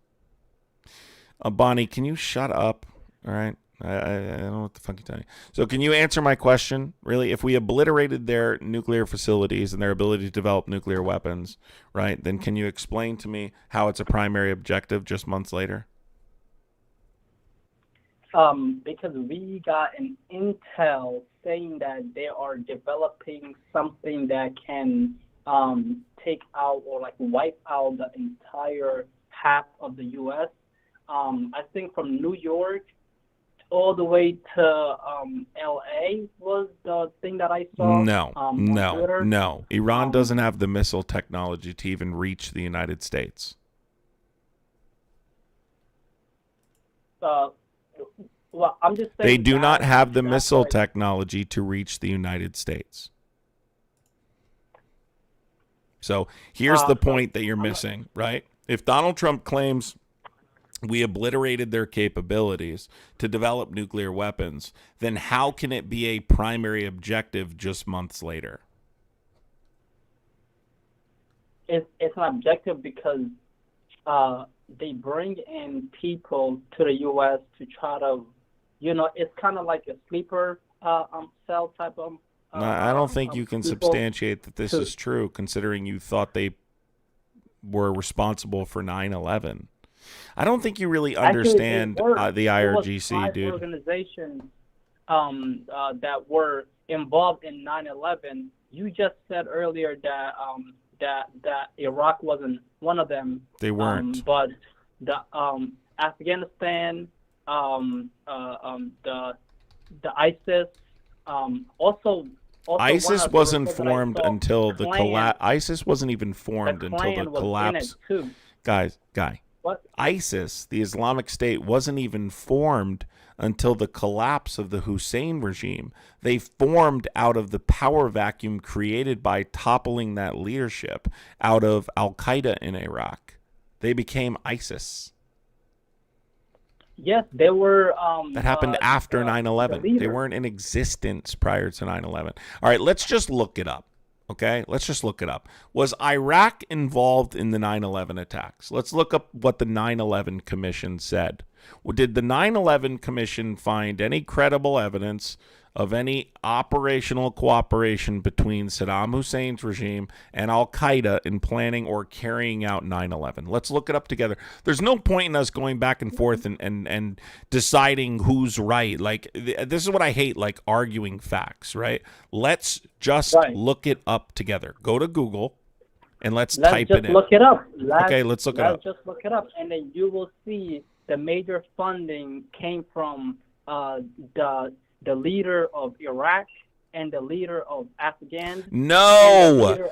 Bonnie, can you shut up? All right. I don't know what the fuck you're telling me. So can you answer my question? Really, if we obliterated their nuclear facilities and their ability to develop nuclear weapons, right, then can you explain to me how it's a primary objective just months later? Because we got an intel saying that they are developing something that can take out or like wipe out the entire half of the U.S. I think from New York all the way to L.A. was the thing that I saw. On Twitter. No. Iran doesn't have the missile technology to even reach the United States. Well, I'm just saying they do not have the missile technology to reach the United States. So here's the point that you're missing, right? If Donald Trump claims we obliterated their capabilities to develop nuclear weapons, then how can it be a primary objective just months later? It's an objective because they bring in people to the U.S. to try to, it's kind of like a sleeper cell type of. I don't think you can substantiate that this is true, considering you thought they were responsible for 9/11. I don't think you really understand the IRGC, dude. Organizations that were involved in 9/11. You just said earlier that that Iraq wasn't one of them. They weren't. But the Afghanistan, the ISIS, also ISIS wasn't formed until the collapse. ISIS wasn't even formed until the collapse. Guy. What? ISIS, the Islamic State, wasn't even formed until the collapse of the Hussein regime. They formed out of the power vacuum created by toppling that leadership out of Al-Qaeda in Iraq. They became ISIS. Yes, they were. That happened after 9/11. They weren't in existence prior to 9/11. All right, let's just look it up. Okay, let's just look it up. Was Iraq involved in the 9/11 attacks? Let's look up what the 9/11 Commission said. Did the 9/11 Commission find any credible evidence of any operational cooperation between Saddam Hussein's regime and Al-Qaeda in planning or carrying out 9/11? Let's look it up together. There's no point in us going back and forth and deciding who's right. Like, this is what I hate, like arguing facts, right? Let's just look it up together. Go to Google and let's type it in. Look it up. Okay, let's look it up. Let's just look it up, and then you will see the major funding came from the leader of Iraq and the leader of Afghan. No.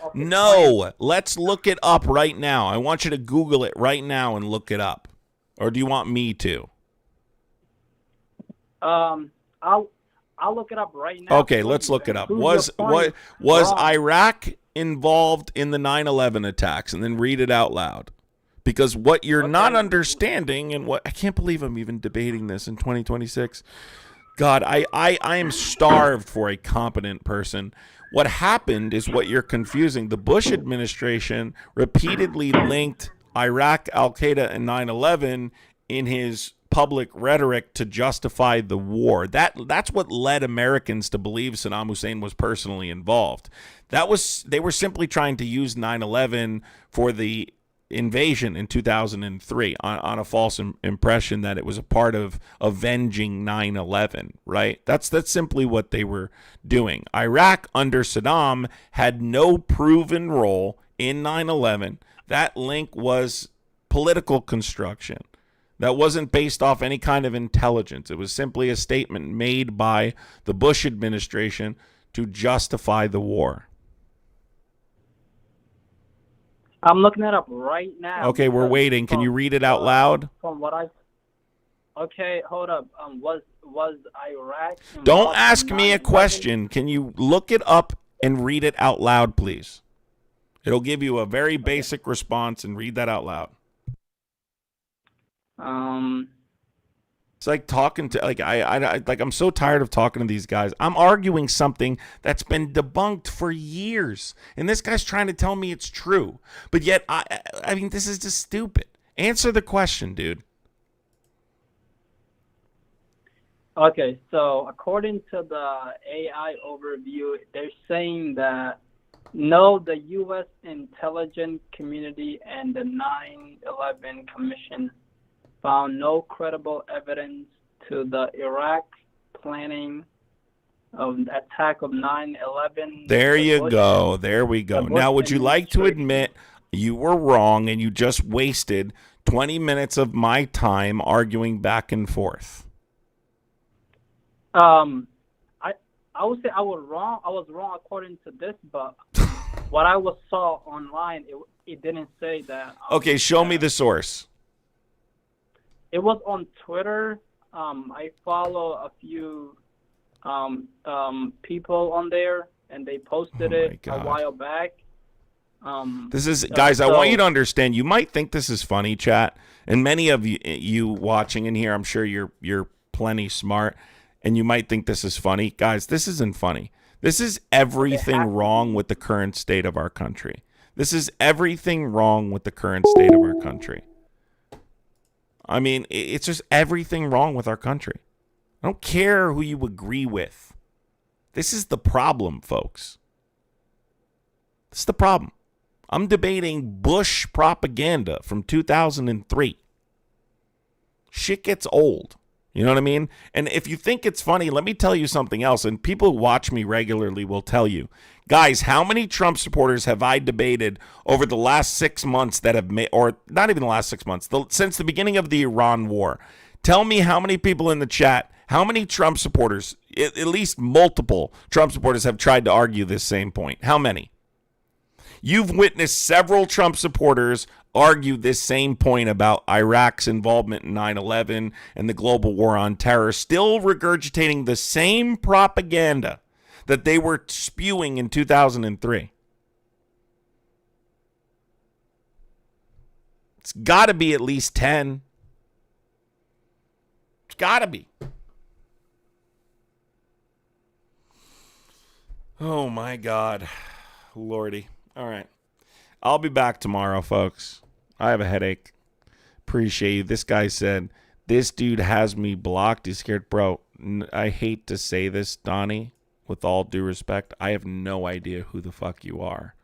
Let's look it up right now. I want you to Google it right now and look it up. Or do you want me to? I'll look it up right now. Okay, let's look it up. Was Iraq involved in the 9/11 attacks? And then read it out loud. Because what you're not understanding, and what I can't believe I'm even debating this in 2026. God, I am starved for a competent person. What happened is what you're confusing. The Bush administration repeatedly linked Iraq, Al-Qaeda, and 9/11 in his public rhetoric to justify the war. That's what led Americans to believe Saddam Hussein was personally involved. They were simply trying to use 9/11 for the invasion in 2003 on a false impression that it was a part of avenging 9/11, right? That's simply what they were doing. Iraq under Saddam had no proven role in 9/11. That link was political construction. That wasn't based off any kind of intelligence. It was simply a statement made by the Bush administration to justify the war. I'm looking it up right now. Okay, we're waiting. Can you read it out loud? From what Okay, hold up. Was Iraq? Don't ask me a question. Can you look it up and read it out loud, please? It'll give you a very basic response, and read that out loud. It's like talking to I'm so tired of talking to these guys. I'm arguing something that's been debunked for years, and this guy's trying to tell me it's true. But yet, I mean, this is just stupid. Answer the question, dude. Okay, so according to the AI overview, they're saying that no, the U.S. intelligence community and the 9/11 Commission found no credible evidence to the Iraq planning of the attack of 9/11. There you go. There we go. Now, would you like to admit you were wrong and you just wasted 20 minutes of my time arguing back and forth? I would say I was wrong. I was wrong according to this, but what I saw online, it didn't say that. Okay, show me the source. It was on Twitter. I follow a few people on there, and they posted it a while back. This is, guys, I want you to understand, you might think this is funny, chat, and many of you watching in here, I'm sure you're plenty smart, and you might think this is funny. Guys, this isn't funny. This is everything wrong with the current state of our country. This is everything wrong with the current state of our country. I mean, it's just everything wrong with our country. I don't care who you agree with. This is the problem, folks. This is the problem. I'm debating Bush propaganda from 2003. Shit gets old. You know what I mean? And if you think it's funny, let me tell you something else. And people who watch me regularly will tell you. Guys, how many Trump supporters have I debated over the last 6 months that have made, or not even the last 6 months, since the beginning of the Iran war? Tell me how many people in the chat, how many Trump supporters, at least multiple Trump supporters, have tried to argue this same point. How many? You've witnessed several Trump supporters argue this same point about Iraq's involvement in 9/11 and the global war on terror, still regurgitating the same propaganda that they were spewing in 2003. It's got to be at least 10. It's got to be. Oh, my God. Lordy. All right. I'll be back tomorrow, folks. I have a headache. Appreciate you. This guy said, this dude has me blocked. He's scared. Bro, I hate to say this, Donnie, with all due respect. I have no idea who the fuck you are.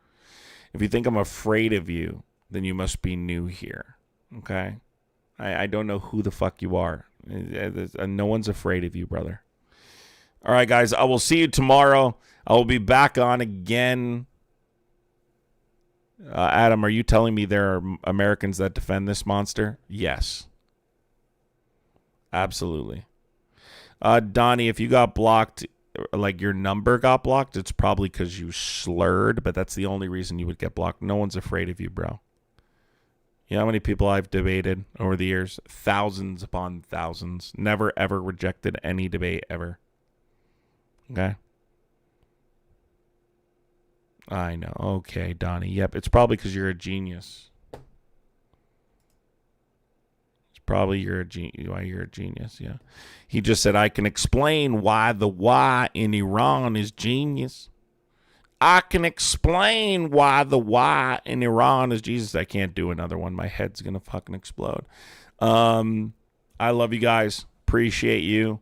If you think I'm afraid of you, then you must be new here. Okay? I don't know who the fuck you are. No one's afraid of you, brother. All right, guys. I will see you tomorrow. I will be back on again. Adam, are you telling me there are Americans that defend this monster? Yes. Absolutely. Donnie, if you got blocked, like your number got blocked, it's probably because you slurred, but that's the only reason you would get blocked. No one's afraid of you, bro. You know how many people I've debated over the years? Thousands upon thousands. Never, ever rejected any debate ever. Okay? I know. Okay, Donnie. Yep, it's probably because you're a genius. It's probably why you're a genius, yeah. He just said, I can explain why the Y in Iran is genius. I can explain why the Y in Iran is Jesus. I can't do another one. My head's going to fucking explode. I love you guys. Appreciate you.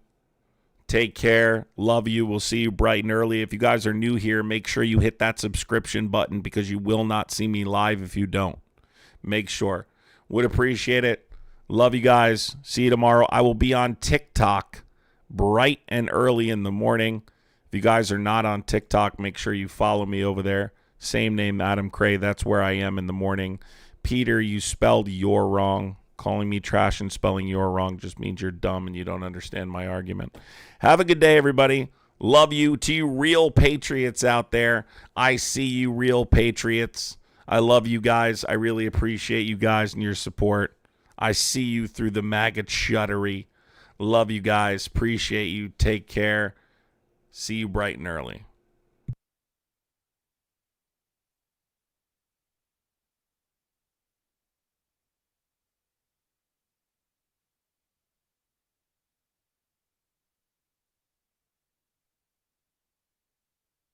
Take care. Love you. We'll see you bright and early. If you guys are new here, make sure you hit that subscription button because you will not see me live if you don't. Make sure. Would appreciate it. Love you guys. See you tomorrow. I will be on TikTok bright and early in the morning. If you guys are not on TikTok, make sure you follow me over there. Same name, Adam Cray. That's where I am in the morning. Peter, you spelled "you're" wrong. Calling me trash and spelling "you're" wrong just means you're dumb and you don't understand my argument. Have a good day, everybody. Love you. To you real patriots out there, I see you, real patriots. I love you guys. I really appreciate you guys and your support. I see you through the maggot shuttery. Love you guys. Appreciate you. Take care. See you bright and early.